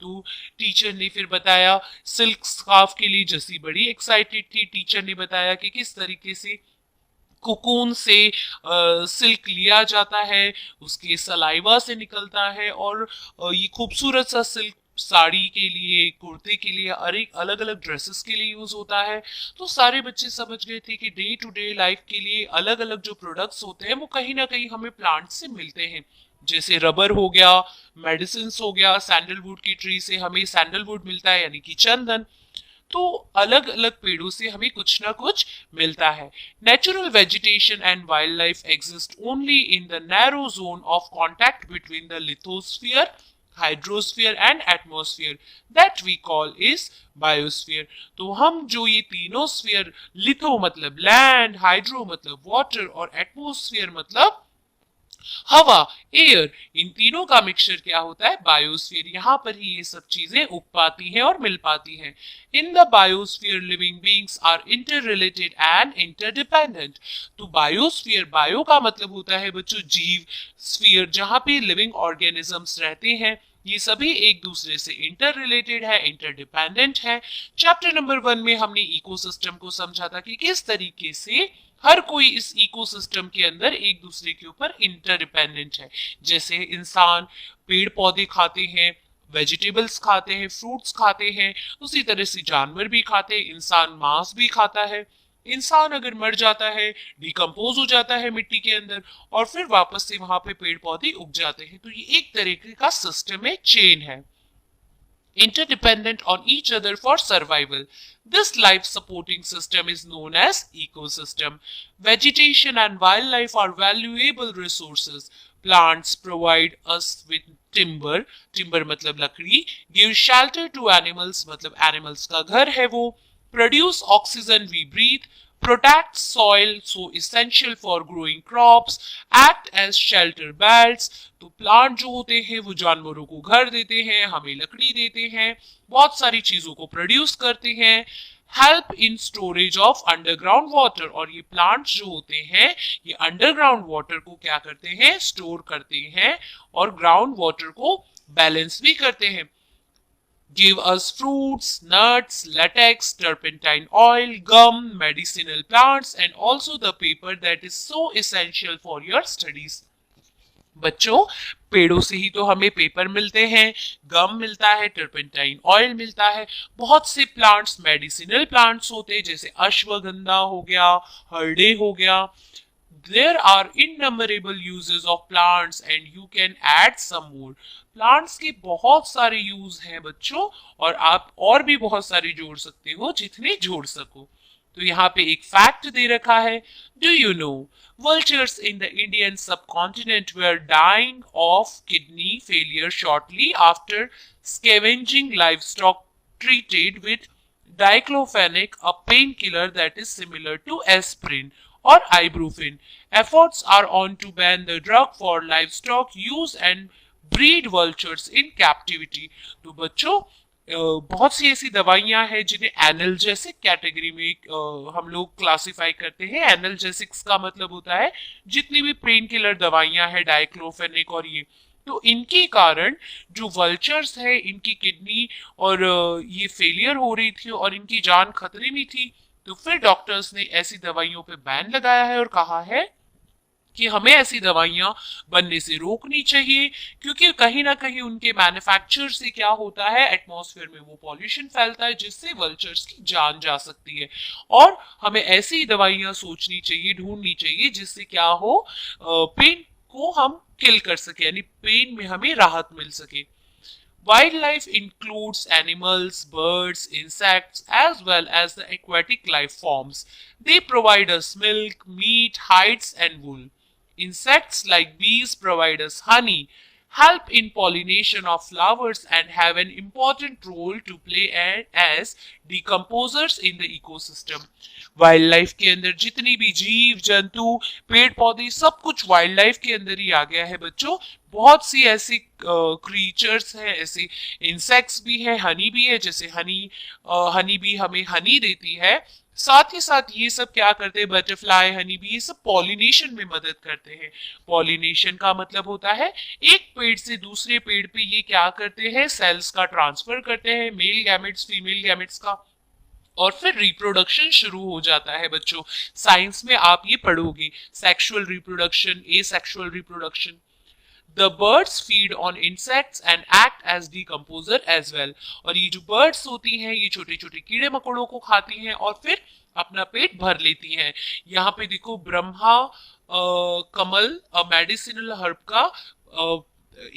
तो teacher ने फिर बताया, silk scarf के लिए जसी बड़ी excited थी. Teacher ने बताया कि किस तरीके से कोकून से सिल्क लिया जाता है, उसके सलाइवा से निकलता है, और ये खूबसूरत सा सिल्क साड़ी के लिए, कुर्ते के लिए और एक अलग अलग ड्रेसेस के लिए यूज होता है. तो सारे बच्चे समझ गए थे कि डे टू डे लाइफ के लिए अलग अलग जो प्रोडक्ट्स होते हैं वो कहीं ना कहीं हमें प्लांट से मिलते हैं. जैसे रबर हो गया, मेडिसिन हो गया, सैंडलवुड की ट्री से हमें सैंडलवुड मिलता है यानी कि चंदन. तो अलग अलग पेड़ों से हमें कुछ ना कुछ मिलता है. Natural vegetation and wild life exist only in the narrow zone of contact between the lithosphere, hydrosphere and atmosphere, that we call is biosphere. तो हम जो ये तीनों स्फीयर, लिथो मतलब लैंड, हाइड्रो मतलब वाटर और एटमॉस्फेयर मतलब हवा, एयर, इन तीनों का मिक्सचर क्या होता है? बायोस्फीयर. यहाँ पर ही ये सब चीजें उग पाती हैं और मिल पाती हैं. In the biosphere living beings are inter related and interdependent. तो बायोस्फीयर, बायो का मतलब होता है बच्चों जीव, स्फीयर जहाँ पे लिविंग ऑर्गेनिजम्स रहते हैं, ये सभी एक दूसरे से इंटर रिलेटेड है, इंटरडिपेंडेंट है. चैप्टर नंबर 1 में हमने इकोसिस्टम को समझा था कि किस तरीके से हर कोई इस इकोसिस्टम के अंदर एक दूसरे के ऊपर इंटरडिपेंडेंट है. जैसे इंसान पेड़ पौधे खाते हैं, वेजिटेबल्स खाते हैं, फ्रूट्स खाते हैं, उसी तरह से जानवर भी खाते हैं. इंसान मांस भी खाता है. इंसान अगर मर जाता है, डिकम्पोज हो जाता है मिट्टी के अंदर, और फिर वापस से वहां पे पेड़ पौधे उग जाते हैं. तो ये एक तरीके का सिस्टम है, चेन है. interdependent on each other for survival. This life supporting system is known as ecosystem. Vegetation and wildlife are valuable resources. Plants provide us with timber, timber मतलब लकड़ी, give shelter to animals मतलब animals का घर है वो, produce oxygen we breathe, protect soil so essential for growing crops, act as shelter belts. तो plant जो होते हैं वो जानवरों को घर देते हैं, हमें लकड़ी देते हैं, बहुत सारी चीजों को प्रोड्यूस करते हैं, help in storage of underground water, और ये प्लांट्स जो होते हैं ये अंडरग्राउंड वाटर को क्या करते हैं, स्टोर करते हैं और ग्राउंड वाटर को बैलेंस भी करते हैं. Give us fruits, nuts, latex, turpentine oil, gum, medicinal plants and also the paper that is so essential for your studies. बच्चों, पेड़ों से ही तो हमें पेपर मिलते हैं, गम मिलता है, टर्पेंटाइन ऑयल मिलता है, बहुत से प्लांट्स मेडिसिनल प्लांट्स होते हैं जैसे अश्वगंधा हो गया, हरडे हो गया. There are innumerable uses of plants and you can add some more. Plants के बहुत सारे यूज हैं बच्चों, और आप और भी बहुत सारे जोड़ सकते हो जितने जोड़ सको. तो यहाँ पे एक फैक्ट दे रखा है. Do you no vultures in the Indian subcontinent were dying of kidney failure shortly after scavenging livestock treated with diclofenac, a painkiller that is similar to aspirin or ibuprofen. Efforts are on to ban the drug for livestock use and breed vultures in captivity. तो बच्चों, बहुत सी ऐसी दवाइयां हैं जिन्हें analgesic category में हम लोग क्लासिफाई करते हैं. एनाल्जेसिक्स का मतलब होता है जितनी भी पेन किलर दवाइयां हैं, डाइक्लोफेनिक और ये, तो इनके कारण जो वल्चर्स है इनकी किडनी और ये फेलियर हो रही थी और इनकी जान खतरे में थी. तो फिर डॉक्टर्स ने ऐसी दवाइयों पे बैन लगाया है और कहा है कि हमें ऐसी दवाइयां बनने से रोकनी चाहिए, क्योंकि कहीं ना कहीं उनके मैन्युफैक्चर से क्या होता है, एटमॉस्फेयर में वो पॉल्यूशन फैलता है जिससे वल्चर्स की जान जा सकती है. और हमें ऐसी दवाइयां सोचनी चाहिए, ढूंढनी चाहिए जिससे क्या हो, पेन को हम किल कर सके, यानी पेन में हमें राहत मिल सके. Wildlife includes animals, birds, insects, as well as the aquatic life forms. They provide us milk, meat, hides, and wool. Insects like bees provide us honey, help in pollination of flowers, and have an important role to play as decomposers in the ecosystem. Wild life के अंदर जितनी भी जीव जंतु पेड़ पौधे सब कुछ वाइल्ड लाइफ के अंदर ही आ गया है बच्चों. बहुत सी ऐसी क्रीचर्स हैं, ऐसे इंसेक्ट्स भी हैं, हनी भी है, जैसे हनी भी हमें हनी देती है. साथ ही साथ ये सब क्या करते हैं, बटरफ्लाई, हनी भी, ये सब पॉलिनेशन में मदद करते हैं. पॉलिनेशन का मतलब होता है एक पेड़ से दूसरे पेड़ पे ये क्या करते हैं, सेल्स का ट्रांसफर करते हैं, मेल गैमेट्स फीमेल गैमेट्स का, और फिर रिप्रोडक्शन शुरू हो जाता है बच्चों. साइंस में आप ये पढ़ोगे, sexual reproduction, asexual reproduction. The birds feed on insects and act as decomposer as well. और ये जो birds होती हैं ये छोटे छोटे कीड़े मकोड़ों को खाती हैं और फिर अपना पेट भर लेती हैं. यहाँ पे देखो ब्रह्मा कमल मेडिसिनल हर्ब का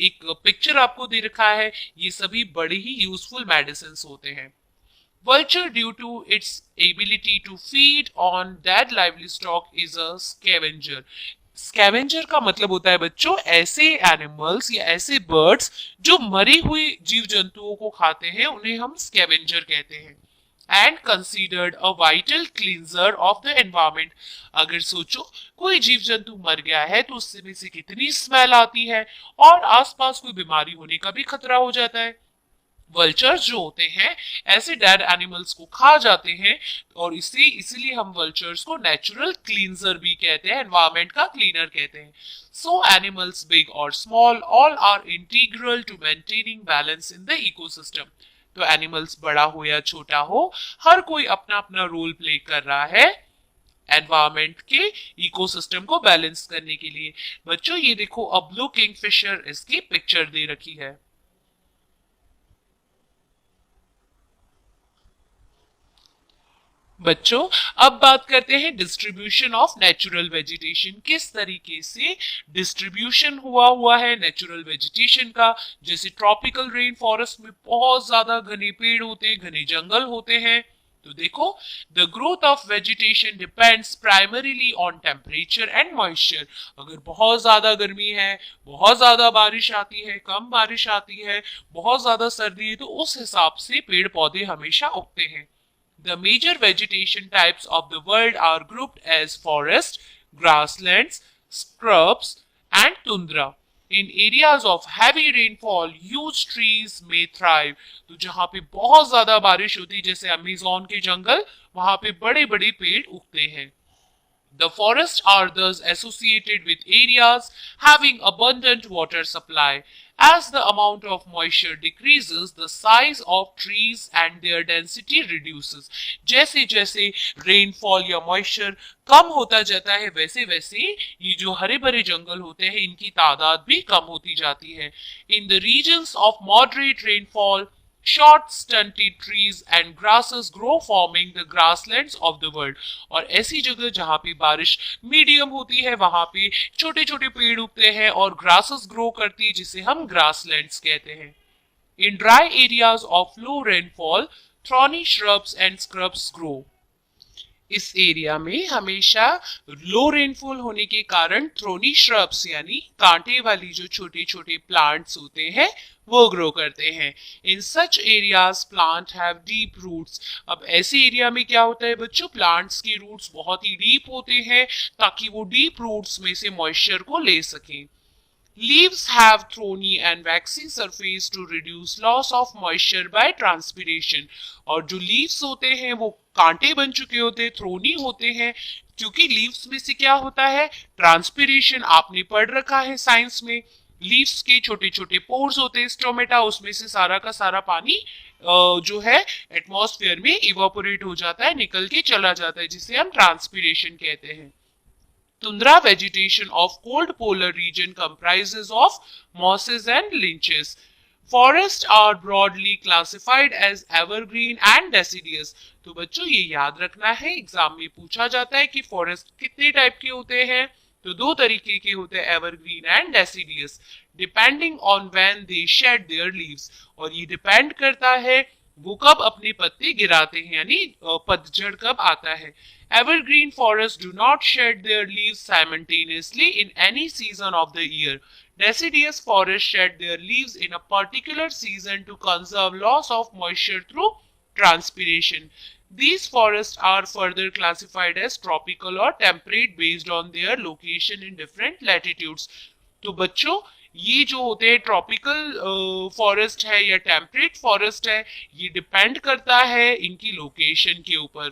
एक पिक्चर आपको दे रखा है. ये सभी बड़े ही यूजफुल मेडिसिन होते हैं. Vulture, due to its ability to feed on dead livestock, is a scavenger. Scavenger का मतलब होता है बच्चों ऐसे एनिमल्स या ऐसे बर्ड्स जो मरे हुए जीव जंतुओं को खाते हैं, उन्हें हम स्कैवेंजर कहते हैं. And considered a vital cleanser of the environment. अगर सोचो कोई जीव जंतु मर गया है तो उससे में से कितनी स्मेल आती है और आसपास कोई बीमारी होने का भी खतरा हो जाता है. वल्चर्स जो होते हैं ऐसे डेड एनिमल्स को खा जाते हैं और इसीलिए हम वल्चर्स को नेचुरल क्लींजर भी कहते हैं, एनवायरमेंट का क्लीनर कहते हैं. सो एनिमल्स बिग और small all are integral to maintaining balance in the ecosystem. तो एनिमल्स बड़ा हो या छोटा हो, हर कोई अपना अपना रोल प्ले कर रहा है एनवायरमेंट के इकोसिस्टम को बैलेंस करने के लिए. बच्चों ये देखो, अ ब्लू किंगफिशर इसकी पिक्चर दे रखी है. बच्चों अब बात करते हैं डिस्ट्रीब्यूशन ऑफ नेचुरल वेजिटेशन, किस तरीके से डिस्ट्रीब्यूशन हुआ है नेचुरल वेजिटेशन का। जैसे ट्रॉपिकल रेन फॉरेस्ट में बहुत ज्यादा घने पेड़ होते हैं, घने जंगल होते हैं। तो देखो, the growth of vegetation depends primarily on temperature and moisture. अगर बहुत ज्यादा गर्मी है, बहुत ज्यादा बारिश आती है, कम बारिश आती है, बहुत ज्यादा सर्दी है, तो उस हिसाब से पेड़ पौधे हमेशा उगते हैं। The major vegetation types of the world are grouped as forest, grasslands, scrubs, and tundra. In areas of heavy rainfall, huge trees may thrive. तो जहाँ पे बहुत ज्यादा बारिश होती है, जैसे अमेज़न के जंगल, वहां पे बड़े बड़े पेड़ उगते हैं। The forests are thus associated with areas having abundant water supply. As the amount of moisture decreases, the size of trees and their density reduces. जैसे जैसे रेनफॉल या मॉइस्चर कम होता जाता है, वैसे वैसे ये जो हरे भरे जंगल होते हैं, इनकी तादाद भी कम होती जाती है। In the regions of moderate rainfall, short stunted trees and grasses grow forming the grasslands of the world. और ऐसी जगह जहाँ पे बारिश मीडियम होती है, वहां पे छोटे छोटे पेड़ उगते हैं और ग्रासेस ग्रो करती है, जिसे हम ग्रासलैंड्स कहते हैं। In dry areas of low rainfall, thorny shrubs and scrubs grow. इस एरिया में हमेशा लो रेनफॉल होने के कारण थ्रोनी श्रब्स यानी कांटे वाली जो छोटे छोटे प्लांट्स होते हैं वो ग्रो करते हैं। In such areas plant have deep roots. अब ऐसे एरिया में क्या होता है बच्चों, प्लांट्स के रूट्स बहुत ही डीप होते हैं ताकि वो डीप रूट्स में से मॉइस्चर को ले सकें। Leaves have thorny and waxy surface to reduce loss of moisture by transpiration. और जो लीव्स होते हैं वो कांटे बन चुके होते हैं, थ्रोनी होते हैं, क्योंकि लीव्स में से क्या होता है, ट्रांसपिरेशन आपने पढ़ रखा है साइंस में। लीव्स के छोटे छोटे पोर्स होते हैं, स्टोमेटा, उसमें से सारा का सारा पानी जो है एटमॉस्फेयर में इवापोरेट हो जाता है, निकल के चला जाता है, जिसे हम ट्रांसपिरेशन कहते हैं। Tundra vegetation of cold polar region comprises of mosses and lynches. Forests are broadly classified as evergreen and deciduous. तो बच्चों ये याद रखना है, एग्जाम में पूछा जाता है कि फॉरेस्ट कितने टाइप के होते हैं। तो दो तरीके के होते हैं, evergreen and deciduous, depending on when they shade there leaves. और ये डिपेंड करता है वो कब अपने पत्ते गिराते हैं, यानी पतझड़ कब आता है। Evergreen forests do not shed their leaves simultaneously in any season of the year. Deciduous forests shed their leaves in a particular season to conserve loss of moisture through transpiration. These forests are further classified as tropical or temperate based on their location in different latitudes. तो बच्चों ये जो होते हैं tropical forest है या temperate forest है, ये डिपेंड करता है इनकी लोकेशन के ऊपर,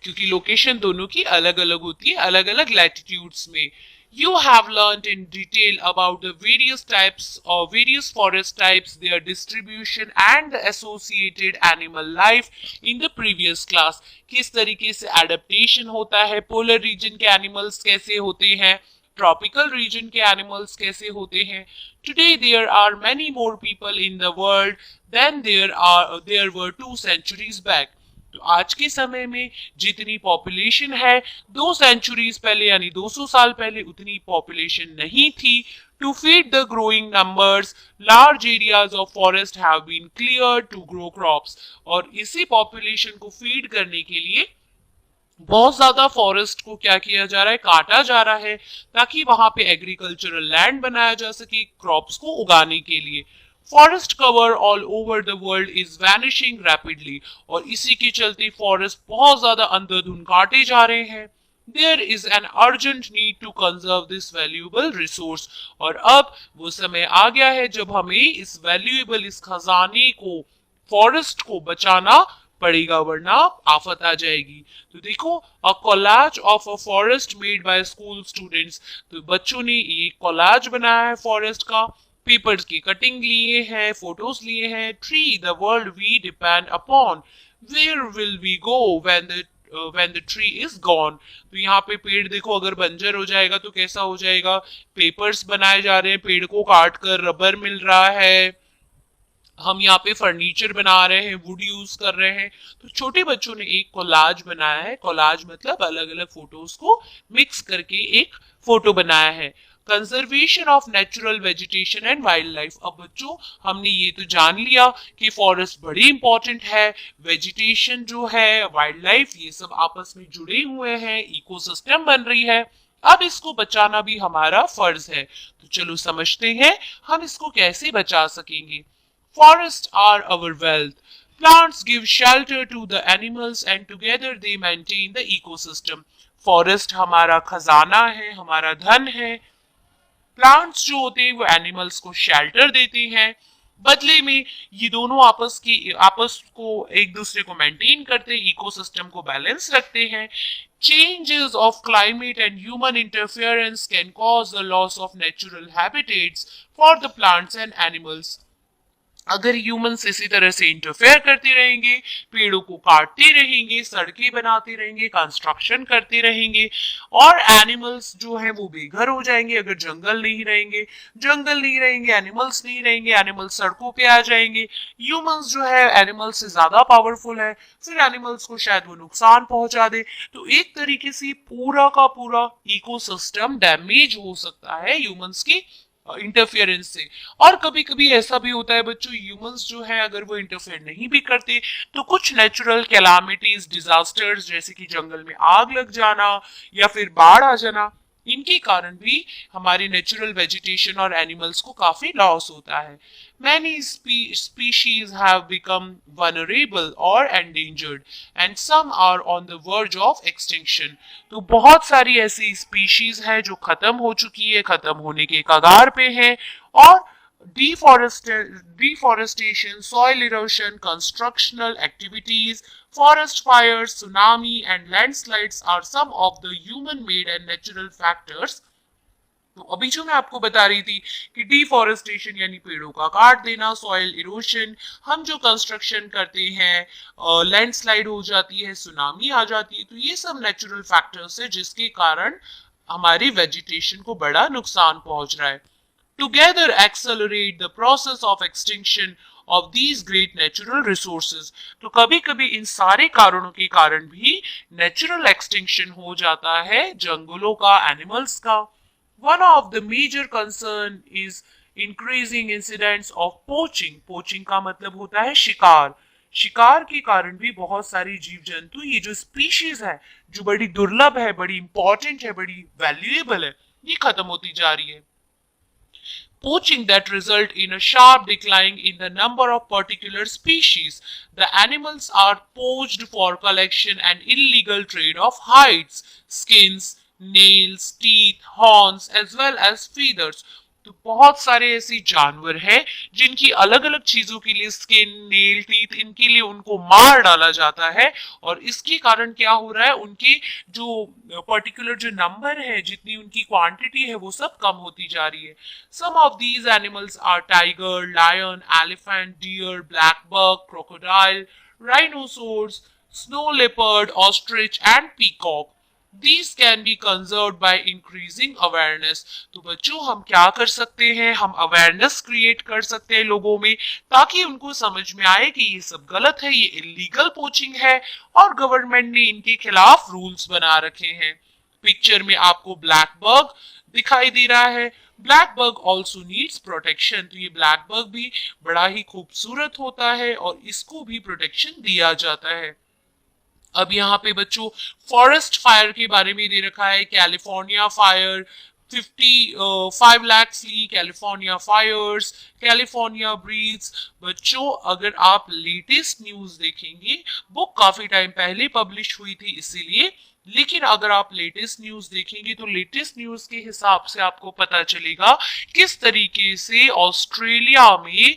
क्योंकि लोकेशन दोनों की अलग अलग होती है, अलग अलग लैटिट्यूड्स में। You have learned in detail about the various types or various forest types, their distribution and the associated animal life in the previous class. किस तरीके से adaptation होता है, polar region के animals कैसे होते हैं, tropical region के animals कैसे होते हैं। Today there are many more people in the world than there were 2 centuries back. तो आज के समय में जितनी पॉपुलेशन है 2 सेंचुरीज पहले यानी 200 साल पहले उतनी पॉपुलेशन नहीं थी। To feed the growing numbers large areas of forest have been cleared to grow crops. और इसी पॉपुलेशन को फीड करने के लिए बहुत ज्यादा फॉरेस्ट को क्या किया जा रहा है, काटा जा रहा है, ताकि वहां पे एग्रीकल्चरल लैंड बनाया जा सके क्रॉप्स को उगाने के लिए। Forest cover all over the world is vanishing rapidly. और इसी के चलते फॉरेस्ट बहुत ज्यादा अंधाधुंध काटे जा रहे हैं। There is an urgent need to conserve this valuable resource. और अब वो समय आ गया है जब हमें इस वैल्यूएबल, इस खजाने को, फॉरेस्ट को बचाना पड़ेगा, वरना आफत आ जाएगी। तो देखो, अ collage of a forest made by school students. तो बच्चों ने ये कोलाज बनाया है फॉरेस्ट का, पेपर्स की कटिंग लिए हैं, फोटोज लिए हैं। Tree the world we depend upon, where will we go when the tree is gone। तो यहाँ पे पेड़ देखो अगर बंजर हो जाएगा तो कैसा हो जाएगा, पेपर्स बनाए जा रहे हैं, पेड़ को काट कर रबर मिल रहा है, हम यहाँ पे फर्नीचर बना रहे हैं, वुड यूज कर रहे हैं। तो छोटे बच्चों ने एक कोलाज बनाया है। कोलाज मतलब अलग अलग फोटोज को मिक्स करके एक फोटो बनाया है। Conservation of natural vegetation and wild life. अब बच्चों हमने ये तो जान लिया कि फॉरेस्ट बड़ी इंपॉर्टेंट है, वेजिटेशन जो है, वाइल्ड लाइफ, ये सब आपस में जुड़े हुए हैं, इकोसिस्टम बन रही है। अब इसको बचाना भी हमारा फर्ज है। तो चलो समझते हैं हम इसको कैसे बचा सकेंगे। Forests are our wealth. Plants give shelter to the animals and together they maintain the ecosystem. Forest हमारा खजाना है, हमारा धन है। प्लांट्स जो होते हैं वो एनिमल्स को शेल्टर देते हैं, बदले में ये दोनों आपस को एक दूसरे को मेंटेन करते हैं, इकोसिस्टम को बैलेंस रखते हैं। Changes of climate and human interference can cause the loss of natural habitats for the plants and animals. अगर ह्यूमंस इसी तरह से इंटरफेयर करते रहेंगे, पेड़ों को काटते रहेंगे, सड़कें बनाते रहेंगे, कंस्ट्रक्शन करते रहेंगे, और एनिमल्स जो है वो बेघर हो जाएंगे। अगर जंगल नहीं रहेंगे, जंगल नहीं रहेंगे, एनिमल्स नहीं रहेंगे, एनिमल्स सड़कों पे आ जाएंगे। ह्यूमंस जो है एनिमल्स से ज्यादा पावरफुल है, फिर एनिमल्स को शायद वो नुकसान पहुंचा दे। तो एक तरीके से पूरा का पूरा इकोसिस्टम डैमेज हो सकता है ह्यूमंस की इंटरफेरेंस से। और कभी कभी ऐसा भी होता है बच्चों, ह्यूमंस जो है अगर वो इंटरफेयर नहीं भी करते तो कुछ नेचुरल कैलामिटीज, डिजास्टर्स, जैसे कि जंगल में आग लग जाना या फिर बाढ़ आ जाना, इनके कारण भी हमारे नेचुरल वेजिटेशन और एनिमल्स को काफी लॉस होता है। Many species have become vulnerable or endangered and some are on the verge of extinction. तो बहुत सारी ऐसी स्पीशीज है जो खत्म हो चुकी है, खत्म होने के कगार पे है। और deforestation, soil erosion, constructional activities, forest fires, tsunami and landslides are some of the human made and natural factors. तो अभी जो मैं आपको बता रही थी कि डिफॉरेस्टेशन यानी पेड़ों का काट देना, सॉइल इरोशन, हम जो कंस्ट्रक्शन करते हैं, लैंडस्लाइड हो जाती है, सुनामी आ जाती है, तो ये सब नेचुरल फैक्टर्स है जिसके कारण हमारी वेजिटेशन को बड़ा नुकसान पहुंच रहा है। Together accelerate the process of extinction of these great natural resources. तो कभी कभी इन सारे कारणों के कारण भी नेचुरल एक्सटिंक्शन हो जाता है जंगलों का, एनिमल्स का। One of the major concern is increasing incidents of poaching. Poaching का मतलब होता है शिकार। शिकार के कारण भी बहुत सारी जीव जंतु, ये जो स्पीशीज है जो बड़ी दुर्लभ है, बड़ी इंपॉर्टेंट है, बड़ी वैल्यूएबल है, ये खत्म होती जा रही है। Poaching that result in a sharp decline in the number of particular species. The animals are poached for collection and illegal trade of hides, skins, nails, teeth, horns as well as feathers. तो बहुत सारे ऐसे जानवर हैं जिनकी अलग अलग चीजों के लिए, स्किन, नेल, टीथ, इनके लिए उनको मार डाला जाता है। और इसके कारण क्या हो रहा है, उनकी जो पर्टिकुलर जो नंबर है, जितनी उनकी क्वांटिटी है, वो सब कम होती जा रही है। Some of these animals are tiger, lion, elephant, deer, black buck, crocodile, rhinoceros, snow leopard, ostrich and peacock. These can be conserved by increasing awareness. तो बच्चों हम क्या कर सकते हैं, हम अवेयरनेस क्रिएट कर सकते हैं लोगों में, ताकि उनको समझ में आए कि ये सब गलत है, ये इलीगल पोचिंग है और गवर्नमेंट ने इनके खिलाफ रूल्स बना रखे हैं। पिक्चर में आपको ब्लैक बग दिखाई दे रहा है। Black bug also needs protection. तो ये ब्लैक बग भी बड़ा ही खूबसूरत होता है और इसको भी प्रोटेक्शन दिया जाता है। अब यहाँ पे बच्चों फॉरेस्ट फायर के बारे में दे रखा है। कैलिफोर्निया फायर, 55 लाख ली कैलिफोर्निया फायर्स, कैलिफोर्निया ब्रीड्स। बच्चों अगर आप लेटेस्ट न्यूज देखेंगे, बुक काफी टाइम पहले पब्लिश हुई थी इसीलिए, लेकिन अगर आप लेटेस्ट न्यूज देखेंगे तो लेटेस्ट न्यूज के हिसाब से आपको पता चलेगा किस तरीके से ऑस्ट्रेलिया में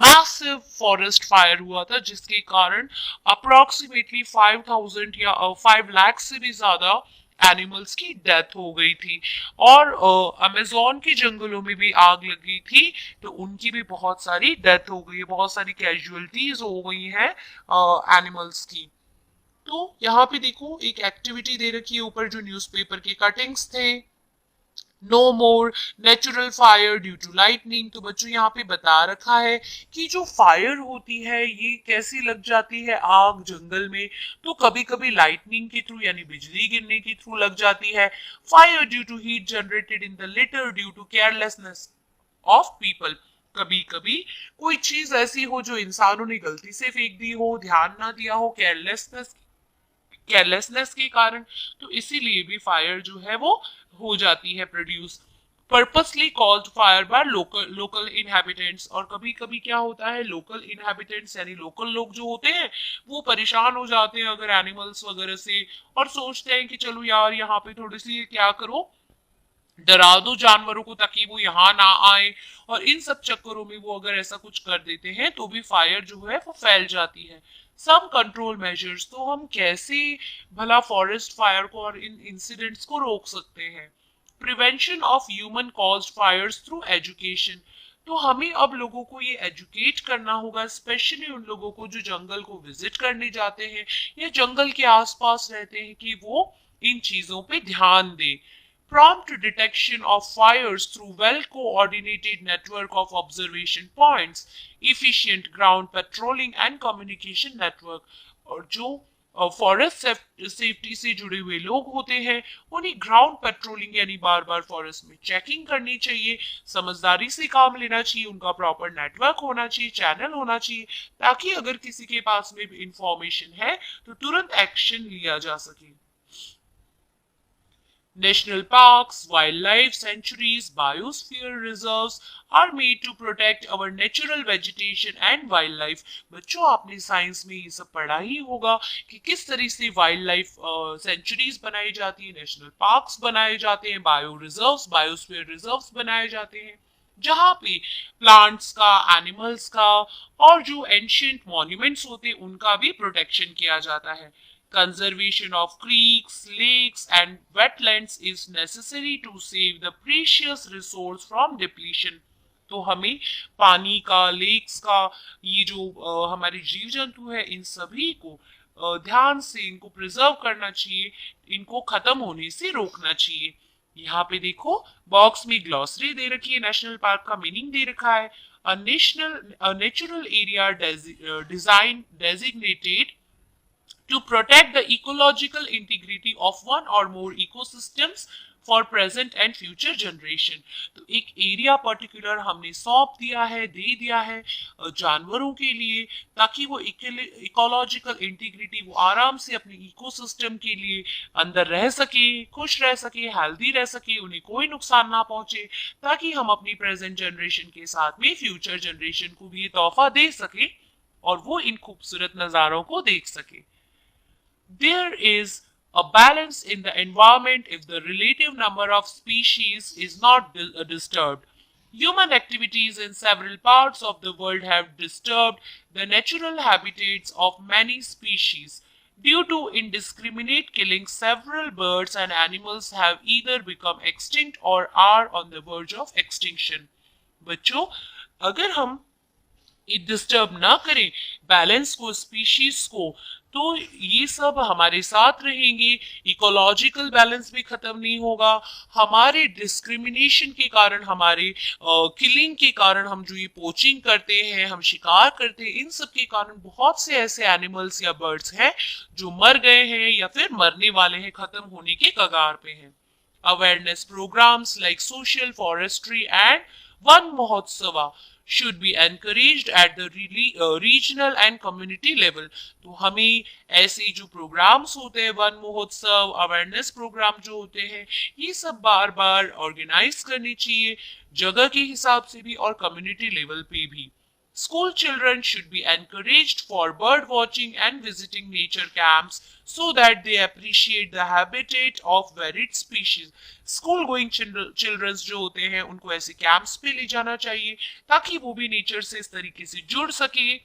मैसिव फॉरेस्ट फायर हुआ था, जिसके कारण अप्रोक्सीमेटली 5000 या 5 लाख से भी ज्यादा एनिमल्स की डेथ हो गई थी। और अमेजोन के जंगलों में भी आग लगी थी, तो उनकी भी बहुत सारी डेथ हो गई है, बहुत सारी कैजुअलिटीज हो गई हैं एनिमल्स की। तो यहाँ पे देखो एक एक्टिविटी दे रखी है ऊपर, जो न्यूज़पेपर के कटिंग्स थे, no more natural fire due to lightning. तो बच्चों यहाँ पे बता रखा है कि जो फायर होती है ये कैसी लग जाती है, आग जंगल में, तो कभी कभी लाइटनिंग के थ्रू यानी बिजली गिरने के थ्रू लग जाती है। Fire due to heat generated in the litter due to carelessness of people. कभी कभी कोई चीज ऐसी हो जो इंसानों ने गलती से फेंक दी हो, ध्यान ना दिया हो, केयरलेसनेस के कारण, तो इसीलिए भी फायर जो है वो हो जाती है produce. Purposely called fire by local inhabitants. और कभी कभी क्या होता है, लोकल इनहेबिटेंट्स यानी लोकल लोग जो होते हैं वो परेशान हो जाते हैं अगर एनिमल्स वगैरह से, और सोचते हैं कि चलो यार यहाँ पे थोड़ी सी क्या करो, डरा दो जानवरों को ताकि वो यहाँ ना आए। और इन सब चक्करों में वो अगर ऐसा कुछ कर देते हैं तो भी फायर जो है वो फैल जाती है। सम कंट्रोल मेजर्स, तो हम कैसे भला फॉरेस्ट फायर को और इन इंसिडेंट्स को रोक सकते हैं। Prevention of human caused fires through education. तो हमें अब लोगों को ये एजुकेट करना होगा, स्पेशली उन लोगों को जो जंगल को विजिट करने जाते हैं या जंगल के आसपास रहते हैं, कि वो इन चीजों पे ध्यान दें। Prompt detection of fires through well-coordinated network of observation points, efficient ground patrolling and communication network। और जो फॉरेस्ट सेफ्टी से जुड़े हुए लोग होते हैं उन्हें ग्राउंड पेट्रोलिंग यानी बार बार फॉरेस्ट में चेकिंग करनी चाहिए, समझदारी से काम लेना चाहिए, उनका प्रॉपर नेटवर्क होना चाहिए, चैनल होना चाहिए, ताकि अगर किसी के पास में इंफॉर्मेशन है तो तुरंत एक्शन लिया जा सके। National parks, wildlife sanctuaries, biosphere reserves are made to protect our natural vegetation and wildlife। बच्चों आपने साइंस में ये सब पढ़ा ही होगा कि किस तरह से वाइल्ड लाइफ सेंचुरीज बनाई जाती है, नेशनल पार्क्स बनाए जाते हैं, बायो रिजर्व्स, बायोस्फीयर रिजर्व्स बनाए जाते हैं, जहाँ पे प्लांट्स का, एनिमल्स का और जो एंशियंट मॉन्यूमेंट्स होते हैं उनका भी प्रोटेक्शन किया जाता है। Conservation of creeks, lakes and wetlands is necessary to save the precious resource from depletion। तो हमें पानी का, लेक्स का, ये जो हमारे जीव जंतु है इन सभी को ध्यान से इनको प्रिजर्व करना चाहिए, इनको खत्म होने से रोकना चाहिए। यहाँ पे देखो बॉक्स में ग्लॉसरी दे रखी है, नेशनल पार्क का मीनिंग दे रखा है। a natural area design designated to protect the ecological integrity of one or more ecosystems for present and future generation। तो एक एरिया पर्टिकुलर हमने सौंप दिया है, दे दिया है जानवरों के लिए, ताकि वो इकोलॉजिकल इंटीग्रिटी, वो आराम से अपने इकोसिस्टम के लिए अंदर रह सके, खुश रह सके, हेल्दी रह सके, उन्हें कोई नुकसान ना पहुंचे, ताकि हम अपनी प्रेजेंट जनरेशन के साथ में फ्यूचर जनरेशन को भी ये तोहफा दे सके और वो इन खूबसूरत नज़ारों को देख सके। There is a balance in the environment if the relative number of species is not disturbed। Human activities in several parts of the world have disturbed the natural habitats of many species। Due to indiscriminate killing, several birds and animals have either become extinct or are on the verge of extinction। बच्चों अगर हम disturb ना करें balance को, species को, तो ये सब हमारे साथ रहेंगे, इकोलॉजिकल बैलेंस भी खत्म नहीं होगा। हमारे डिस्क्रिमिनेशन के कारण, हमारे किलिंग के कारण, हम जो ये पोचिंग करते हैं, हम शिकार करते हैं, इन सब के कारण बहुत से ऐसे एनिमल्स या बर्ड्स हैं जो मर गए हैं या फिर मरने वाले हैं, खत्म होने के कगार पे हैं। Awareness programmes like social forestry and Van Mahotsav should be encouraged at the regional and community level। तो हमें ऐसे जो प्रोग्राम्स होते हैं, वन महोत्सव, अवेयरनेस प्रोग्राम जो होते हैं, ये सब बार बार ऑर्गेनाइज करनी चाहिए, जगह के हिसाब से भी और कम्युनिटी लेवल पे भी। School children should be encouraged for bird watching and visiting nature camps so that they appreciate the habitat of varied species। School going childrens जो होते हैं उनको ऐसे कैंप्स पे ले जाना चाहिए ताकि वो भी नेचर से इस तरीके से जुड़ सके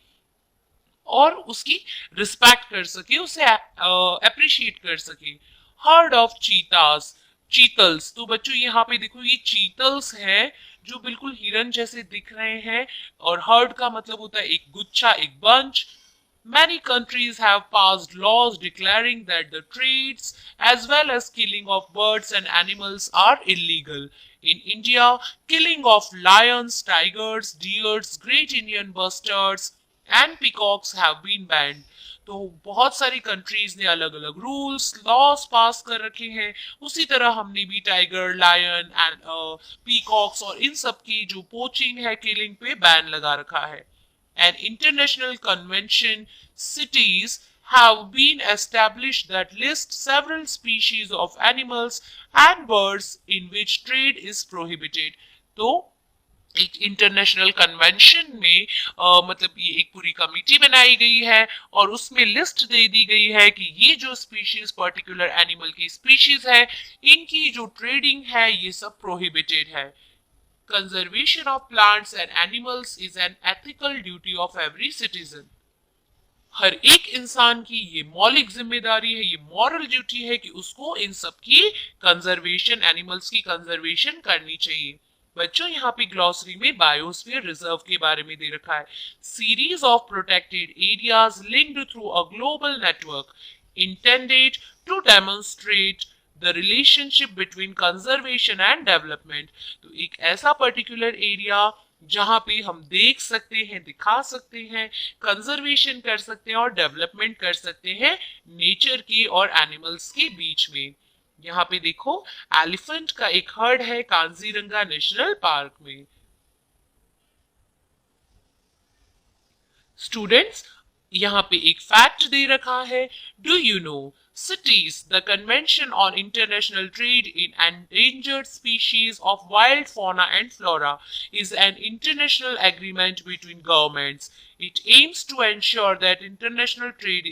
और उसकी रिस्पेक्ट कर सके, उसे अप्रिशिएट कर सके। हर्ड ऑफ चीतास, चीतल्स, तो बच्चों यहाँ पे देखो ये चीतल्स हैं जो बिल्कुल हिरन जैसे दिख रहे हैं, और हर्ड का मतलब होता है एक गुच्छा, एक bunch. Many countries have passed laws declaring that the trades as well as killing of birds and animals are illegal. In India, killing of lions, tigers, deers, great Indian bustards and peacocks have been banned. तो बहुत सारी countries ने अलग अलग rules loss पास कर रखे हैं। उसी तरह हमने भी टाइगर, लायन एंड पीकॉक्स और इन सब की जो पोचिंग है, किलिंग पे बैन लगा रखा है। An international convention cities have been established that list several species of animals and birds in which trade is prohibited. तो एक इंटरनेशनल कन्वेंशन में मतलब ये एक पूरी कमेटी बनाई गई है और उसमें लिस्ट दे दी गई है कि ये जो स्पीशीज, पर्टिकुलर एनिमल की स्पीशीज है, इनकी जो ट्रेडिंग है ये सब प्रोहिबिटेड है। Conservation of plants and animals is an ethical duty of every citizen. हर एक इंसान की ये मौलिक जिम्मेदारी है, ये मॉरल ड्यूटी है कि उसको इन सब की कंजर्वेशन, एनिमल्स की कंजर्वेशन करनी चाहिए। बच्चों यहाँ पे ग्लॉसरी में बायोस्फीयर रिजर्व के बारे में दे रखा है। Series of protected areas linked through a global network intended to demonstrate the relationship between conservation and development. तो एक ऐसा पर्टिकुलर एरिया जहां पे हम देख सकते हैं, दिखा सकते हैं, कंजर्वेशन कर सकते हैं और डेवलपमेंट कर सकते हैं नेचर के और एनिमल्स के बीच में। यहाँ पे देखो एलिफेंट का एक हर्ड है कांजीरंगा नेशनल पार्क में। स्टूडेंट्स, यहाँ पे एक फैक्ट दे रखा है। Do you no cities, the Convention on International Trade in Endangered Species of Wild Fauna and Flora is an international agreement between governments. It aims to ensure that international trade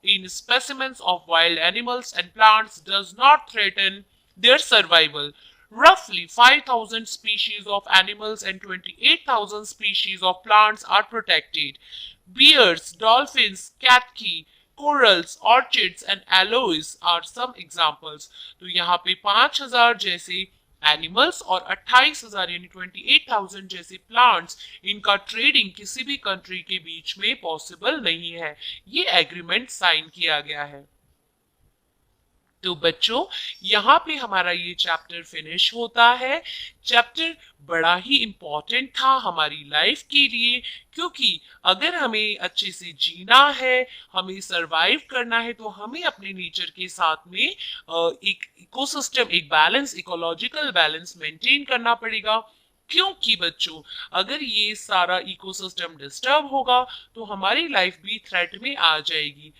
in specimens of wild animals and plants does not threaten their survival. Roughly 5,000 species of animals and 28,000 species of plants are protected. Bears, dolphins, catki, corals, orchids and aloes are some examples. तो यहाँ पे 5,000 जैसे animals और 28,000 यानी 28,000 जैसे plants, इनका trading किसी भी कंट्री के बीच में पॉसिबल नहीं है। ये एग्रीमेंट साइन किया गया है। तो बच्चों, यहाँ पे हमारा ये चैप्टर फिनिश होता है। चैप्टर बड़ा ही इंपॉर्टेंट था हमारी लाइफ के लिए, क्योंकि अगर हमें अच्छे से जीना है, हमें सरवाइव करना है, तो हमें अपने नेचर के साथ में एक इकोसिस्टम, एक बैलेंस, इकोलॉजिकल बैलेंस मेंटेन करना पड़ेगा। क्योंकि बच्चों, अगर ये सारा इकोसिस्टम डिस्टर्ब होगा तो हमारी लाइफ भी थ्रेट में आ जाएगी।